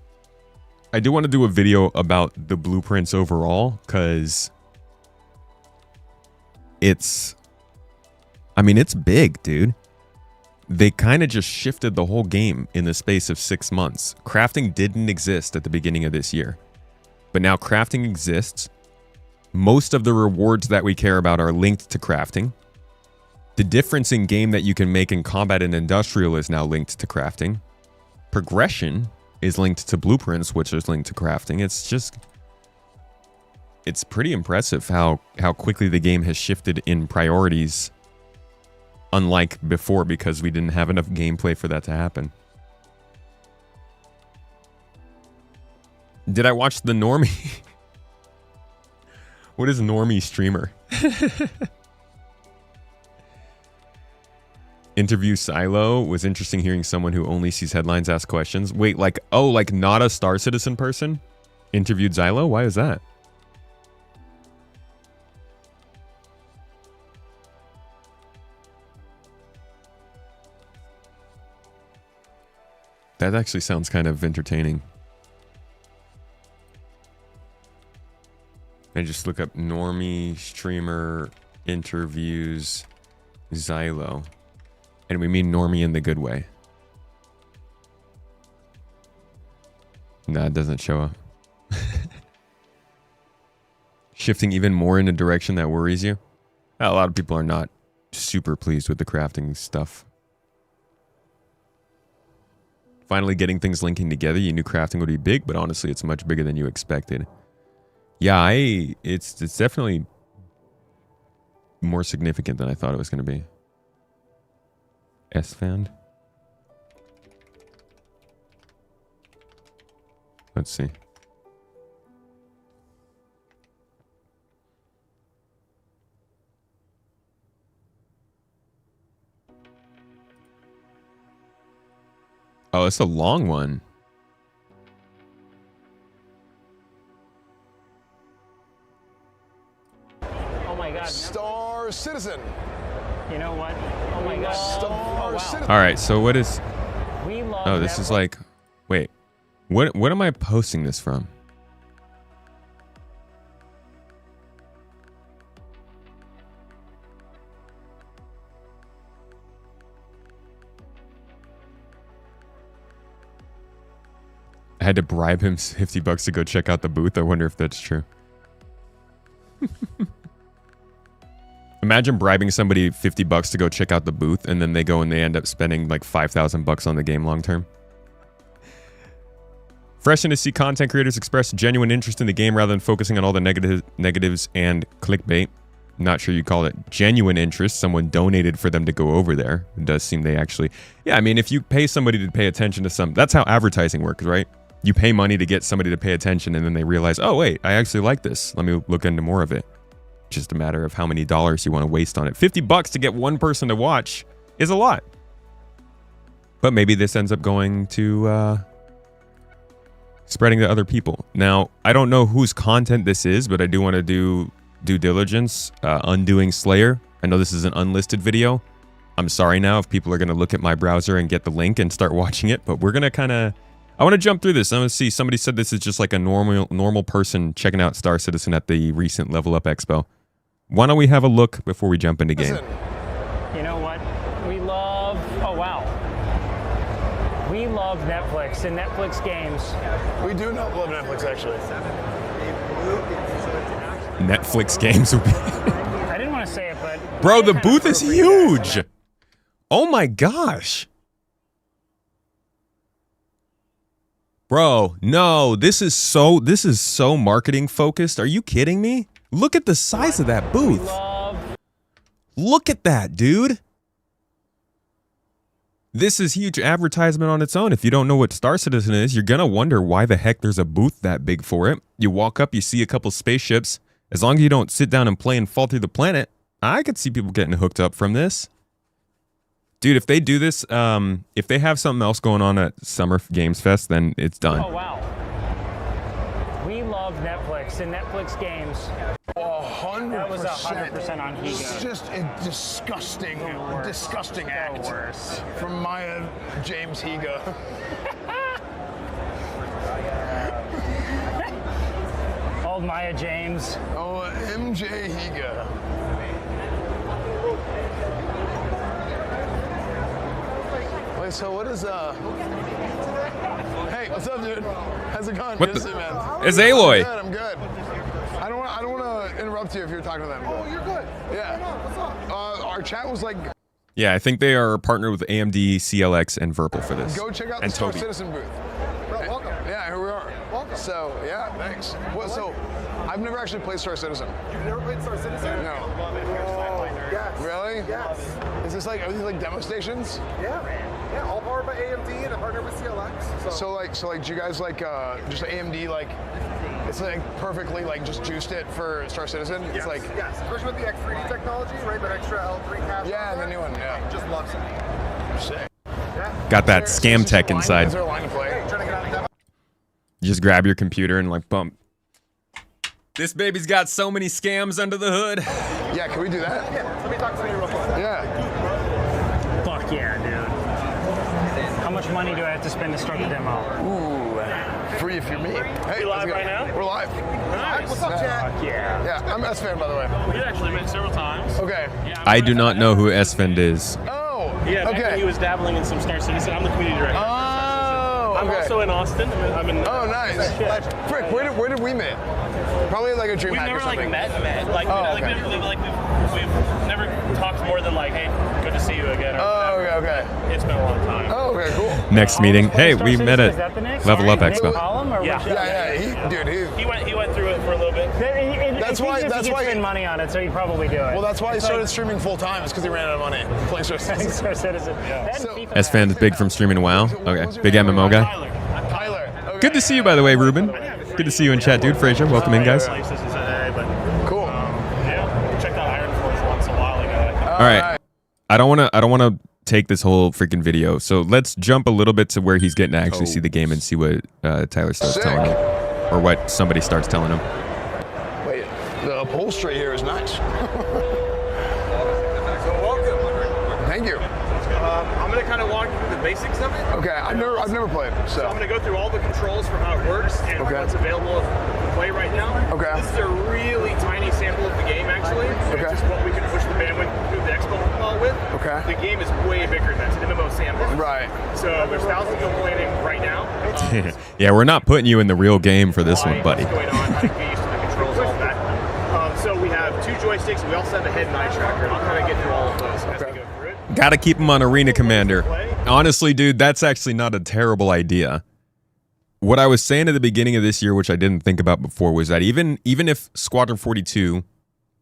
I do want to do a video about the blueprints overall, because it's big, dude. They kind of just shifted the whole game in the space of 6 months. Crafting didn't exist at the beginning of this year, but now crafting exists. Most of the rewards that we care about are linked to crafting. The difference in game that you can make in combat and industrial is now linked to crafting. Progression is linked to blueprints, which is linked to crafting. It's pretty impressive how quickly the game has shifted in priorities, unlike before, because we didn't have enough gameplay for that to happen. Did I watch the Normie? What is Normie streamer? Interview Silo was interesting, hearing someone who only sees headlines ask questions. Wait, like not a Star Citizen person interviewed Xylo? Why is that? That actually sounds kind of entertaining. I just look up Normie streamer interviews Xylo. And we mean Normie in the good way. Nah, it doesn't show up. Shifting even more in a direction that worries you? A lot of people are not super pleased with the crafting stuff. Finally getting things linking together. You knew crafting would be big, but honestly, it's much bigger than you expected. Yeah, it's definitely more significant than I thought it was going to be. S-Found. Let's see. Oh, it's a long one. Oh my God. Star Citizen. You know what? Oh my God. Star Citizen. All right, so what is... We love Oh, this is like... Wait. What am I posting this from? had to bribe him $50 to go check out the booth. I wonder if that's true. Imagine bribing somebody $50 to go check out the booth, and then they go and they end up spending like $5,000 on the game long term. Freshen to see content creators express genuine interest in the game rather than focusing on all the negatives and clickbait. Not sure you call it genuine interest. Someone donated for them to go over there. It does seem they actually... Yeah, I mean, if you pay somebody to pay attention to some... That's how advertising works, right? You pay money to get somebody to pay attention, and then they realize, oh, wait, I actually like this. Let me look into more of it. Just a matter of how many dollars you want to waste on it. $50 to get one person to watch is a lot. But maybe this ends up going to... spreading to other people. Now, I don't know whose content this is, but I do want to do due diligence. Undoing Slayer. I know this is an unlisted video. I'm sorry now if people are going to look at my browser and get the link and start watching it, but we're going to kind of... I want to jump through this. I want to see. Somebody said this is just like a normal person checking out Star Citizen at the recent Level Up Expo. Why don't we have a look before we jump into game? You know what? We love... Oh, wow. We love Netflix and Netflix games. We do not love Netflix, actually. Netflix games would be... I didn't want to say it, but... Bro, the booth is huge! Oh my gosh! Bro, no, this is so marketing focused. Are you kidding me? Look at the size of that booth. Look at that, dude. This is huge advertisement on its own. If you don't know what Star Citizen is, you're gonna wonder why the heck there's a booth that big for it. You walk up, you see a couple spaceships. As long as you don't sit down and play and fall through the planet, I could see people getting hooked up from this. Dude, if they do this, if they have something else going on at Summer Games Fest, then it's done. Oh, wow. We love Netflix and Netflix games. 100%. That was 100% on Higa. It's just a disgusting act from Maya James Higa. Old Maya James. Oh, MJ Higa. Wait, so what is Hey, what's up, dude? How's it going? What Good the? to see you, man. It's Aloy. I'm good. I don't want to interrupt you if you're talking to them. Oh, you're good. Yeah. What's up? Our chat was like... Yeah, I think they are partnered with AMD, CLX, and Virpil for this. Go check out and the Star Tobii. Citizen booth. Bro, welcome. Yeah, here we are. Welcome. So, yeah, thanks. Well, so, I've never actually played Star Citizen. You've never played Star Citizen? No. Oh, yes. Really? Yes. Is this like, are these like demo stations? Yeah. Yeah, all powered by AMD and a partner with CLX. So like, do you guys like, just AMD, like, it's like perfectly like just juiced it for Star Citizen? Yes. It's like... Yes, especially with the X3D technology, right? That extra L3 cache. Yeah, the new one, yeah. Just loves it. Sick. Yeah. Got that scam tech inside. Is there a line to play? Trying to get out of demo. You just grab your computer and like bump. This baby's got so many scams under the hood. Yeah, can we do that? Yeah, let me talk to you real quick. Yeah. Fuck yeah, dude. How much money do I have to spend to start the demo? Ooh, free if you're me. Hey, You live how's it going? right now? We're live. Nice. What's up, Chad? Fuck yeah. Yeah, I'm S-Fan, by the way. We actually met several times. Okay. Yeah, I do not know who Esfend is. Oh, Yeah, back when okay. he was dabbling in some Star Citizen. I'm the community director. Oh, I'm okay. also in Austin. I'm in. Oh, nice. Frick, where did we meet? Probably like a dream We've hack or never something. met. Like, Oh, like, okay. we've never talked more than like, hey, good to see you again. Or Oh, whatever. okay. It's been a long time. Oh, okay, cool. Next meeting. Hey, Star we Citizen, met is that the at next? Level Up Nick Expo. Column, or Yeah. which- Yeah, He went through it for a little bit. That's why- He that's could why- spend money on it, so he'd probably do it. Well, that's why he started streaming full time. It's because he ran out of money playing Star Citizen. Star Citizen. Yeah. So- Esfend is big from streaming WoW. What was Okay, your big name? MMO guy. Tyler. Tyler. Okay. Good to see you, by the way, Ruben. Good to see you in chat, dude. Fraser, welcome in, guys. Places and said, hey, but Cool. yeah, checked out Iron Force once a while ago. All right. I don't want to take this whole freaking video. So let's jump a little bit to where he's getting to actually see the game and see what Tyler starts Sick. telling him, or what somebody starts telling him. Wait, the upholstery here is nice. Thank you. I'm going to kind of walk you through the basics of it. Okay, I've never played, So I'm so. going to go through all the controls for how it works and Okay. what's available to play right now. Okay. This is a really tiny sample of the game, actually. Okay. It's just what we can push the bandwidth through the expo wall with. Okay. The game is way bigger than that. It's an MMO sandbox. Right. Right. So there's thousands of people playing right now. Yeah, we're not putting you in the real game for this one, buddy. What's going on? How to get used to the controls, all that. So we have 2 joysticks. We also have a head and eye tracker. And I'll kind of get through all of those as we go through it. Gotta keep him on Arena Commander. Honestly, dude, that's actually not a terrible idea. What I was saying at the beginning of this year, which I didn't think about before, was that even if Squadron 42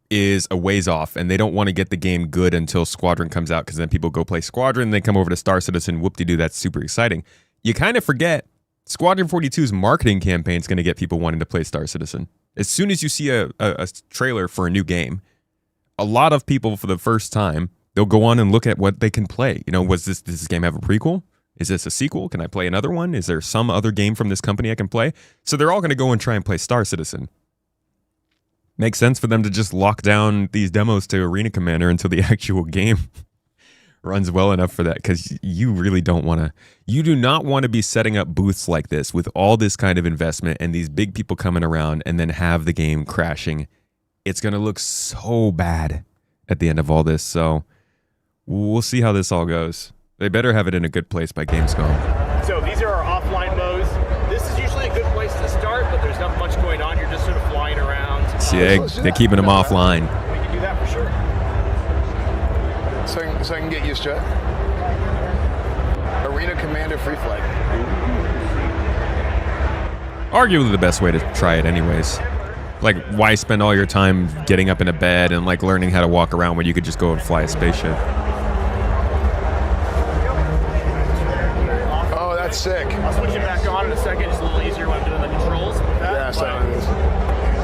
is a ways off and they don't want to get the game good until Squadron comes out, because then people go play Squadron, they come over to Star Citizen, whoop-de-doo, that's super exciting. You kind of forget Squadron 42's marketing campaign is going to get people wanting to play Star Citizen. As soon as you see a trailer for a new game, a lot of people for the first time, they'll go on and look at what they can play. You know, does this game have a prequel? Is this a sequel? Can I play another one? Is there some other game from this company I can play? So they're all going to go and try and play Star Citizen. Makes sense for them to just lock down these demos to Arena Commander until the actual game runs well enough for that, because you really don't want to. You do not want to be setting up booths like this with all this kind of investment and these big people coming around and then have the game crashing. It's going to look so bad at the end of all this. So we'll see how this all goes. They better have it in a good place by Gamescom. So these are our offline modes. This is usually a good place to start, but there's not much going on. You're just sort of flying around. See, they're keeping them offline. We can do that for sure. So I can get used to it. Arena Commander Free Flight. Arguably the best way to try it anyways. Like, why spend all your time getting up in a bed and like learning how to walk around when you could just go and fly a spaceship? Oh, that's sick. I'll switch it back on in a second. It's a little easier when I'm doing the controls with that. Yeah, so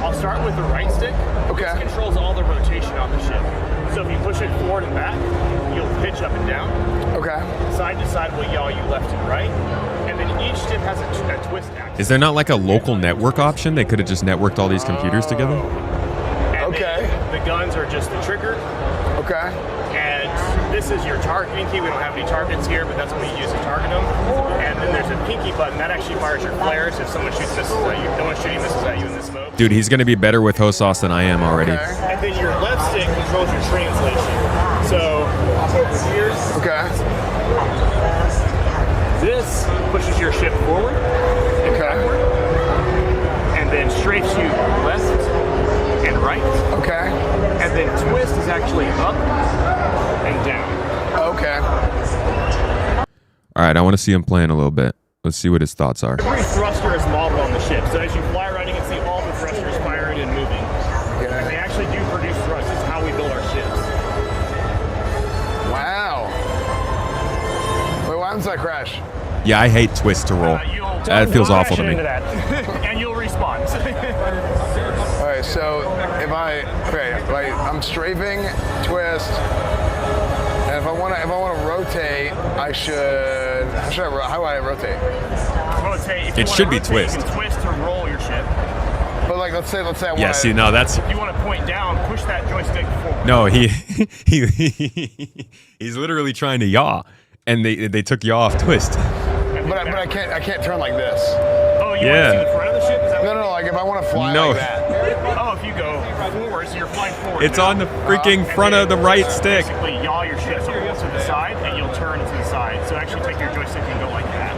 I'll start with the right stick. Okay. This controls all the rotation on the ship. So if you push it forward and back, you'll pitch up and down. Okay. Side to side will yaw you left and right. And then each ship has a twist axis. Is there not like a local network option? They could have just networked all these computers together? And okay. The guns are just the trigger. Okay. And this is your targeting key. We don't have any targets here, but that's what you use to target them. And then there's a pinky button. That actually fires your flares if someone shoots missiles at you. No one's shooting missiles at you in this mode. Dude, he's going to be better with host sauce than I am already. Okay. And then your left stick controls your translation. So, here. Okay. This pushes your ship forward and backward, and then strafes you left and right. Okay. And then twist is actually up and down. Okay. All right, I want to see him playing a little bit. Let's see what his thoughts are. Every thruster is modeled on the ship, so as you fly around, you can see all the thrusters firing and moving. Okay. And they actually do produce thrust. This is how we build our ships. Wow. Wait, why happens that crash? Yeah, I hate twist to roll. That feels awful to me. And you'll respawn. All right, so if I'm strafing, twist, and if I want to rotate, how do I rotate? Rotate. If It you should wanna be rotate, twist. You can twist to roll your ship. But like, let's say I want. Yeah, see, no, that's If you want to point down, push that joystick forward. no. He's literally trying to yaw, and they took yaw off twist. But I can't turn like this. Oh, you Yeah. want to see the front of the ship? Is that No, like if I want to fly No. like that. Oh, if you go forward, so you're flying forward. It's now. on the freaking front of the right stick. Basically, yaw your ship so roll to the side, and you'll turn to the side. So actually take your joystick and go like that.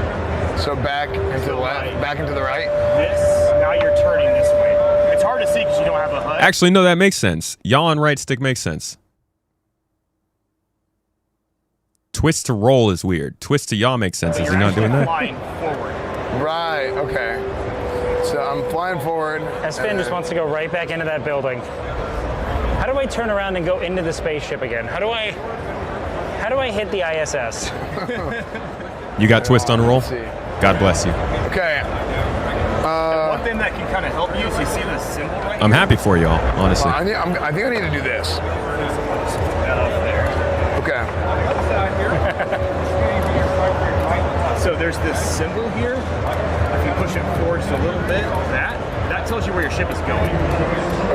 So back into the left, back into the right. This, now you're turning this way. It's hard to see because you don't have a HUD. Actually, no, that makes sense. Yaw on right stick makes sense. Twist to roll is weird. Twist to yaw makes sense. Is he not doing that? Flying forward. Right. Okay. So I'm flying forward. S-Fin just wants to go right back into that building. How do I turn around and go into the spaceship again? How do I hit the ISS? You got twist on roll? Let's see. God bless you. Okay. One thing that can kind of help you is you see this symbol right I'm happy for y'all, honestly. I think I need to do this. there. Okay. So there's this symbol here. If you push it forward just a little bit, that tells you where your ship is going.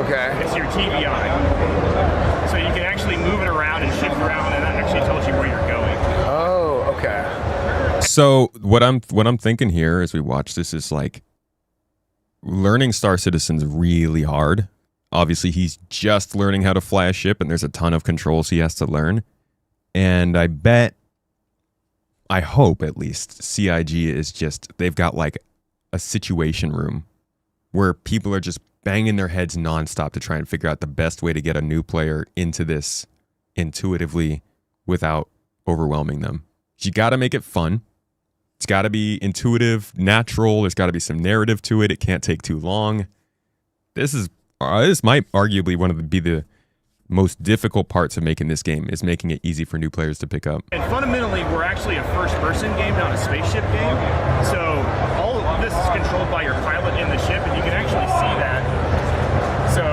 Okay. It's your Tobii Eye. So you can actually move it around and shift around, and that actually tells you where you're going. Oh, okay. So what I'm thinking here as we watch this is like learning Star Citizen's really hard. Obviously, he's just learning how to fly a ship, and there's a ton of controls he has to learn. And I bet I hope at least CIG is just, they've got like a situation room where people are just banging their heads nonstop to try and figure out the best way to get a new player into this intuitively without overwhelming them. You got to make it fun. It's got to be intuitive, natural. There's got to be some narrative to it. It can't take too long. This might arguably be the most difficult parts of making this game, is making it easy for new players to pick up. And fundamentally, we're actually a first-person game, not a spaceship game. So all of this is controlled by your pilot in the ship, and you can actually see that. So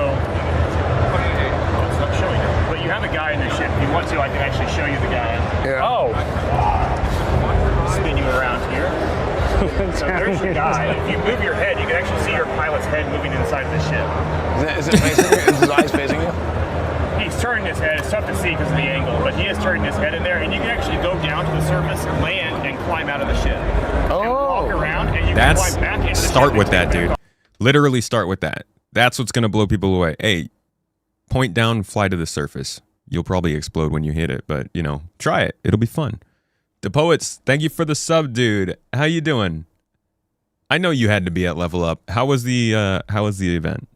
it's not showing it, but you have a guy in the ship. If you want to, I can actually show you the guy. Yeah. Oh. Spin you around here. So there's your guy. If you move your head, you can actually see your pilot's head moving inside the ship. Is it facing you? Is his eyes facing you? He's turning his head. It's tough to see because of the angle, but he is turning his head in there, and you can actually go down to the surface, land, and climb out of the ship. Oh. And walk around, and you can climb back into the ship. Start with that, dude. Literally start with that. That's what's going to blow people away. Hey, point down, fly to the surface. You'll probably explode when you hit it, but, you know, try it. It'll be fun. The Poets, thank you for the sub, dude. How you doing? I know you had to be at Level Up. How was the event?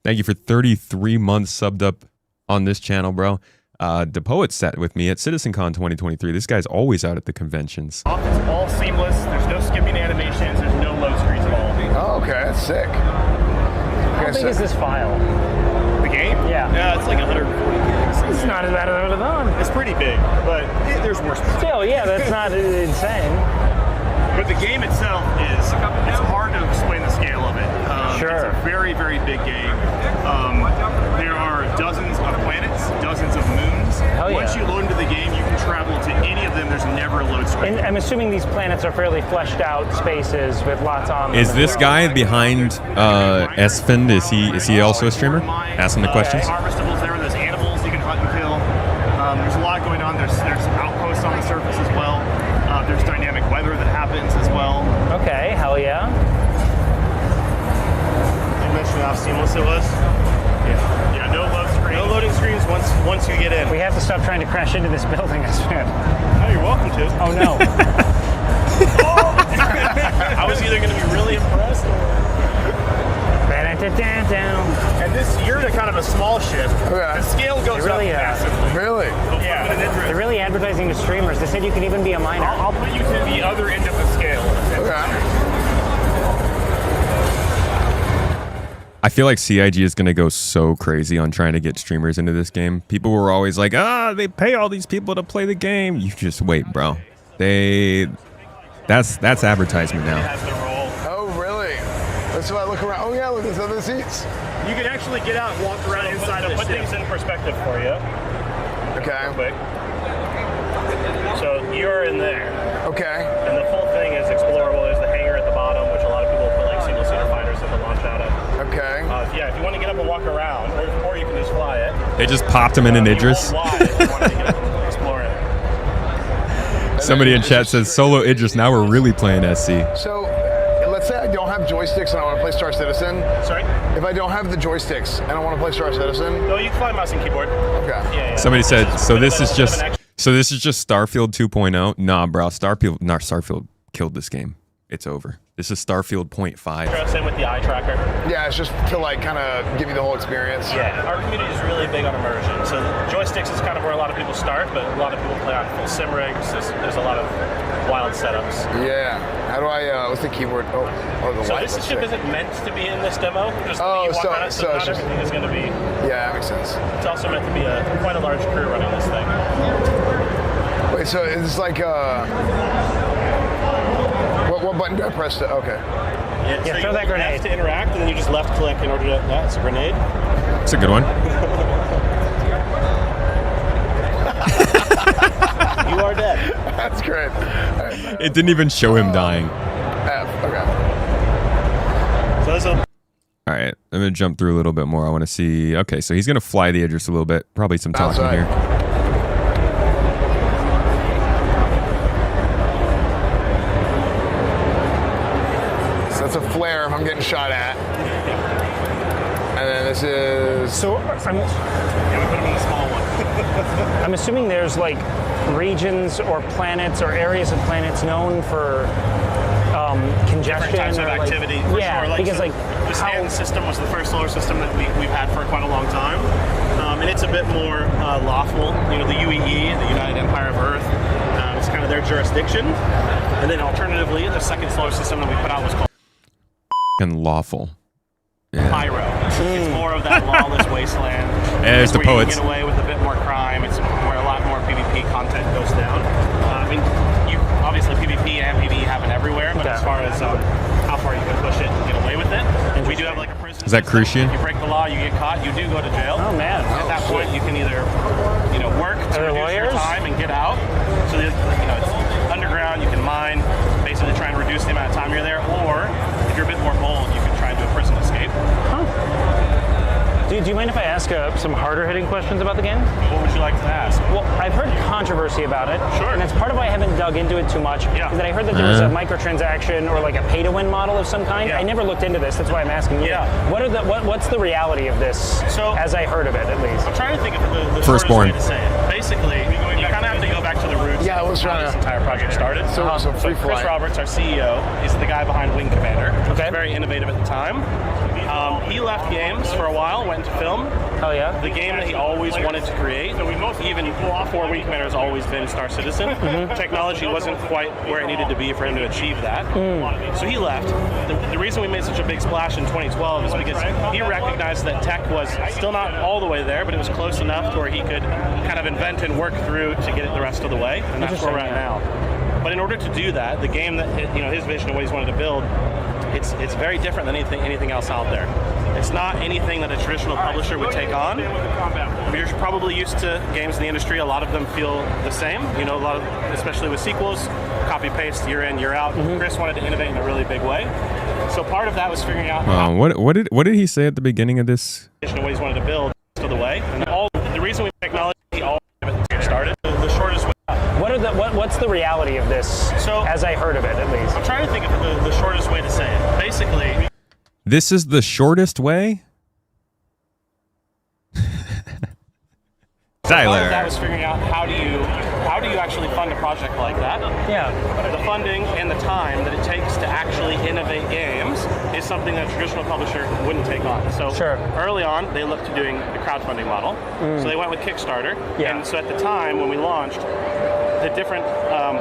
Thank you for 33 months subbed up on this channel, bro. The Poet sat with me at CitizenCon 2023. This guy's always out at the conventions. It's all seamless. There's no skipping animations. There's no load screens at all. Oh, okay, that's sick. How big is this file? The game? Yeah. Yeah, it's like 140 gigs. It's not as bad as I would have thought. It's pretty big, but there's worse. Still, yeah, that's not insane. But the game itself it's hard to explain the scale of it. Sure. It's a very, very big game. There are dozens of planets, dozens of moons. Hell yeah. Once you load into the game, you can travel to any of them. There's never a load screen. And I'm assuming these planets are fairly fleshed out spaces with lots on them. Is this guy behind Esfand? Is he also a streamer? Asking the questions. Harvestables there. There's animals you can hunt and kill. There's a lot going on. There's outposts on the surface as well. There's dynamic weather that happens as well. Okay, hell yeah. You mentioned how seamless it was. Yeah, no load screens. No loading screens once you get in. We have to stop trying to crash into this building, I swear. No, you're welcome to. Oh no. I was either going to be really impressed and you're in a kind of a small ship. The scale goes up massively. Really? Yeah. They're really advertising to streamers. They said you can even be a minor. I'll put you to the other end of the scale. I feel like CIG is going to go so crazy on trying to get streamers into this game. People were always like, they pay all these people to play the game. You just wait, bro. That's advertisement now. Oh, really? That's why I look around. Oh, yeah, look, there's other seats. You can actually get out and walk around inside of the ship. Put things in perspective for you. Okay. Quick. So you're in there. Okay. And the full thing is explorable. There's the hangar at the bottom, which a lot of people put like single-seater fighters that they launch out of. Okay. If you want to get up and walk around, or you can just fly it. They just popped him in an Idris. Explore it. Somebody in chat says, Solo Idris, now we're really playing SC. So, let's say I don't have joysticks and I want to play Star Citizen. Sorry? If I don't have the joysticks and I want to play Star Citizen. No, you can fly mouse and keyboard. Okay. Yeah. Somebody said, so this is just Starfield 2.0? Nah, bro, Starfield killed this game. It's over. This is Starfield 0.5. Same with the Eye Tracker. Yeah, it's just to like kind of give you the whole experience. Yeah, our community is really big on immersion. So joysticks is kind of where a lot of people start, but a lot of people play on full sim rigs. There's a lot of wild setups. Yeah. How do I, what's the keyboard? Oh, the so light. This ship isn't meant to be in this demo. Just So not everything is going to be. Yeah, that makes sense. It's also meant to be quite a large crew running this thing. Wait, so it's like, what button do I press to? Okay. Yeah, so throw that grenade. Have to interact, and then you just left click in order to. That's a grenade. It's a good one. You are dead. That's great. It didn't even show him dying. Okay. So that's a. All right, I'm going to jump through a little bit more. I want to see. Okay, so he's going to fly the Idris a little bit. Probably some talking Outside. here. So that's a flare if I'm getting shot at. And then this is. So Yeah, we put them in the small one. I'm assuming there's like regions or planets or areas of planets known for congestion. Different types of or, like, activity. For yeah, sure. because so like the Stanton system was the first solar system that we've had for quite a long time. And it's a bit more lawful. You know, the UEE, the United Empire of Earth, it's kind of their jurisdiction. And then alternatively, the second solar system that we put out was called And lawful. Yeah. Pyro. It's more of that lawless wasteland. There's the where poets. You can get away with a bit more crime. It's where a lot more PvP content goes down. I mean, obviously PvP and PvE happen everywhere, but as far as how far you can push it and get away with it, we do have like a prison. Is that crucial? If you break the law, you get caught, you do go to jail. Oh man! At that point, you can either, work to reduce your time and get out. So it's underground. You can mine, basically try and reduce the amount of time you're there, or if you're a bit more bold, you can try and do a prison escape. Do you mind if I ask some harder-hitting questions about the game? What would you like to ask? Well, I've heard controversy about it. Sure. And that's part of why I haven't dug into it too much. Yeah. Is that I heard that there was a microtransaction or like a pay-to-win model of some kind. Yeah. I never looked into this. That's why I'm asking you. Yeah. What's the reality of this? So, as I heard of it, at least. I'm trying to think of the Firstborn. shortest way to say it. Basically, you kind of have to go back to the roots. Yeah, I was how trying this to- entire project started. So free Chris flight. Roberts, our CEO, is the guy behind Wing Commander. Which Okay. was very innovative at the time. He left games for a while, went into film. Oh yeah. The game that he always wanted to create, even before Wing Commander has always been Star Citizen, technology wasn't quite where it needed to be for him to achieve that. So he left. The reason we made such a big splash in 2012 is because he recognized that tech was still not all the way there, but it was close enough to where he could kind of invent and work through to get it the rest of the way, and that's where we're at now. But in order to do that, the game that his vision of what he's wanted to build, it's very different than anything else out there. It's not anything that a traditional publisher would take on. You're probably used to games in the industry. A lot of them feel the same. A lot of, especially with sequels, copy paste, year in, year out. Chris wanted to innovate in a really big way. So part of that was figuring out What did he say at the beginning of this? what he's wanted to build to the way. And the reason we technology all started the shortest way. What's the reality of this? So, as I heard of it, at least. I'm trying to think of the shortest way to say it. Basically, This is the shortest way? part of that Tyler. was figuring out how do you actually fund a project like that. Yeah. The funding and the time that it takes to actually innovate games is something that a traditional publisher wouldn't take on. So early on, they looked to doing the crowdfunding model. So they went with Kickstarter. Yeah. And so at the time when we launched, the different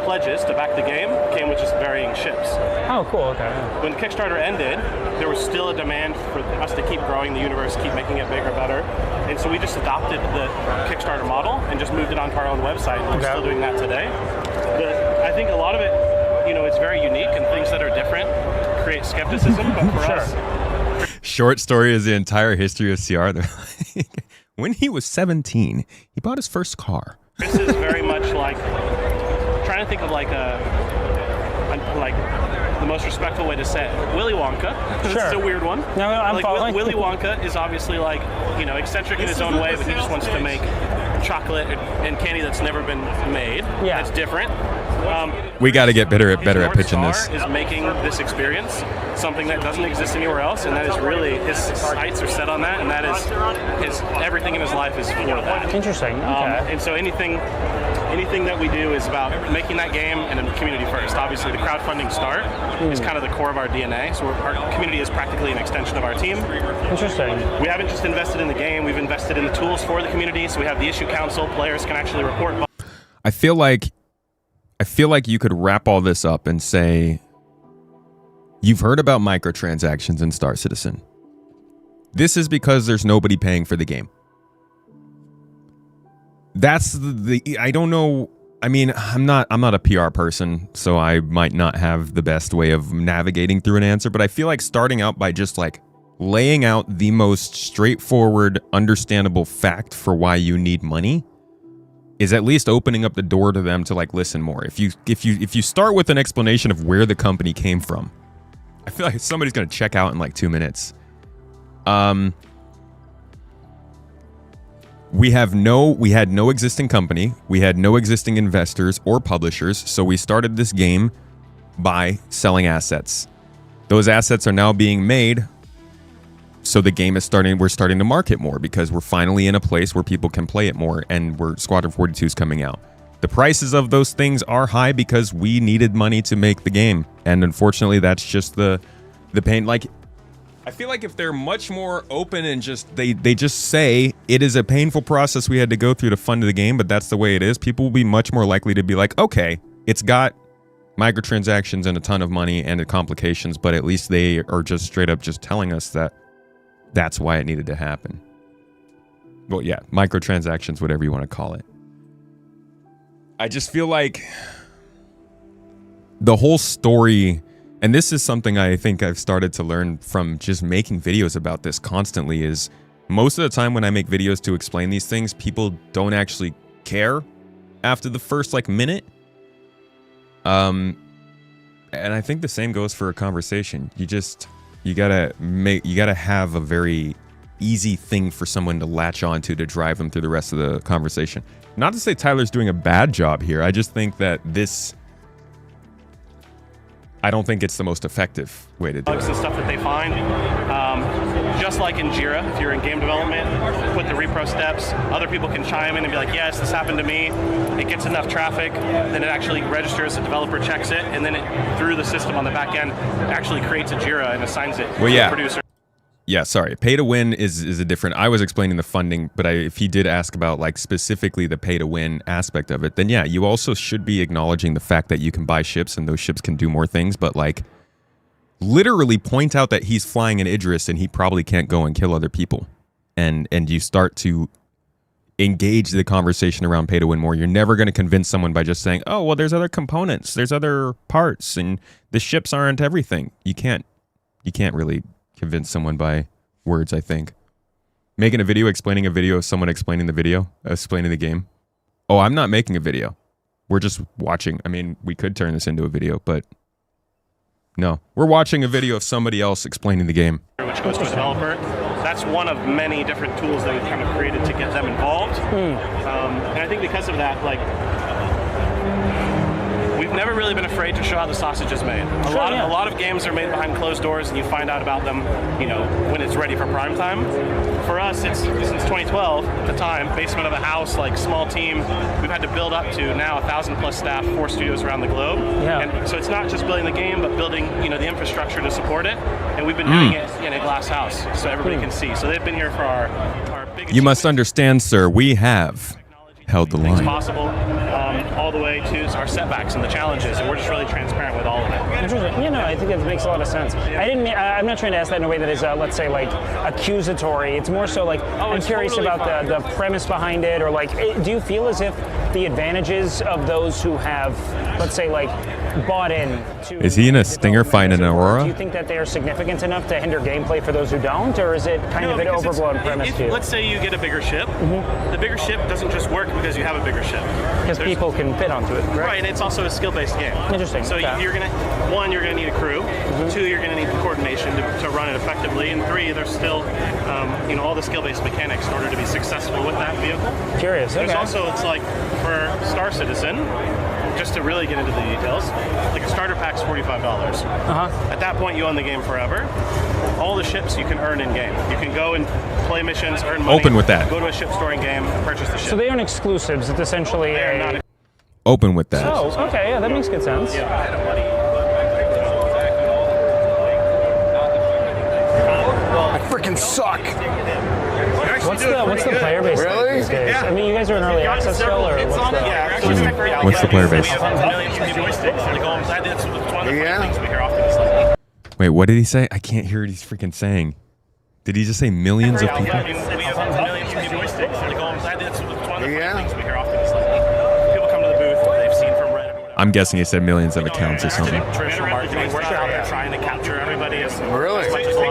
pledges to back the game came with just varying ships. Oh, cool. Okay. When Kickstarter ended, there was still a demand for us to keep growing the universe, keep making it bigger, better. And so we just adopted the Kickstarter model and just moved it onto our own website. And we're still doing that today. But I think a lot of it, it's very unique, and things that are different create skepticism. But for us, Short story is the entire history of CR. They're like, when he was 17, he bought his first car. this is very much like trying to think of like the most respectful way to say it. Willy Wonka. This is a weird one. No, I'm following. Willy Wonka is obviously like, eccentric in his own way, but he just wants to make chocolate and candy that's never been made. Yeah. It's different. We got to get better at North pitching Star this. is making this experience something that doesn't exist anywhere else, and that is really his sights are set on that, and that is everything in his life is for that. Interesting. Okay. And so anything that we do is about making that game and a community first. Obviously, the crowdfunding start is kind of the core of our DNA. So our community is practically an extension of our team. Interesting. We haven't just invested in the game; we've invested in the tools for the community. So we have the issue council. Players can actually report. I feel like you could wrap all this up and say, you've heard about microtransactions in Star Citizen. This is because there's nobody paying for the game. That's the I don't know. I mean, I'm not a PR person, so I might not have the best way of navigating through an answer, but I feel like starting out by just like laying out the most straightforward, understandable fact for why you need money is at least opening up the door to them to like listen more. If you start with an explanation of where the company came from, I feel like somebody's gonna check out in like 2 minutes. We had no existing company, we had no existing investors or publishers, so we started this game by selling assets. Those assets are now being made So the game is we're starting to market more because we're finally in a place where people can play it more, and Squadron 42 is coming out. The prices of those things are high because we needed money to make the game. And unfortunately, that's just the pain. Like, I feel like if they're much more open and just they just say it is a painful process we had to go through to fund the game, but that's the way it is, people will be much more likely to be like, okay, it's got microtransactions and a ton of money and the complications, but at least they are just straight up just telling us that that's why it needed to happen. Well, yeah, microtransactions, whatever you want to call it. I just feel like the whole story, and this is something I think I've started to learn from just making videos about this constantly, is most of the time when I make videos to explain these things, people don't actually care after the first like minute. And I think the same goes for a conversation. You gotta have a very easy thing for someone to latch onto to drive them through the rest of the conversation. Not to say Tyler's doing a bad job here. I just think that I don't think it's the most effective way to do it. Bugs and stuff that they find. Just like in Jira, if you're in game development, put the repro steps, other people can chime in and be like, yes, this happened to me. It gets enough traffic, then it actually registers, the developer checks it, and then it, through the system on the back end, actually creates a Jira and assigns it to the producer. Yeah, sorry. Pay to win is a different. I was explaining the funding, but if he did ask about like specifically the pay to win aspect of it, then yeah, you also should be acknowledging the fact that you can buy ships and those ships can do more things, but like literally point out that he's flying an Idris and he probably can't go and kill other people. And you start to engage the conversation around pay to win more. You're never going to convince someone by just saying, "Oh, well, there's other components, there's other parts, and the ships aren't everything." You can't really convince someone by words, I think. Making a video, explaining a video, someone explaining the video, explaining the game. Oh, I'm not making a video. We're just watching. I mean, we could turn this into a video, but no. We're watching a video of somebody else explaining the game. Which goes to a developer. That's one of many different tools that we've kind of created to get them involved. And I think because of that, like, we've never really been afraid to show how the sausage is made. A lot of games are made behind closed doors, and you find out about them, you know, when it's ready for prime time. For us, it's since 2012 at the time, basement of a house, like small team. We've had to build up to now 1,000+ staff, 4 studios around the globe. Yeah. And so it's not just building the game, but building, you know, the infrastructure to support it. And we've been doing it in a glass house, so everybody can see. So they've been here for our big. You must understand, sir. We have held the line. Possible, all the way to our setbacks and the challenges, and we're just really transparent with all of it. Interesting. You know, I think that makes a lot of sense. I'm not trying to ask that in a way that is, let's say, like accusatory. It's more so like I'm curious totally about the premise behind it, or like, do you feel as if the advantages of those who have, let's say, like, bought in to... Is he in a stinger fight in Aurora? Do you think that they are significant enough to hinder gameplay for those who don't, or is it kind of an overblown premise to you? Let's say you get a bigger ship. The bigger ship doesn't just work because you have a bigger ship. Because people can fit onto it, right? Right, and it's also a skill-based game. Interesting. So you're gonna need a crew. 2, you're gonna need the coordination to run it effectively, and 3, there's still, all the skill-based mechanics in order to be successful with that vehicle. Curious. There's also, it's like for Star Citizen, just to really get into the details, like a starter pack's $45. At that point, you own the game forever. All the ships you can earn in game. You can go and play missions, earn money. Open with that. Go to a ship storing game, purchase the ship. So they aren't exclusives. It's essentially open with that. Oh, okay. Yeah, that makes good sense. I freaking suck. What's the player base like these days? I mean, you guys are in early access still, or what's the player base? Wait, what did he say? I can't hear what he's freaking saying. Did he just say millions of people? I'm guessing he said millions of accounts or something. Traditional marketing, we're out there trying to capture everybody. Really?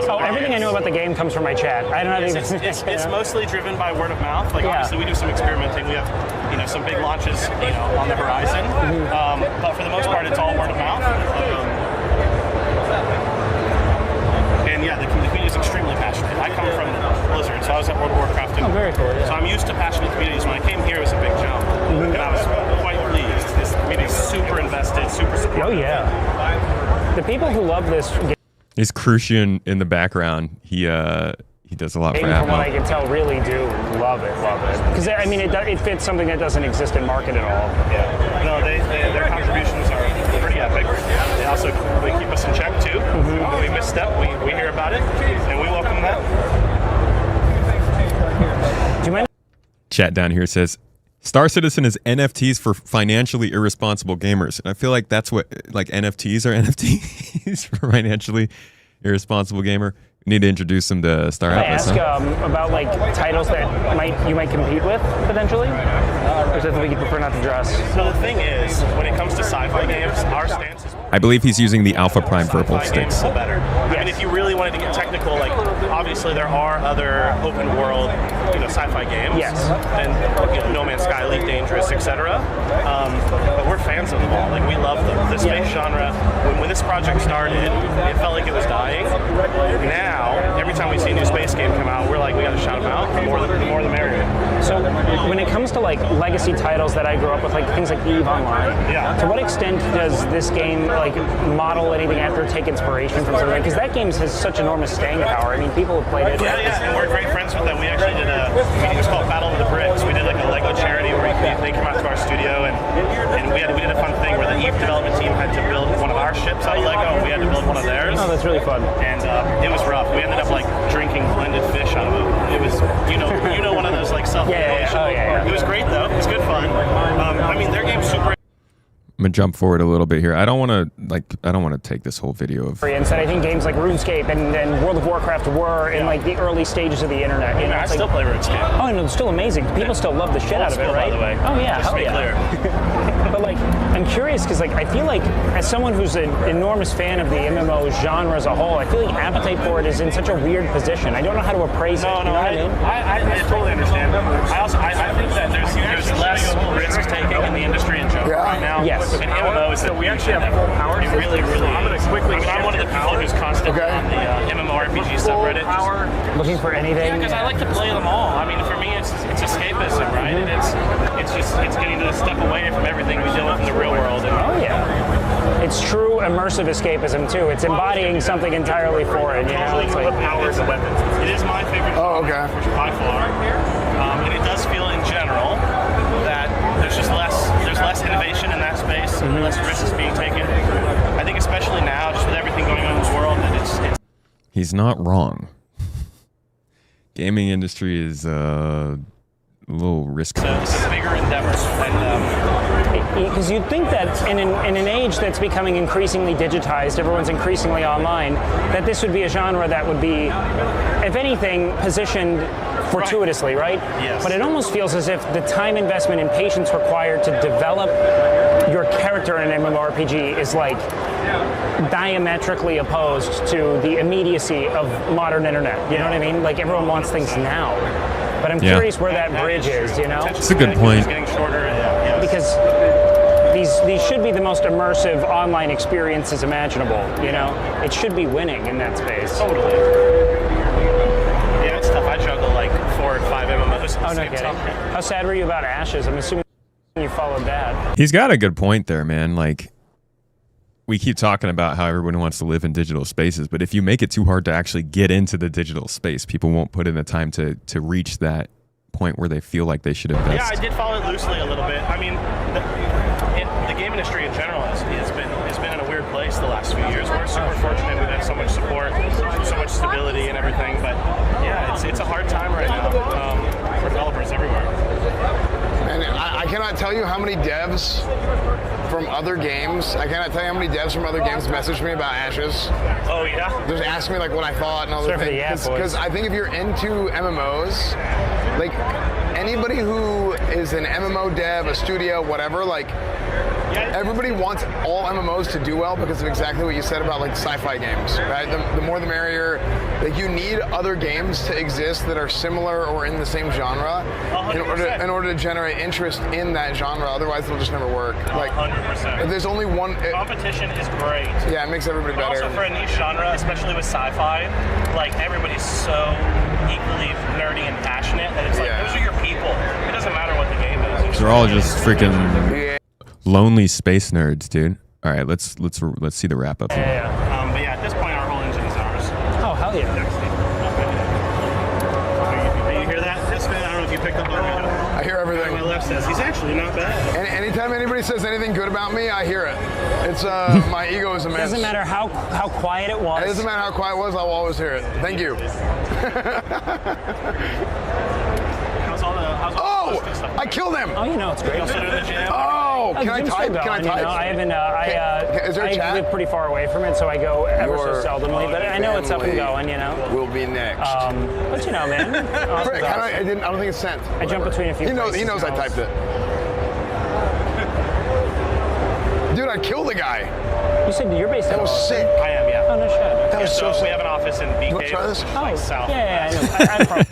Oh, everything I know about the game comes from my chat. I don't know. It's mostly driven by word of mouth. Like, obviously, we do some experimenting. We have, some big launches, on the horizon. But for the most part, it's all word of mouth. And yeah, the community is extremely passionate. I come from Blizzard, so I was at World of Warcraft. Oh, very cool. Yeah. So I'm used to passionate communities. When I came here, it was a big jump, and I was quite pleased. This community is super invested, super supportive. Oh yeah. The people who love this game. He's Crucian in the background. He does a lot for From Apple. what I can tell, really do love it. Because I mean, it fits something that doesn't exist in market at all. Yeah. No, their contributions are pretty epic. They keep us in check too. When we misstep, we hear about it, and we welcome that. Do you mind? Chat down here says, Star Citizen is NFTs for financially irresponsible gamers. And I feel like that's what, like, NFTs are NFTs for financially irresponsible gamer. We need to introduce them to Star Atlas. Can I ask about like titles that you might compete with potentially? Or is that something you prefer not to address? So the thing is, when it comes to sci-fi games, our stance is I believe he's using the Alpha Prime purple sticks. better. I mean, if you really wanted to get technical, like obviously there are other open world, sci-fi games. Yes. And No Man's Sky, Elite Dangerous, etc. But we're fans of them all. Like we love them. The space genre. When this project started, it felt like it was dying. Now, every time we see a new space game come out, we're like, we got to shout them out. The more the merrier. So when it comes to like legacy titles that I grew up with, like things like EVE Online, to what extent does this game like model anything after take inspiration from something? Because that game has such enormous staying power. I mean, people have played it. Yeah, and we're great friends with them. We actually did it was called Battle of the Bricks. We did like a Lego charity where they came out to our studio and we did a fun thing where the EVE development team had to build one of our ships out of Lego and we had to build one of theirs. Oh, that's really fun. And it was rough. We ended up like drinking blended fish out of it. It was, one of those like self-promotion. Yeah. It was great though. It was good fun. I mean, their game's super. I'm gonna jump forward a little bit here. I don't want to take this whole video of. Instead, I think games like RuneScape and World of Warcraft were in like the early stages of the internet. I still play RuneScape. Oh, no, it's still amazing. People still love the shit out of it, right? By the way. Oh yeah, Just to be clear. But like, I'm curious because like I feel like as someone who's an enormous fan of the MMO genre as a whole, I feel like appetite for it is in such a weird position. I don't know how to appraise it. I totally understand. I think that there's less risk taking in the industry in general right now. Yes. And MMOs that we actually have full power. It really I'm one of the people who's constantly on the MMORPG subreddit. Looking for anything. Yeah, because I like to play them all. I mean, for me, it's escapism, right? And it's getting to step away from everything we deal with in the real world. Oh yeah. It's true immersive escapism too. It's embodying something entirely foreign. Totally It's like powers and weapons. It is my favorite. Oh, okay. By far. And it does feel in general that there's less innovation in that space and less risks being taken. I think especially now, just with everything going on in the world, that it's He's not wrong. Gaming industry is a little risky. it's a bigger endeavor. because you'd think that in an age that's becoming increasingly digitized, everyone's increasingly online, that this would be a genre that would be, if anything, positioned fortuitously, right? Yes. But it almost feels as if the time investment and patience required to develop your character in an MMORPG is like diametrically opposed to the immediacy of modern internet. You know what I mean? Like everyone wants things now. But I'm curious where that bridge is, you know? It's a good point. It's getting shorter. Because these should be the most immersive online experiences imaginable, you know? It should be winning in that space. Totally. Yeah, it's tough. I juggle like 4 or 5 MMOs. Oh, no kidding. How sad were you about Ashes? I'm assuming you followed that. He's got a good point there, man. Like, we keep talking about how everyone wants to live in digital spaces, but if you make it too hard to actually get into the digital space, people won't put in the time to reach that point where they feel like they should invest. Yeah, I did follow it loosely a little bit. I mean, the game industry in general has been in a weird place the last few years. We're super fortunate. We've had so much support, so much stability and everything, but yeah, it's a hard time right now for developers everywhere. And I cannot tell you how many devs from other games, messaged me about Ashes. Oh yeah? Just ask me like what I thought and all the things. Because I think if you're into MMOs, like anybody who is an MMO dev, a studio, whatever, like everybody wants all MMOs to do well because of exactly what you said about like sci-fi games, right? The more the merrier. Like you need other games to exist that are similar or in the same genre in order to generate interest in that genre. Otherwise, it'll just never work. Like 100%. If there's only one. Competition is great. Yeah, it makes everybody better. Also for a niche genre, especially with sci-fi, like everybody's so equally nerdy and passionate that it's like those are your people. It doesn't matter what the game is. They're all just freaking lonely space nerds, dude. All right, let's see the wrap up. But yeah, at this point, our whole engine is hell yeah. You hear that? I don't know if you picked up on it. I hear everything. My left says he's actually not bad. And anytime anybody says anything good about me, I hear it. It's my ego is immense. It doesn't matter how quiet it was. It doesn't matter how quiet it was. I will always hear it. Thank you. Oh! I killed him! Oh, you know it's great. Oh! Can I type? Can I type? You know, I haven't. Is there a I chat? live pretty far away from it, so I go ever so seldomly. But I know it's up and going. You know. Will be next. But you know, man. Frick, I don't think it's sent. I jump between a few. He knows I typed it. Dude, I killed the guy. You said you're based That in was sick. I am, yeah. Oh no shit. That was so sick. We have an office in BK. You want to try this? Like south. Yeah,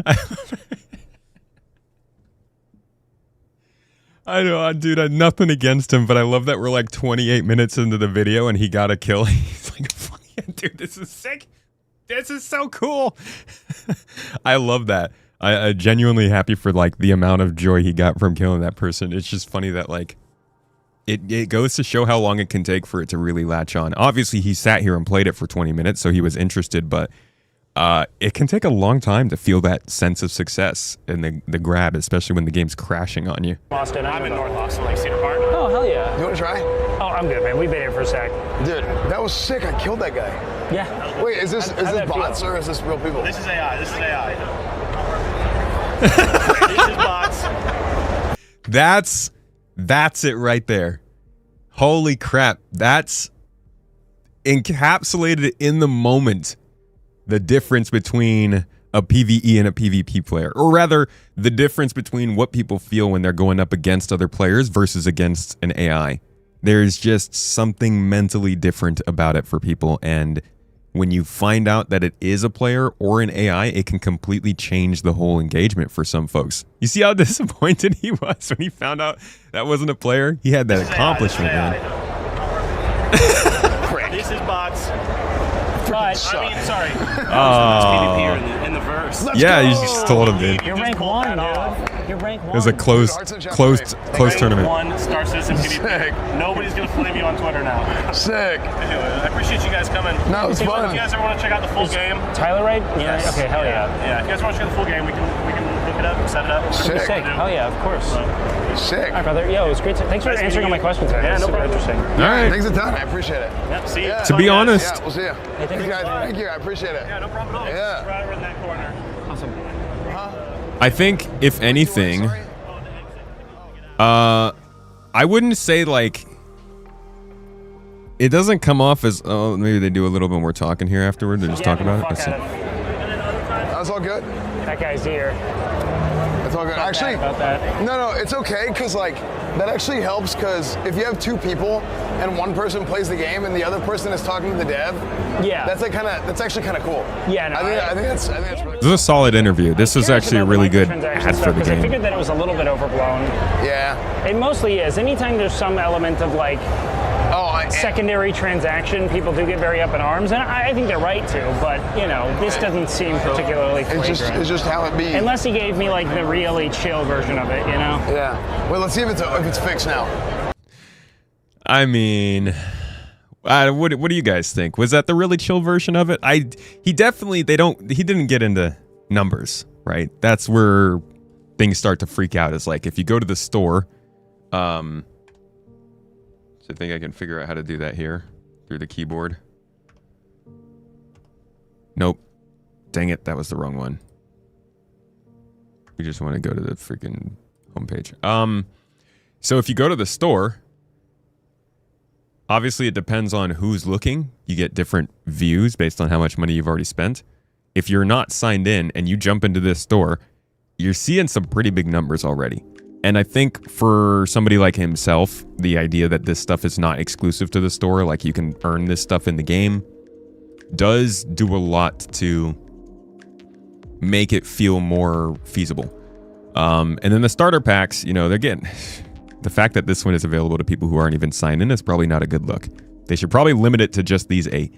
I know. I know, dude, I had nothing against him, but I love that we're like 28 minutes into the video and he got a kill. He's like, fuck yeah, dude, this is sick. This is so cool. I love that. I'm genuinely happy for like the amount of joy he got from killing that person. It's just funny that like it goes to show how long it can take for it to really latch on. Obviously, he sat here and played it for 20 minutes, so he was interested, but it can take a long time to feel that sense of success and the grab, especially when the game's crashing on you. Austin, I'm in North Austin, like Cedar Park. Oh, hell yeah. You want to try? Oh, I'm good, man. We've been here for a sec. Dude, that was sick. I killed that guy. Yeah. Wait, is this bots or is this real people? This is AI. This is AI. This is bots. That's it right there. Holy crap. That's encapsulated in the moment. The difference between a PvE and a PvP player, or rather the difference between what people feel when they're going up against other players versus against an AI. There's just something mentally different about it for people, and when you find out that it is a player or an AI, it can completely change the whole engagement for some folks. You see how disappointed he was when he found out that wasn't a player? He had that accomplishment, man. This is bots. But, I mean, sorry. PvP in the verse. Yeah, you just told him, dude. You're rank 1, dude. You're rank 1. It was a close tournament. One Star Citizen PvP. Nobody's gonna flame you on Twitter now. Sick. Anyway, I appreciate you guys coming. No, it's fun. If you guys ever want to check out the full game, Tyler, right? Yeah. Yes. Okay, hell yeah. Yeah, if you guys want to check out the full game, we can look it up, set it up. Sick. Sick. Hell yeah, of course. Sick. All right, brother. Yo, it was great. Thanks for answering all my questions, man. Yeah, no super problem. interesting. All right. Thanks a ton. I appreciate it. Yeah, see you. Yeah. To be honest, Yeah, we'll see you. Hey, thank you. Thank you. I appreciate it. Yeah, no problem at all. Yeah. Just right over in that corner. Awesome. I think if anything, I wouldn't say like it doesn't come off as maybe they do a little bit more talking here afterward. They just talk about it. Let's see. That's all good. That guy's here. That's all good. Actually, About that. no, it's okay because like that actually helps because if you have two people and one person plays the game and the other person is talking to the dev, Yeah. that's actually kind of cool. Yeah, no, I think that's really This is a solid interview. This is actually a really good Microtransaction ad for stuff, the 'cause I game. figured that it was a little bit overblown. Yeah. It mostly is. Anytime there's some element of like secondary transaction, people do get very up in arms, and I think they're right to. But you know, this doesn't seem particularly flagrant. It's just how it be. Unless he gave me like the really chill version of it, you know. Yeah. Well, let's see if it's fixed now. I mean, what do you guys think? Was that the really chill version of it? He didn't get into numbers, right? That's where things start to freak out. Is like if you go to the store, so I think I can figure out how to do that here through the keyboard. Nope. Dang it, that was the wrong one. We just want to go to the freaking homepage. So if you go to the store, obviously it depends on who's looking. You get different views based on how much money you've already spent. If you're not signed in and you jump into this store, you're seeing some pretty big numbers already. And I think for somebody like himself, the idea that this stuff is not exclusive to the store, like you can earn this stuff in the game, does do a lot to make it feel more feasible. And then the starter packs, you know, they're getting... The fact that this one is available to people who aren't even signed in is probably not a good look. They should probably limit it to just these 8.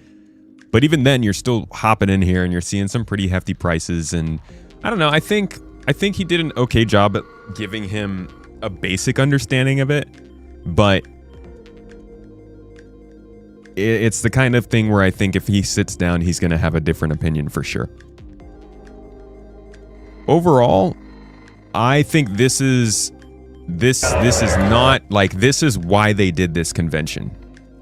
But even then, you're still hopping in here and you're seeing some pretty hefty prices. And I don't know, I think he did an okay job at giving him a basic understanding of it. But it's the kind of thing where I think if he sits down, he's going to have a different opinion for sure. Overall, I think this is not like, this is why they did this convention.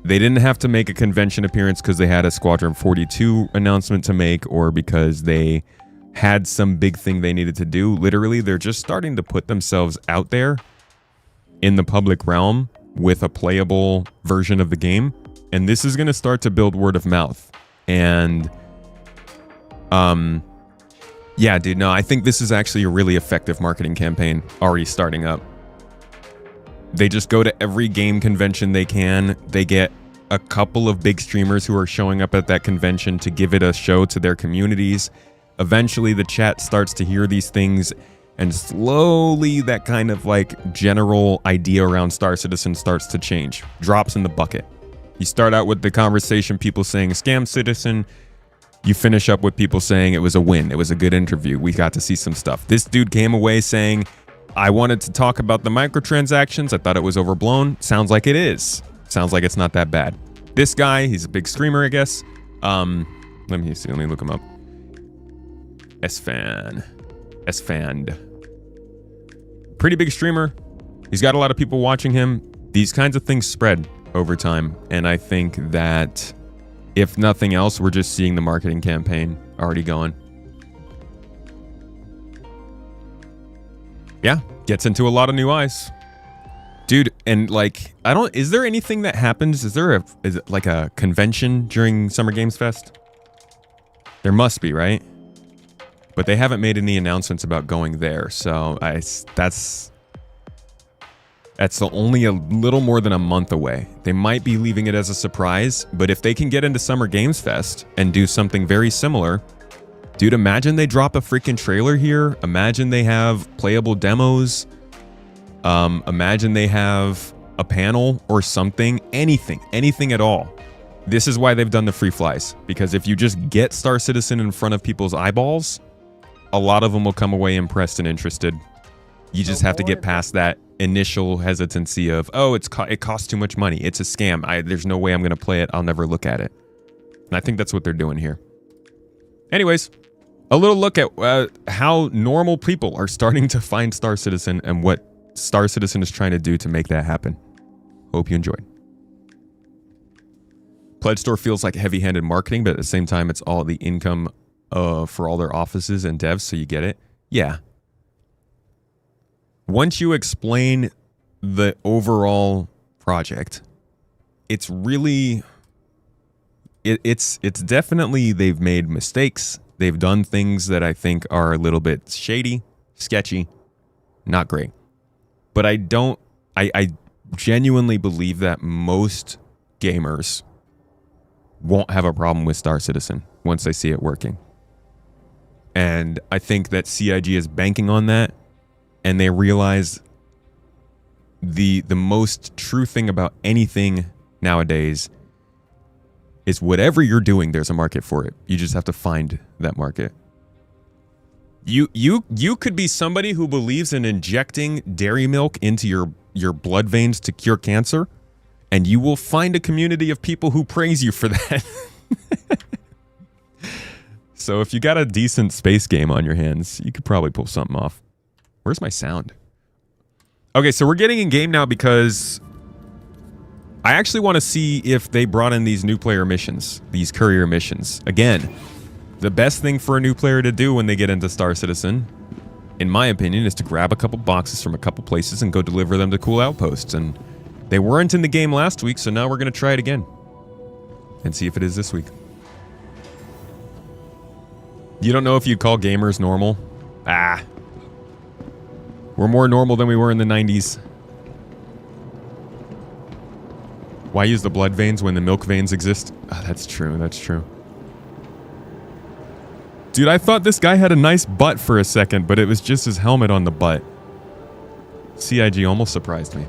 They didn't have to make a convention appearance because they had a Squadron 42 announcement to make, or because they had some big thing they needed to do. Literally, they're just starting to put themselves out there in the public realm with a playable version of the game. And this is going to start to build word of mouth. And, yeah, dude, no, I think this is actually a really effective marketing campaign already starting up. They just go to every game convention they can. They get a couple of big streamers who are showing up at that convention to give it a show to their communities. Eventually, the chat starts to hear these things, and slowly that kind of like general idea around Star Citizen starts to change, drops in the bucket. You start out with the conversation, people saying scam Citizen. You finish up with people saying it was a win. It was a good interview. We got to see some stuff. This dude came away saying, I wanted to talk about the microtransactions. I thought it was overblown. Sounds like it is. Sounds like it's not that bad. This guy, he's a big streamer, I guess. Let me see. Let me look him up. Esfand. Pretty big streamer. He's got a lot of people watching him. These kinds of things spread over time. And I think that if nothing else, we're just seeing the marketing campaign already going. Yeah, gets into a lot of new eyes. Dude, and like, is there anything that happens? Is it like a convention during Summer Games Fest? There must be, right? But they haven't made any announcements about going there, so that's only a little more than a month away. They might be leaving it as a surprise, but if they can get into Summer Games Fest and do something very similar, dude, imagine they drop a freaking trailer here. Imagine they have playable demos. Imagine they have a panel or something, anything at all. This is why they've done the free flies, because if you just get Star Citizen in front of people's eyeballs, a lot of them will come away impressed and interested. You just have to get past that initial hesitancy of, oh, it costs too much money. It's a scam. There's no way I'm going to play it. I'll never look at it. And I think that's what they're doing here. Anyways, a little look at how normal people are starting to find Star Citizen and what Star Citizen is trying to do to make that happen. Hope you enjoyed. Pledge Store feels like heavy-handed marketing, but at the same time, it's all the income for all their offices and devs, so you get it. Yeah. Once you explain the overall project, it's really... It's definitely, they've made mistakes. They've done things that I think are a little bit shady, sketchy, not great. But I genuinely believe that most gamers won't have a problem with Star Citizen once they see it working. And I think that CIG is banking on that, and they realize the most true thing about anything nowadays is whatever you're doing, there's a market for it. You just have to find that market. You could be somebody who believes in injecting dairy milk into your blood veins to cure cancer, and you will find a community of people who praise you for that. So if you got a decent space game on your hands, you could probably pull something off. Where's my sound? Okay, so we're getting in game now because I actually want to see if they brought in these new player missions, these courier missions. Again, the best thing for a new player to do when they get into Star Citizen, in my opinion, is to grab a couple boxes from a couple places and go deliver them to cool outposts. And they weren't in the game last week, so now we're going to try it again and see if it is this week. You don't know if you'd call gamers normal? Ah. We're more normal than we were in the 90s. Why use the blood veins when the milk veins exist? Oh, that's true, that's true. Dude, I thought this guy had a nice butt for a second, but it was just his helmet on the butt. CIG almost surprised me.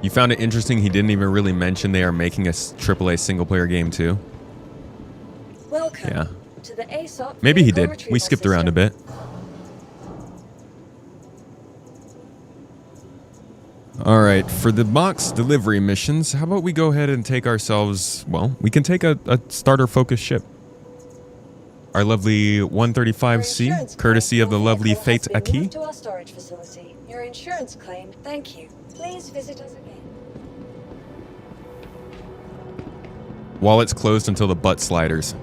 You found it interesting he didn't even really mention they are making a AAA single-player game too? Welcome yeah. To the ASOP Maybe he did. We skipped around a bit. All right, for the box delivery missions, how about we go ahead and take ourselves, well, we can take a starter-focused ship. Our lovely 135C, courtesy of the lovely Fate Aki. To our storage facility. Your insurance claim, thank you. Please visit us again. Wallet's closed until the butt sliders.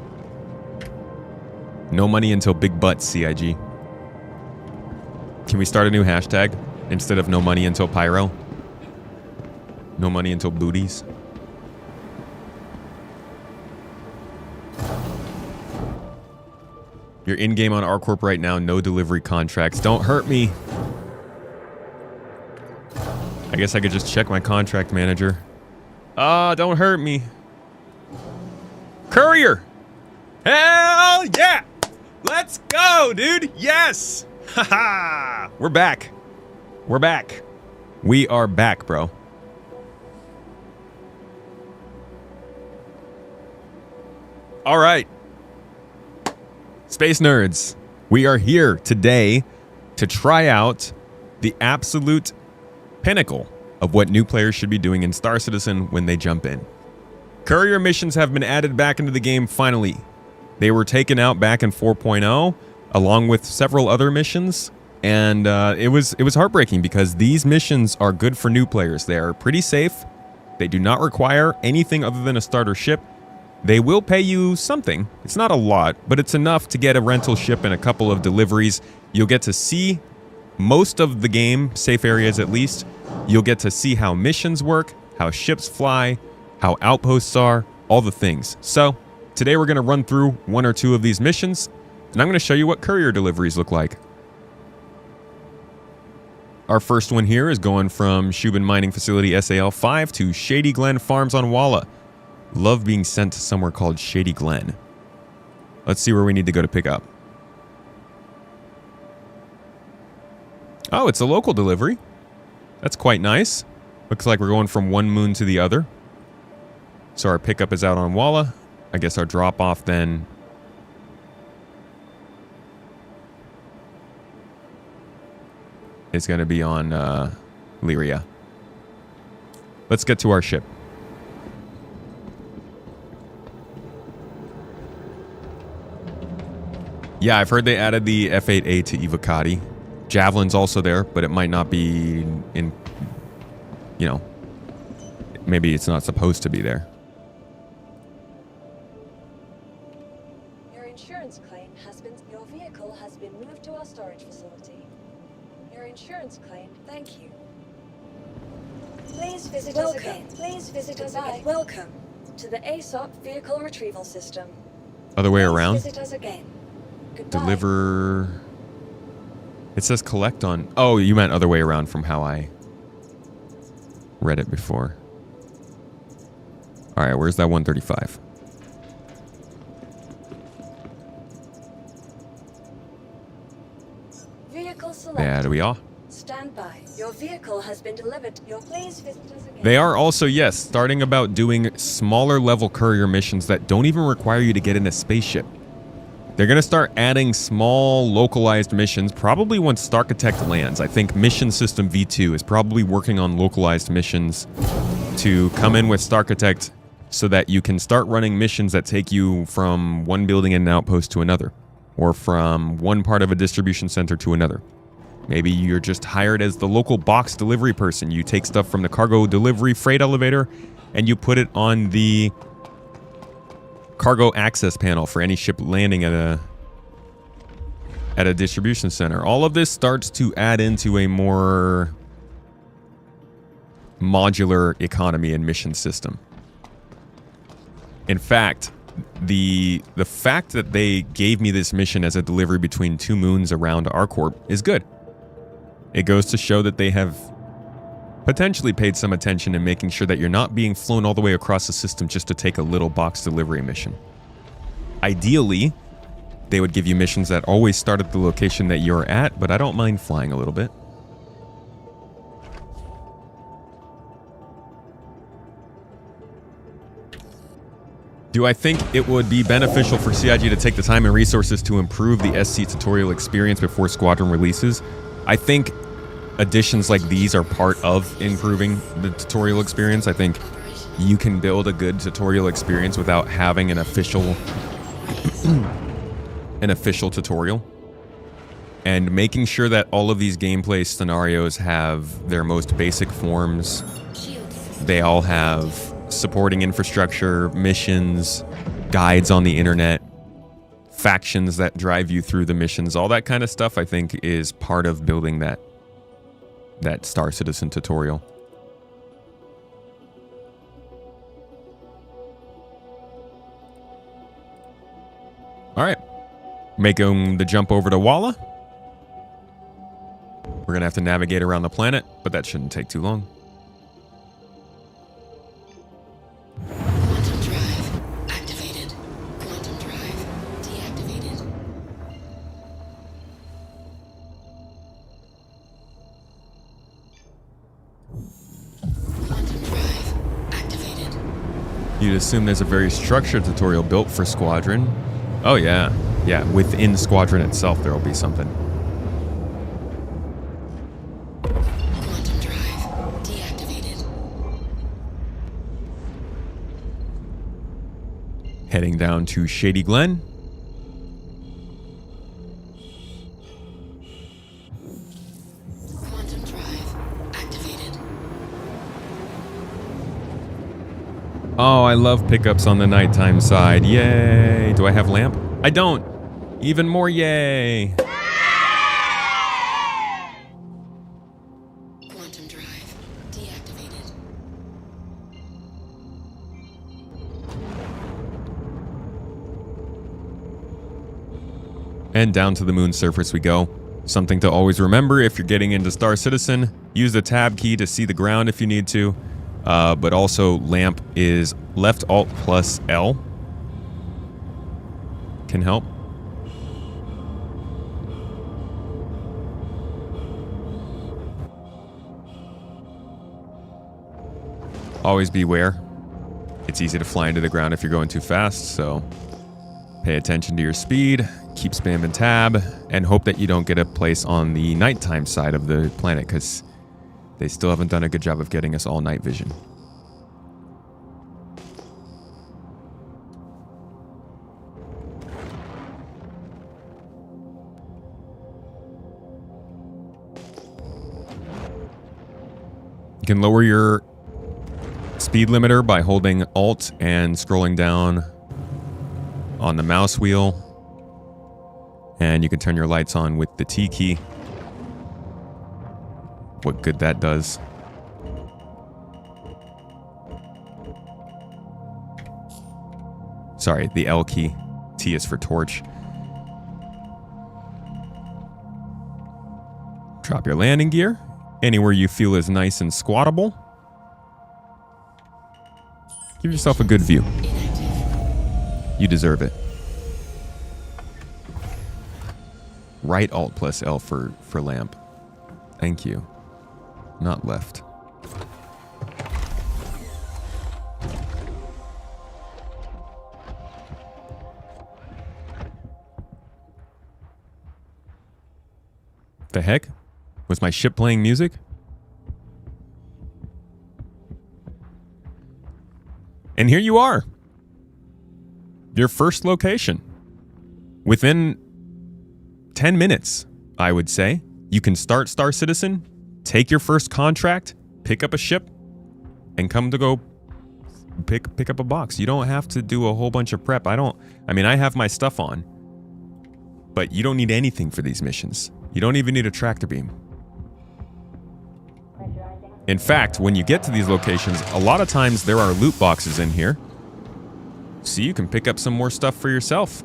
No money until big butts, CIG. Can we start a new hashtag instead of no money until pyro? No money until booties. You're in-game on R-Corp right now, no delivery contracts. Don't hurt me. I guess I could just check my contract manager. Don't hurt me. Courier! Hell yeah! Let's go, dude! Yes! Haha! We're back. We're back. We are back, bro. All right. Space nerds, we are here today to try out the absolute pinnacle of what new players should be doing in Star Citizen when they jump in. Courier missions have been added back into the game finally. They were taken out back in 4.0 along with several other missions, and it was heartbreaking because these missions are good for new players. They are pretty safe. They do not require anything other than a starter ship. They will pay you something. It's not a lot, but it's enough to get a rental ship and a couple of deliveries. You'll get to see most of the game, safe areas at least. You'll get to see how missions work, how ships fly, how outposts are, all the things. So today we're going to run through one or two of these missions, and I'm going to show you what courier deliveries look like. Our first one here is going from Shubin Mining Facility SAL-5 to Shady Glen Farms on Walla. Love being sent to somewhere called Shady Glen. Let's see where we need to go to pick up. Oh, it's a local delivery. That's quite nice. Looks like we're going from one moon to the other. So our pickup is out on Walla. I guess our drop off then is going to be on Lyria. Let's get to our ship. Yeah, I've heard they added the F8A to Evocati. Javelin's also there, but it might not be in, you know, maybe it's not supposed to be there. Your insurance claim has been, your vehicle has been moved to our storage facility. Your insurance claim, thank you. Please visit us again. Please visit us again. Welcome to the ASOP vehicle retrieval system. Other way around? Visit us again. Goodbye. Deliver. It says collect on. Oh, you meant other way around from how I read it before. All right, where's that 135? Vehicle selected. There we are. Stand by. Your vehicle has been delivered. Please visit us again. They are also, yes, starting about doing smaller level courier missions that don't even require you to get in a spaceship. They're going to start adding small, localized missions, probably once Starkitect lands. I think Mission System V2 is probably working on localized missions to come in with Starkitect so that you can start running missions that take you from one building and an outpost to another, or from one part of a distribution center to another. Maybe you're just hired as the local box delivery person. You take stuff from the cargo delivery freight elevator and you put it on the cargo access panel for any ship landing at a distribution center. All of this starts to add into a more modular economy and mission system. In fact, the fact that they gave me this mission as a delivery between two moons around R-Corp is good. It goes to show that they have potentially paid some attention in making sure that you're not being flown all the way across the system just to take a little box delivery mission. Ideally, they would give you missions that always start at the location that you're at, but I don't mind flying a little bit. Do I think it would be beneficial for CIG to take the time and resources to improve the SC tutorial experience before Squadron releases? I think additions like these are part of improving the tutorial experience. I think you can build a good tutorial experience without having an official tutorial. And making sure that all of these gameplay scenarios have their most basic forms. They all have supporting infrastructure, missions, guides on the internet, factions that drive you through the missions, all that kind of stuff I think is part of building that Star Citizen tutorial. All right, making the jump over to Walla. We're gonna have to navigate around the planet, but that shouldn't take too long. Quantum drive activated. Quantum drive deactivated. Quantum drive activated. You'd assume there's a very structured tutorial built for Squadron. Oh yeah, yeah. Within Squadron itself, there will be something. Quantum drive deactivated. Heading down to Shady Glen. Quantum drive activated. Oh, I love pickups on the nighttime side. Yay! Do I have lamp? I don't. Even more yay! Quantum drive deactivated. And down to the moon surface we go. Something to always remember if you're getting into Star Citizen. Use the tab key to see the ground if you need to. But also lamp is left alt plus L. Can help. Always beware. It's easy to fly into the ground if you're going too fast, so pay attention to your speed, keep spamming tab, and hope that you don't get a place on the nighttime side of the planet, because they still haven't done a good job of getting us all night vision. You can lower your speed limiter by holding Alt and scrolling down on the mouse wheel. And you can turn your lights on with the T key. What good that does. Sorry, the L key. T is for torch. Drop your landing gear anywhere you feel is nice and squattable. Give yourself a good view. You deserve it. Right alt plus L for lamp. Thank you. Not left. The heck? Was my ship playing music? And here you are. Your first location. Within 10 minutes, I would say. You can start Star Citizen, take your first contract, pick up a ship, and come to go pick up a box. You don't have to do a whole bunch of prep. I mean, I have my stuff on, but you don't need anything for these missions. You don't even need a tractor beam. In fact, when you get to these locations, a lot of times there are loot boxes in here. So you can pick up some more stuff for yourself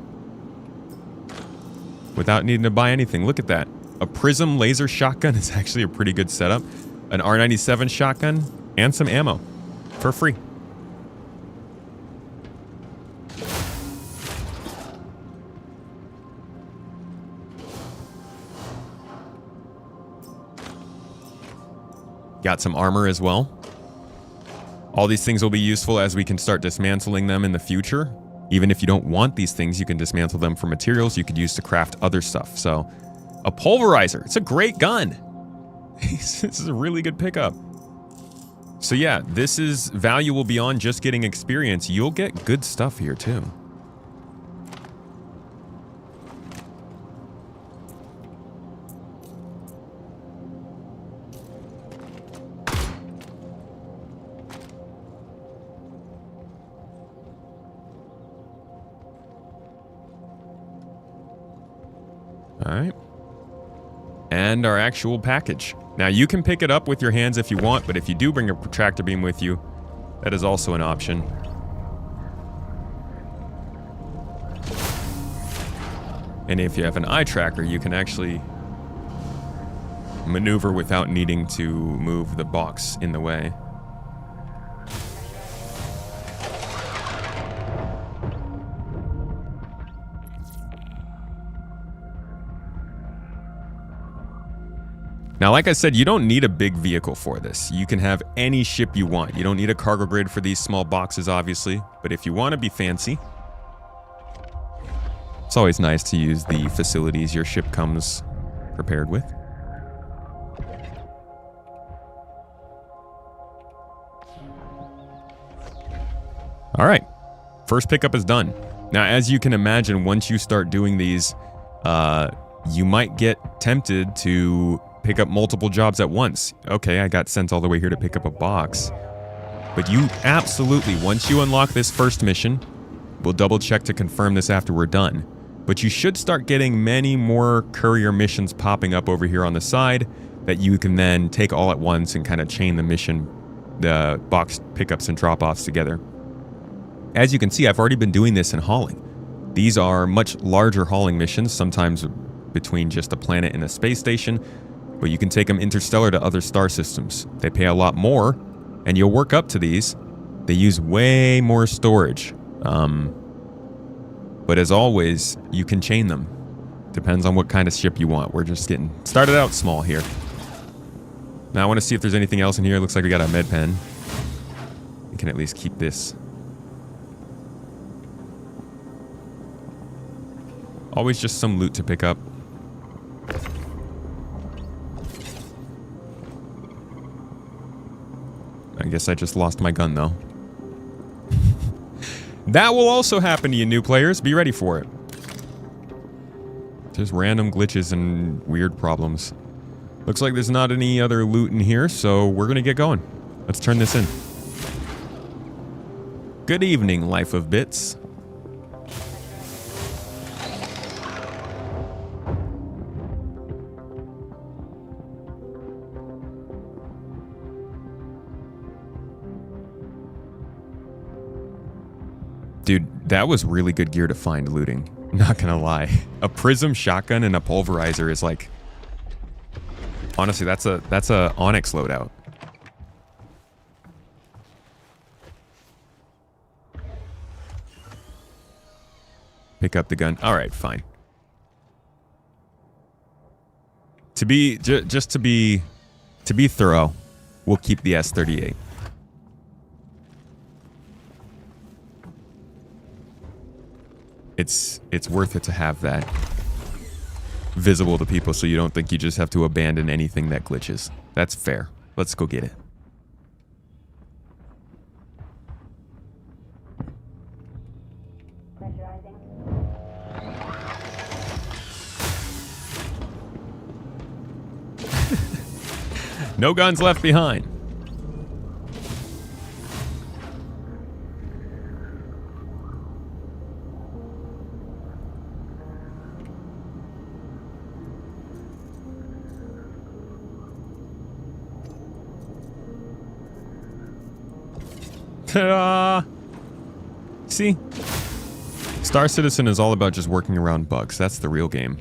without needing to buy anything. Look at that. A Prism laser shotgun is actually a pretty good setup. An R97 shotgun and some ammo for free. Got some armor as well. All these things will be useful as we can start dismantling them in the future. Even if you don't want these things, you can dismantle them for materials you could use to craft other stuff. So, a pulverizer. It's a great gun. This is a really good pickup. So yeah, this is valuable beyond just getting experience. You'll get good stuff here too. All right. And our actual package. Now, you can pick it up with your hands if you want, but if you do bring a tractor beam with you, that is also an option. And if you have an eye tracker, you can actually maneuver without needing to move the box in the way. Now, like I said, you don't need a big vehicle for this. You can have any ship you want. You don't need a cargo grid for these small boxes, obviously. But if you want to be fancy, it's always nice to use the facilities your ship comes prepared with. All right. First pickup is done. Now, as you can imagine, once you start doing these, you might get tempted to pick up multiple jobs at once. Okay, I got sent all the way here to pick up a box. But you absolutely, once you unlock this first mission, we'll double check to confirm this after we're done. But you should start getting many more courier missions popping up over here on the side that you can then take all at once and kind of chain the box pickups and drop-offs together. As you can see, I've already been doing this in hauling. These are much larger hauling missions, sometimes between just a planet and a space station, but you can take them interstellar to other star systems. They pay a lot more, and you'll work up to these. They use way more storage. But as always, you can chain them. Depends on what kind of ship you want. We're just getting started out small here. Now I want to see if there's anything else in here. It looks like we got a med pen. We can at least keep this. Always just some loot to pick up. I guess I just lost my gun, though. That will also happen to you, new players. Be ready for it. Just random glitches and weird problems. Looks like there's not any other loot in here, so we're gonna get going. Let's turn this in. Good evening, Life of Bits. Dude, that was really good gear to find looting. Not gonna lie. A prism shotgun and a pulverizer is like... Honestly, that's a Onyx loadout. Pick up the gun. Alright, fine. Just to be thorough, we'll keep the S-38. It's worth it to have that visible to people so you don't think you just have to abandon anything that glitches. That's fair. Let's go get it. No guns left behind. Ta-da! See? Star Citizen is all about just working around bugs. That's the real game.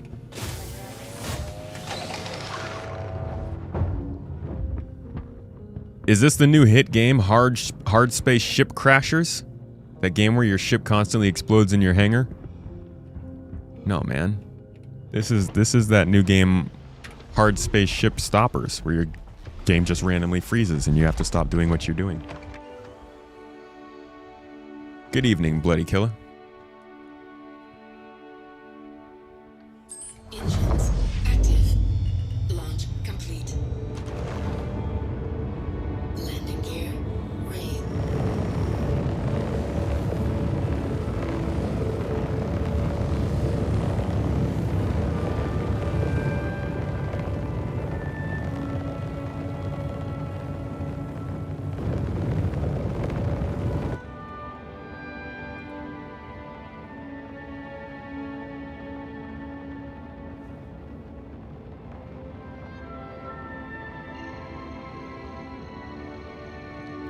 Is this the new hit game, Hard Space Ship Crashers? That game where your ship constantly explodes in your hangar? No, man. This is that new game, Hard Space Ship Stoppers, where your game just randomly freezes and you have to stop doing what you're doing. Good evening, Bloody Killer. Engines active. Launch complete.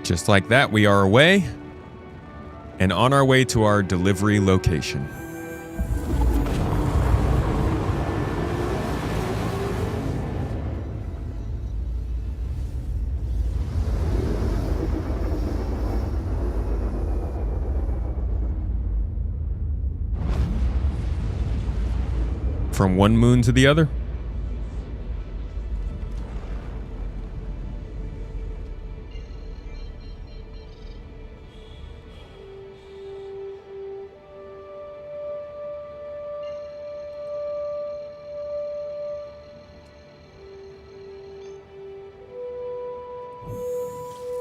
Just like that, we are away and on our way to our delivery location. From one moon to the other?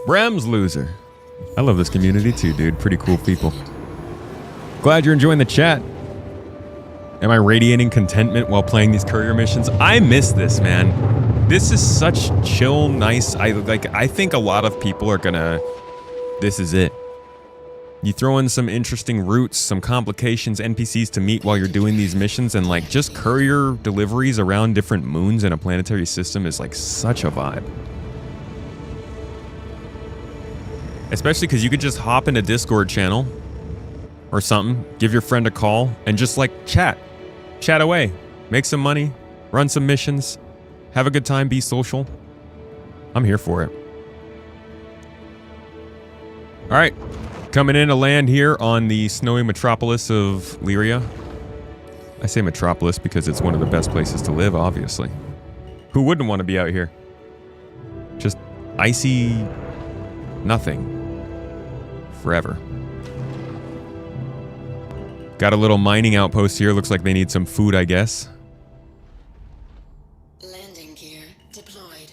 Brems loser. I love this community too, dude. Pretty cool people. Glad you're enjoying the chat. Am I radiating contentment while playing these courier missions? I miss this, man. This is such chill, nice. I think a lot of people are gonna. This is it. You throw in some interesting routes, some complications, NPCs to meet while you're doing these missions, and like just courier deliveries around different moons in a planetary system is like such a vibe. Especially because you could just hop in a Discord channel or something, give your friend a call, and just like chat. Chat away. Make some money. Run some missions. Have a good time. Be social. I'm here for it. All right. Coming in to land here on the snowy metropolis of Lyria. I say metropolis because it's one of the best places to live, obviously. Who wouldn't want to be out here? Just icy nothing. Forever. Got a little mining outpost here. Looks like they need some food, I guess. Landing gear deployed.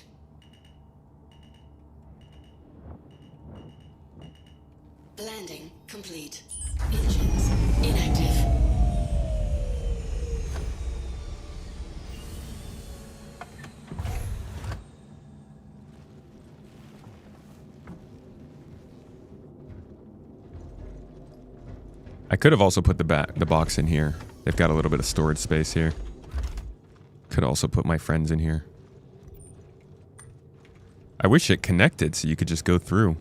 Landing complete. Engines inactive. I could have also put the box in here. They've got a little bit of storage space here. Could also put my friends in here. I wish it connected so you could just go through.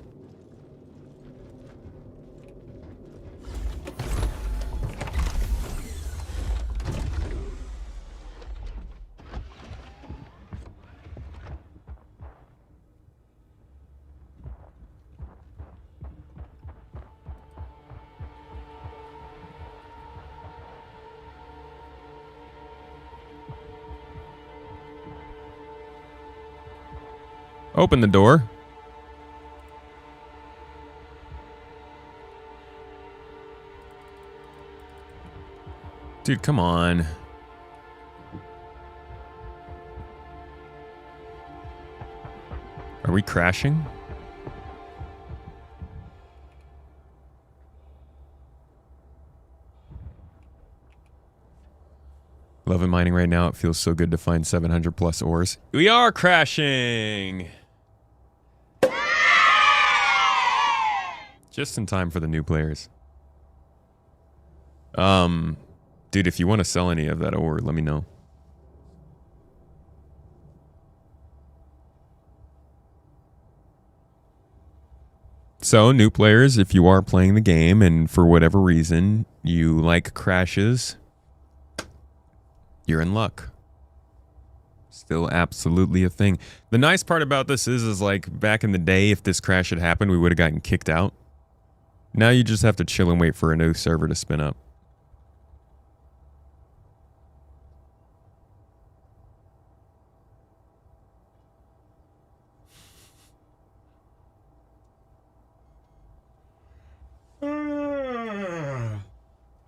Open the door. Dude, come on. Are we crashing? Loving mining right now. It feels so good to find 700 plus ores. We are crashing. Just in time for the new players. Dude, if you want to sell any of that ore, let me know. So, new players, if you are playing the game and for whatever reason you like crashes, you're in luck. Still absolutely a thing. The nice part about this is like back in the day, if this crash had happened, we would have gotten kicked out. Now you just have to chill and wait for a new server to spin up.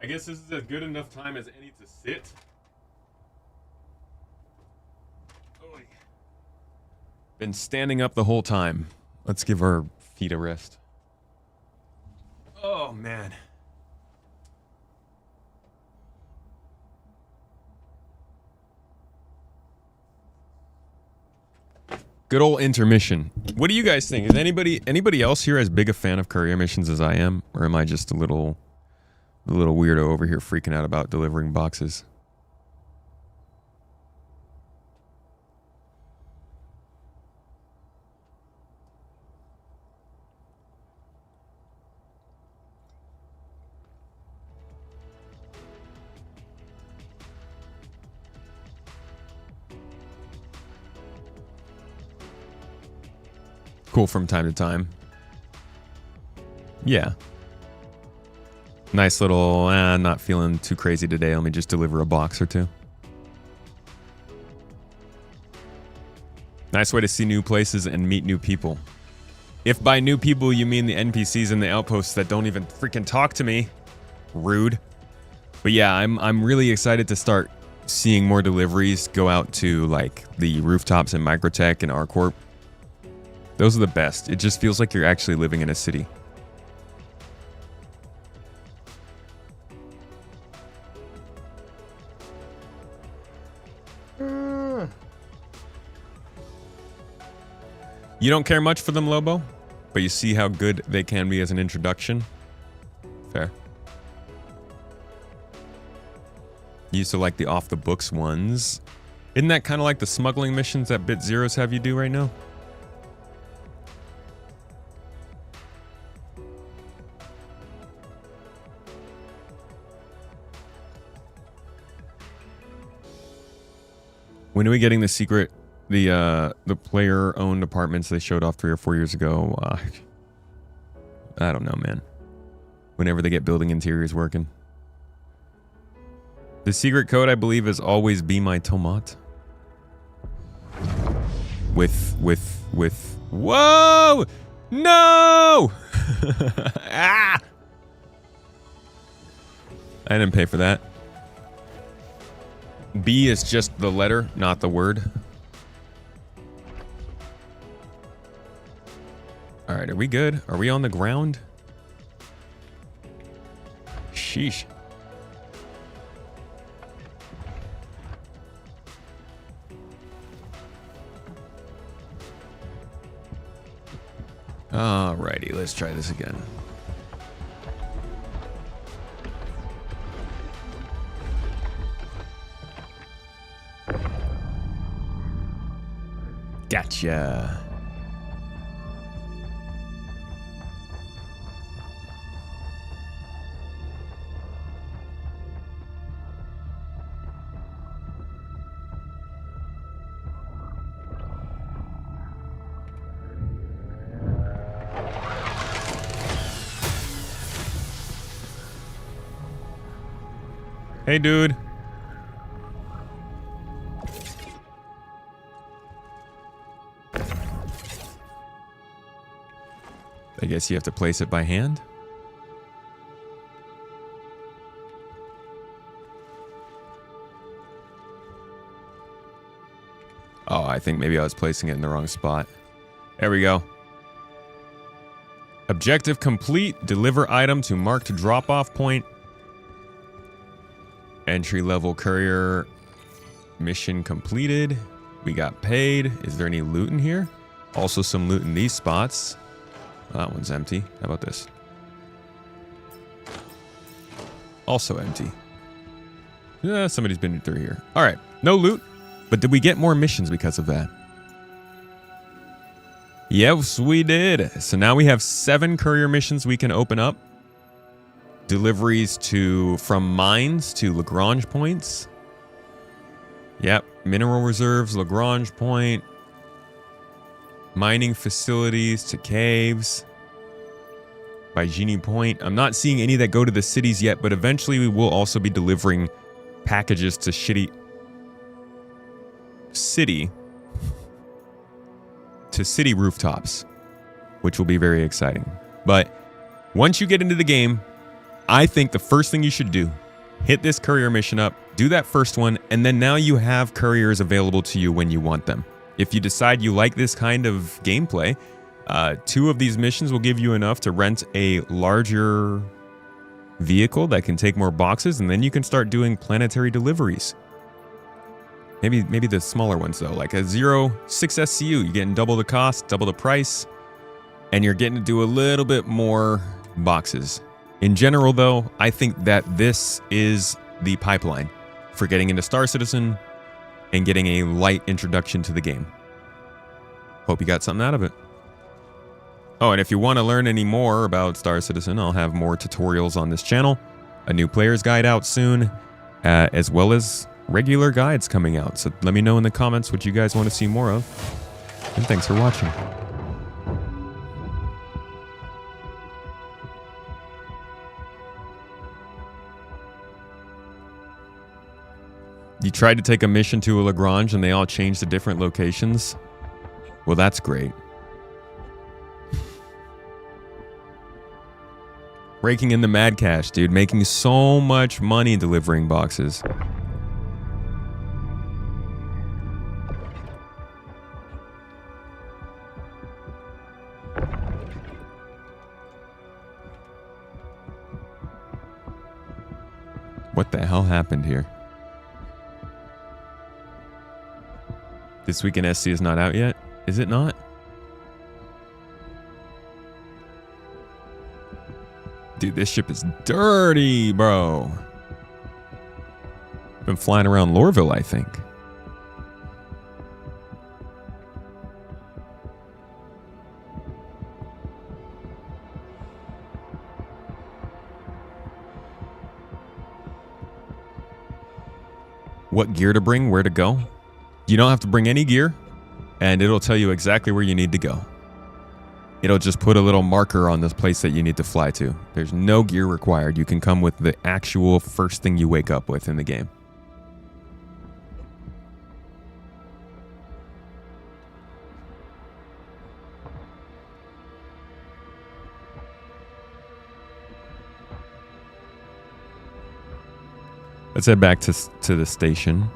I guess this is as good enough time as any to sit. Been standing up the whole time. Let's give our feet a rest. Oh, man. Good old intermission. What do you guys think? Is anybody else here as big a fan of courier missions as I am? Or am I just a little weirdo over here freaking out about delivering boxes? cool from time to time. Yeah. Nice little, not feeling too crazy today. Let me just deliver a box or two. Nice way to see new places and meet new people. If by new people you mean the NPCs and the outposts that don't even freaking talk to me. Rude. But yeah, I'm really excited to start seeing more deliveries go out to like the rooftops in Microtech and R-Corp. Those are the best. It just feels like you're actually living in a city. You don't care much for them, Lobo, but you see how good they can be as an introduction. Fair. You used to like the off-the-books ones. Isn't that kind of like the smuggling missions that Bit Zeros have you do right now? When are we getting the secret, the player-owned apartments they showed off 3 or 4 years ago? I don't know, man. Whenever they get building interiors working. The secret code, I believe, is always be my tomat. With, whoa! No! Ah! I didn't pay for that. B is just the letter, not the word. All right, are we good? Are we on the ground? Sheesh. Alrighty, let's try this again. Gotcha. Hey, dude. I guess you have to place it by hand. Oh, I think maybe I was placing it in the wrong spot. There we go. Objective complete. Deliver item to marked drop-off point. Entry-level courier mission completed. We got paid. Is there any loot in here? Also some loot in these spots. Well, that one's empty. How about this? Also empty. Yeah, somebody's been through here. All right, no loot. But did we get more missions because of that? Yes, we did. So now we have 7 courier missions we can open up. Deliveries from mines to Lagrange points. Yep, mineral reserves, Lagrange point. Mining facilities to caves. By Genie Point. I'm not seeing any that go to the cities yet, but eventually we will also be delivering packages to city rooftops, which will be very exciting. But once you get into the game, I think the first thing you should do, hit this courier mission up, do that first one, and then now you have couriers available to you when you want them. If you decide you like this kind of gameplay, 2 of these missions will give you enough to rent a larger vehicle that can take more boxes, and then you can start doing planetary deliveries. Maybe the smaller ones though, like a 06 SCU, you're getting double the cost, double the price, and you're getting to do a little bit more boxes. In general though, I think that this is the pipeline for getting into Star Citizen and getting a light introduction to the game. Hope you got something out of it. Oh, and if you want to learn any more about Star Citizen, I'll have more tutorials on this channel, a new player's guide out soon, as well as regular guides coming out. So let me know in the comments what you guys want to see more of. And thanks for watching. You tried to take a mission to a Lagrange and they all changed to different locations? Well, that's great. Raking in the mad cash, dude. Making so much money delivering boxes. What the hell happened here? This Weekend SC is not out yet? Is it not? Dude, this ship is dirty, bro. Been flying around Lorville, I think. What gear to bring, where to go? You don't have to bring any gear, and it'll tell you exactly where you need to go. It'll just put a little marker on this place that you need to fly to. There's no gear required. You can come with the actual first thing you wake up with in the game. Let's head back to the station.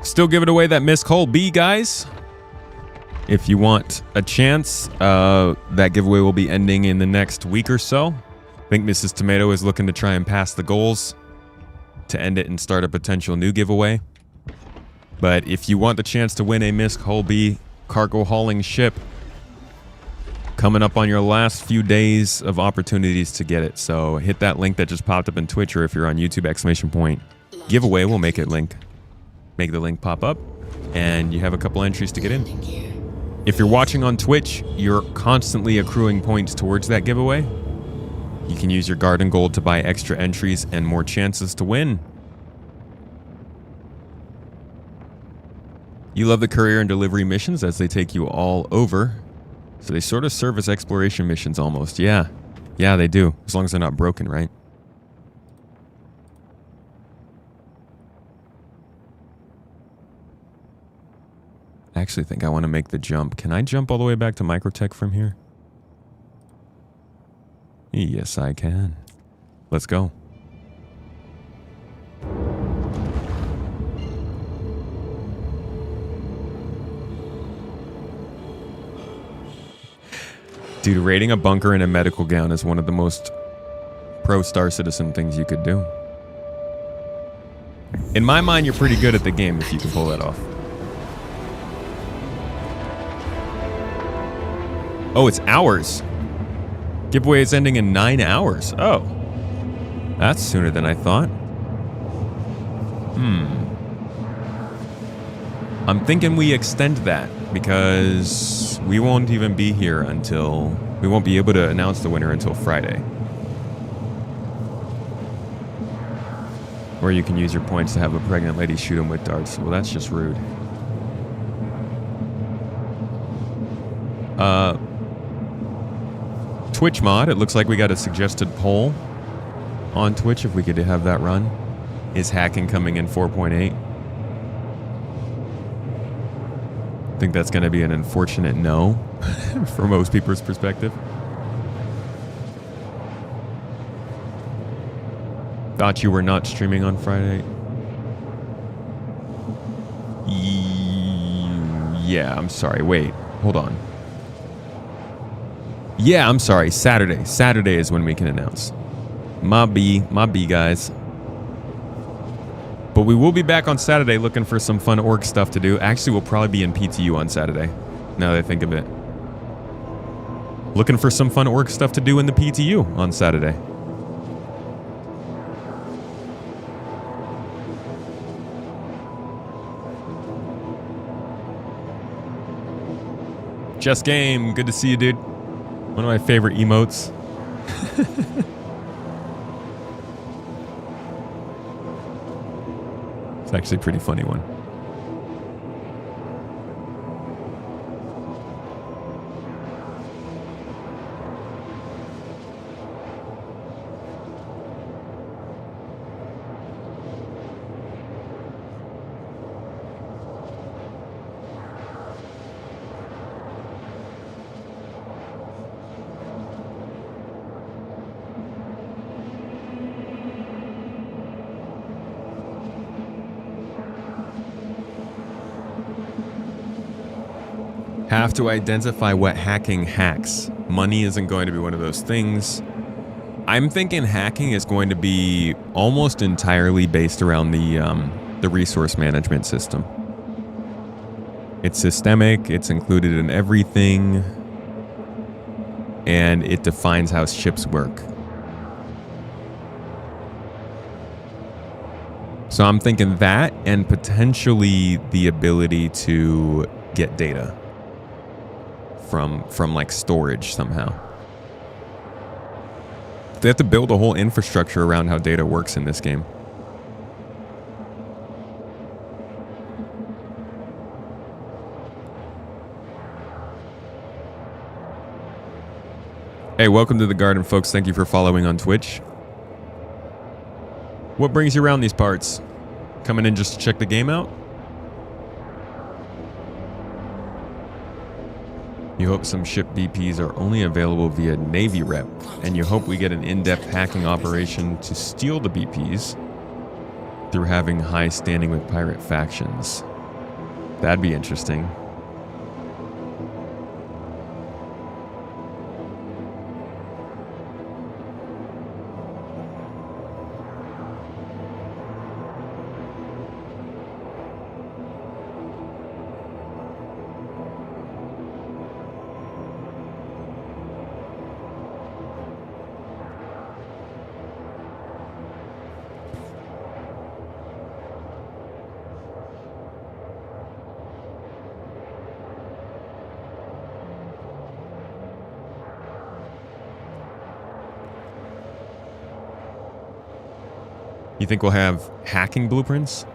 Still giving away that missed Hull B, guys. If you want a chance, that giveaway will be ending in the next week or so. I think Mrs. Tomato is looking to try and pass the goals to end it and start a potential new giveaway. But if you want the chance to win a Misk Hull B cargo hauling ship, coming up on your last few days of opportunities to get it. So hit that link that just popped up in Twitch, or if you're on YouTube, ! Giveaway, we'll make the link pop up, and you have a couple entries to get in. If you're watching on Twitch, you're constantly accruing points towards that giveaway. You can use your Garden Gold to buy extra entries and more chances to win. You love the courier and delivery missions as they take you all over. So they sort of serve as exploration missions almost. Yeah. Yeah, they do. As long as they're not broken, right? I actually think I want to make the jump. Can I jump all the way back to Microtech from here? Yes, I can. Let's go. Dude, raiding a bunker in a medical gown is one of the most pro Star Citizen things you could do. In my mind, you're pretty good at the game if you can pull that off. Oh, it's hours. Giveaway is ending in 9 hours. Oh. That's sooner than I thought. I'm thinking we extend that because we won't even be here until... We won't be able to announce the winner until Friday. Or you can use your points to have a pregnant lady shoot him with darts. Well, that's just rude. Twitch mod, it looks like we got a suggested poll on Twitch if we could have that run. Is hacking coming in 4.8? I think that's going to be an unfortunate no from most people's perspective. Thought you were not streaming on Friday? Yeah, I'm sorry. Wait, hold on. Yeah, I'm sorry. Saturday. Saturday is when we can announce. My B, guys. But we will be back on Saturday looking for some fun org stuff to do. Actually, we'll probably be in PTU on Saturday, now that I think of it. Looking for some fun org stuff to do in the PTU on Saturday. Just Game, good to see you, dude. One of my favorite emotes. It's actually a pretty funny one. Have to identify what hacking hacks. Money isn't going to be one of those things. I'm thinking hacking is going to be almost entirely based around the resource management system. It's systemic, it's included in everything, and it defines how ships work. So I'm thinking that, and potentially the ability to get data from like storage somehow. They have to build a whole infrastructure around how data works in this game. Hey, welcome to the garden, folks. Thank you for following on Twitch. What brings you around these parts? Coming in just to check the game out? You hope some ship BPs are only available via Navy rep, and you hope we get an in-depth hacking operation to steal the BPs through having high standing with pirate factions. That'd be interesting. You think we'll have hacking blueprints?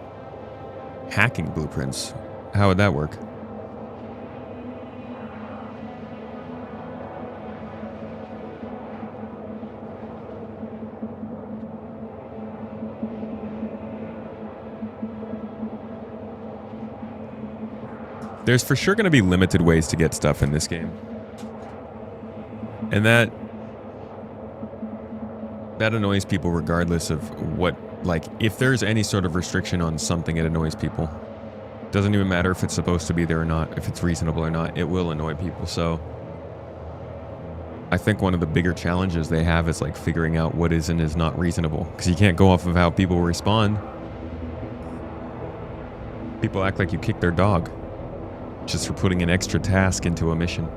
Hacking blueprints? How would that work? There's for sure going to be limited ways to get stuff in this game. And that annoys people regardless of what, like, if there's any sort of restriction on something, it annoys people. Doesn't even matter if it's supposed to be there or not, if it's reasonable or not, it will annoy people. So I think one of the bigger challenges they have is like figuring out what is and is not reasonable, because you can't go off of how people respond. People act like you kicked their dog just for putting an extra task into a mission.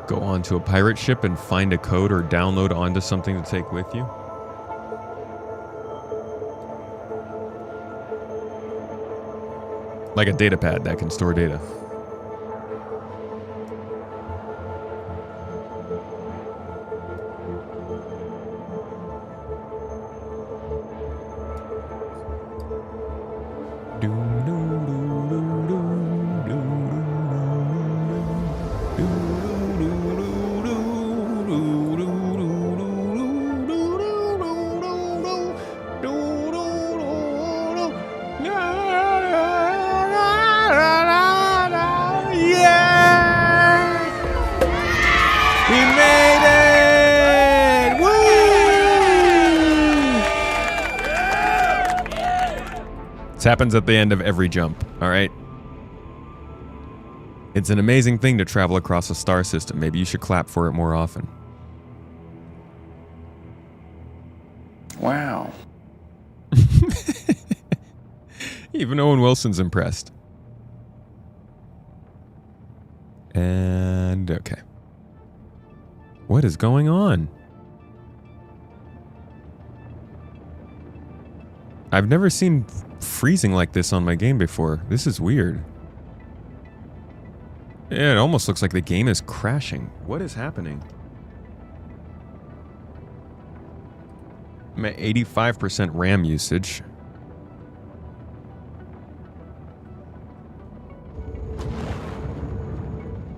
Go onto a pirate ship and find a code or download onto something to take with you. Like a data pad that can store data. This happens at the end of every jump, all right? It's an amazing thing to travel across a star system. Maybe you should clap for it more often. Wow. Even Owen Wilson's impressed. And okay. What is going on? I've never seen freezing like this on my game before. This is weird. Yeah, it almost looks like the game is crashing. What is happening? I'm at 85% RAM usage.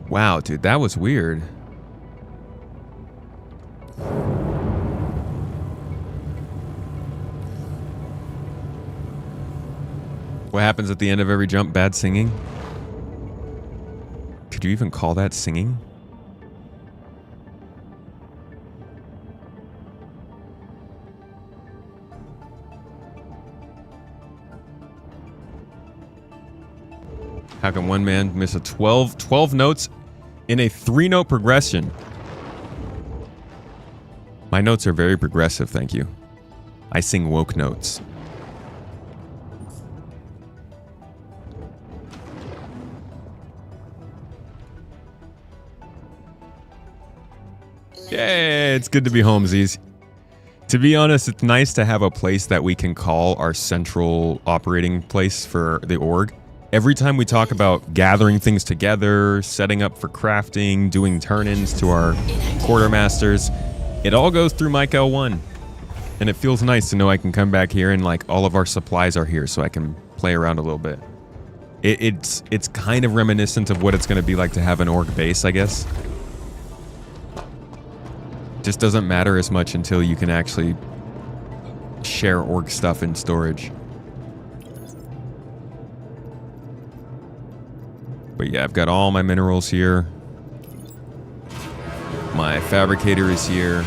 Wow, dude, that was weird. What happens at the end of every jump? Bad singing? Could you even call that singing? How can one man miss a 12 notes in a 3-note progression? My notes are very progressive, thank you. I sing woke notes. Yay, it's good to be homesies. To be honest, it's nice to have a place that we can call our central operating place for the org. Every time we talk about gathering things together, setting up for crafting, doing turn-ins to our quartermasters, it all goes through Mike L1. And it feels nice to know I can come back here and like all of our supplies are here so I can play around a little bit. It's kind of reminiscent of what it's going to be like to have an org base, I guess. Just doesn't matter as much until you can actually share org stuff in storage. But yeah, I've got all my minerals here. My fabricator is here.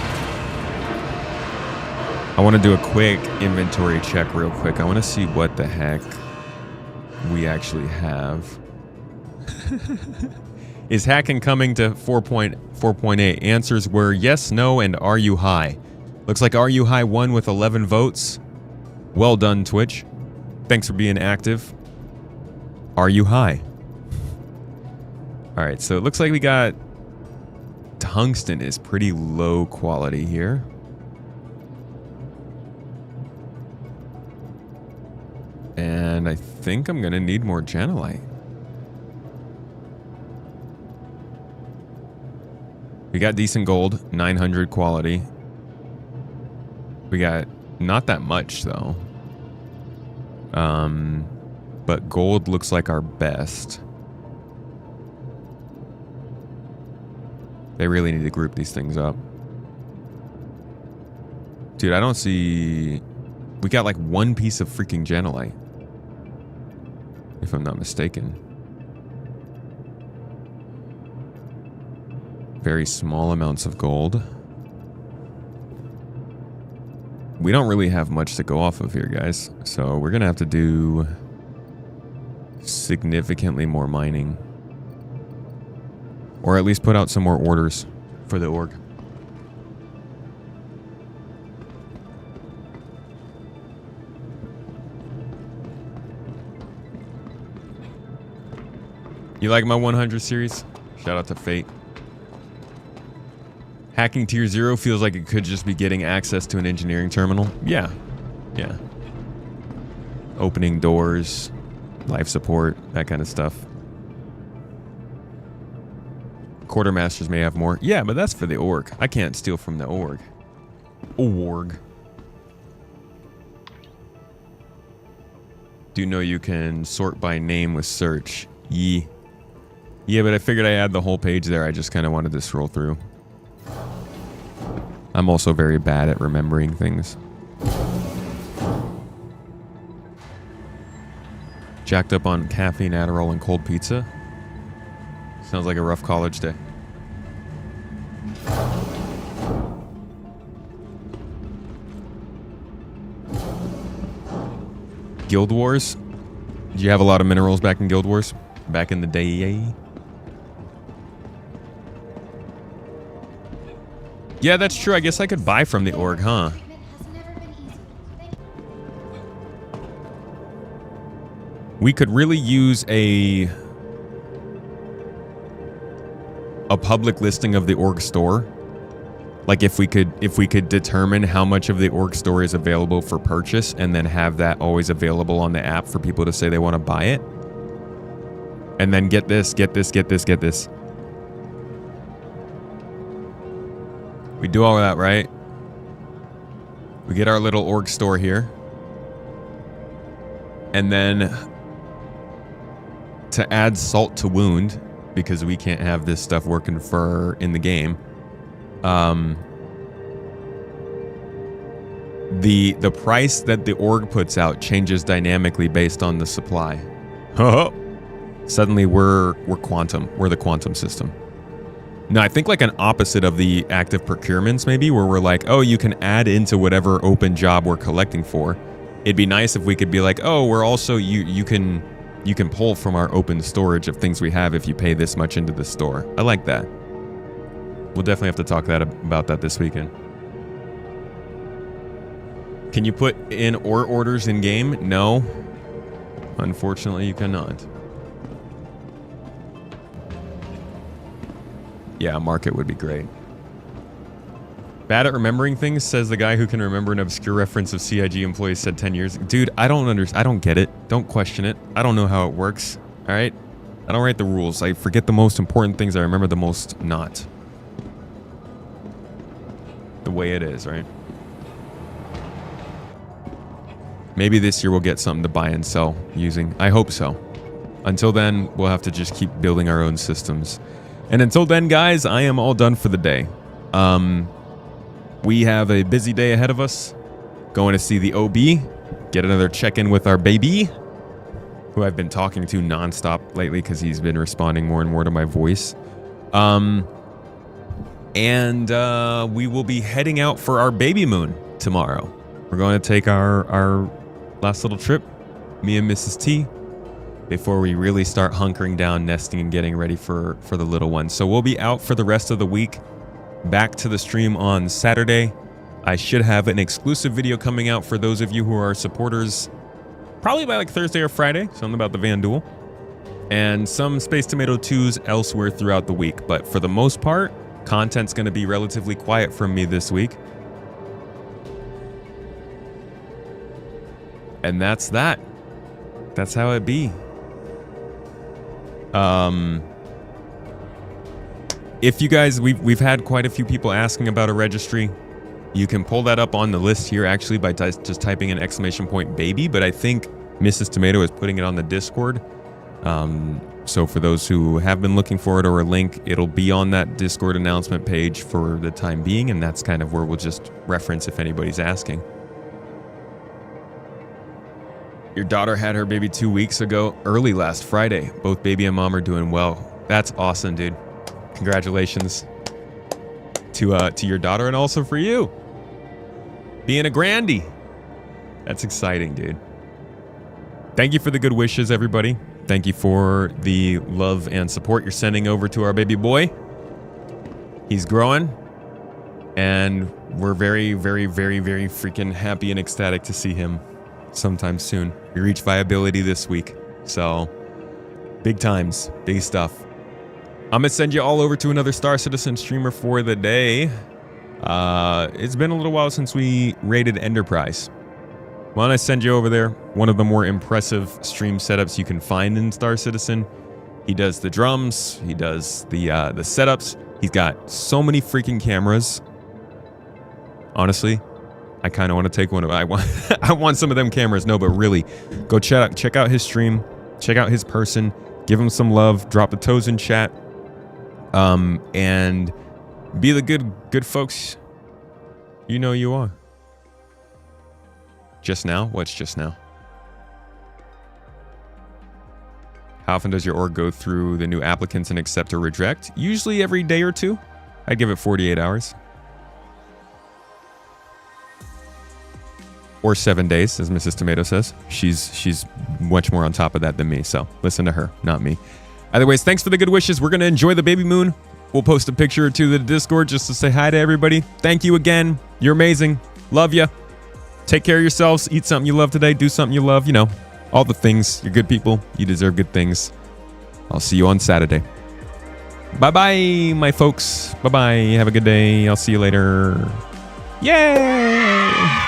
I want to do a quick inventory check real quick. I want to see what the heck we actually have. Is hacking coming to 4.8? Answers were yes, no, and are you high? Looks like are you high won with 11 votes. Well done, Twitch. Thanks for being active. Are you high? All right, so it looks like we got tungsten is pretty low quality here. And I think I'm gonna need more janelite. We got decent gold, 900 quality. We got not that much though. But gold looks like our best. They really need to group these things up. Dude, I don't see... We got like one piece of freaking janelite. If I'm not mistaken. Very small amounts of gold. We don't really have much to go off of here, guys. So we're gonna have to do significantly more mining. Or at least put out some more orders for the org. You like my 100 series? Shout out to Fate. Hacking tier 0 feels like it could just be getting access to an engineering terminal. Yeah. Yeah. Opening doors, life support, that kind of stuff. Quartermasters may have more. Yeah, but that's for the org. I can't steal from the org. Org. Do know you can sort by name with search. Yee. Yeah, but I figured I had the whole page there. I just kind of wanted to scroll through. I'm also very bad at remembering things. Jacked up on caffeine, Adderall, and cold pizza. Sounds like a rough college day. Guild Wars? Did you have a lot of minerals back in Guild Wars? Back in the day? Yeah, that's true. I guess I could buy from the org, huh? We could really use a public listing of the org store. Like if we could determine how much of the org store is available for purchase and then have that always available on the app for people to say they want to buy it. And then get this. We do all of that, right? We get our little org store here. And then to add salt to wound, because we can't have this stuff working for in the game. The price that the org puts out changes dynamically based on the supply. Suddenly we're quantum. We're the quantum system. No, I think like an opposite of the active procurements maybe, where we're like, oh, you can add into whatever open job we're collecting for. It'd be nice if we could be like, oh, we're also you you can pull from our open storage of things we have if you pay this much into the store. I like that. We'll definitely have to talk about that this weekend. Can you put in orders in game? No. Unfortunately, you cannot. Yeah, market would be great. Bad at remembering things, says the guy who can remember an obscure reference of CIG employees said 10 years. Dude, I don't get it. Don't question it. I don't know how it works. All right? I don't write the rules. I forget the most important things. I remember the most not. The way it is, right? Maybe this year we'll get something to buy and sell using. I hope so. Until then, we'll have to just keep building our own systems. And until then, guys, I am all done for the day. We have a busy day ahead of us. Going to see the OB. Get another check-in with our baby, who I've been talking to nonstop lately because he's been responding more and more to my voice. And we will be heading out for our baby moon tomorrow. We're going to take our last little trip, me and Mrs. T, before we really start hunkering down, nesting, and getting ready for the little one. So we'll be out for the rest of the week. Back to the stream on Saturday. I should have an exclusive video coming out for those of you who are supporters, probably by like Thursday or Friday, something about the Van Duel, and some Space Tomato 2s elsewhere throughout the week. But for the most part, content's going to be relatively quiet from me this week. And that's that. That's how it be. If you guys, we've had quite a few people asking about a registry. You can pull that up on the list here actually by just typing in !baby, but I think Mrs. Tomato is putting it on the Discord. So for those who have been looking for it or a link, it'll be on that Discord announcement page for the time being, and that's kind of where we'll just reference if anybody's asking. Your daughter had her baby 2 weeks ago, early last Friday. Both baby and mom are doing well. That's awesome, dude. Congratulations to your daughter and also for you. Being a grandie. That's exciting, dude. Thank you for the good wishes, everybody. Thank you for the love and support you're sending over to our baby boy. He's growing. And we're very, very, very, very freaking happy and ecstatic to see him sometime soon. We reach viability this week. So, big times. Big stuff. I'm going to send you all over to another Star Citizen streamer for the day. It's been a little while since we raided Enterprise. Why don't I send you over there? One of the more impressive stream setups you can find in Star Citizen. He does the drums. He does the setups. He's got so many freaking cameras. Honestly, I kind of want to take one of I want some of them cameras. No, but really, go check out his stream. Check out his person. Give him some love. Drop the toes in chat. And be the good folks you know you are. Just now? What's just now? How often does your org go through the new applicants and accept or reject? Usually every day or two. I'd give it 48 hours. Or 7 days, as Mrs. Tomato says. She's much more on top of that than me, so listen to her, not me. Either ways, thanks for the good wishes. We're going to enjoy the baby moon. We'll post a picture or two to the Discord just to say hi to everybody. Thank you again. You're amazing. Love ya. Take care of yourselves. Eat something you love today. Do something you love. You know, all the things. You're good people. You deserve good things. I'll see you on Saturday. Bye-bye, my folks. Bye-bye. Have a good day. I'll see you later. Yay!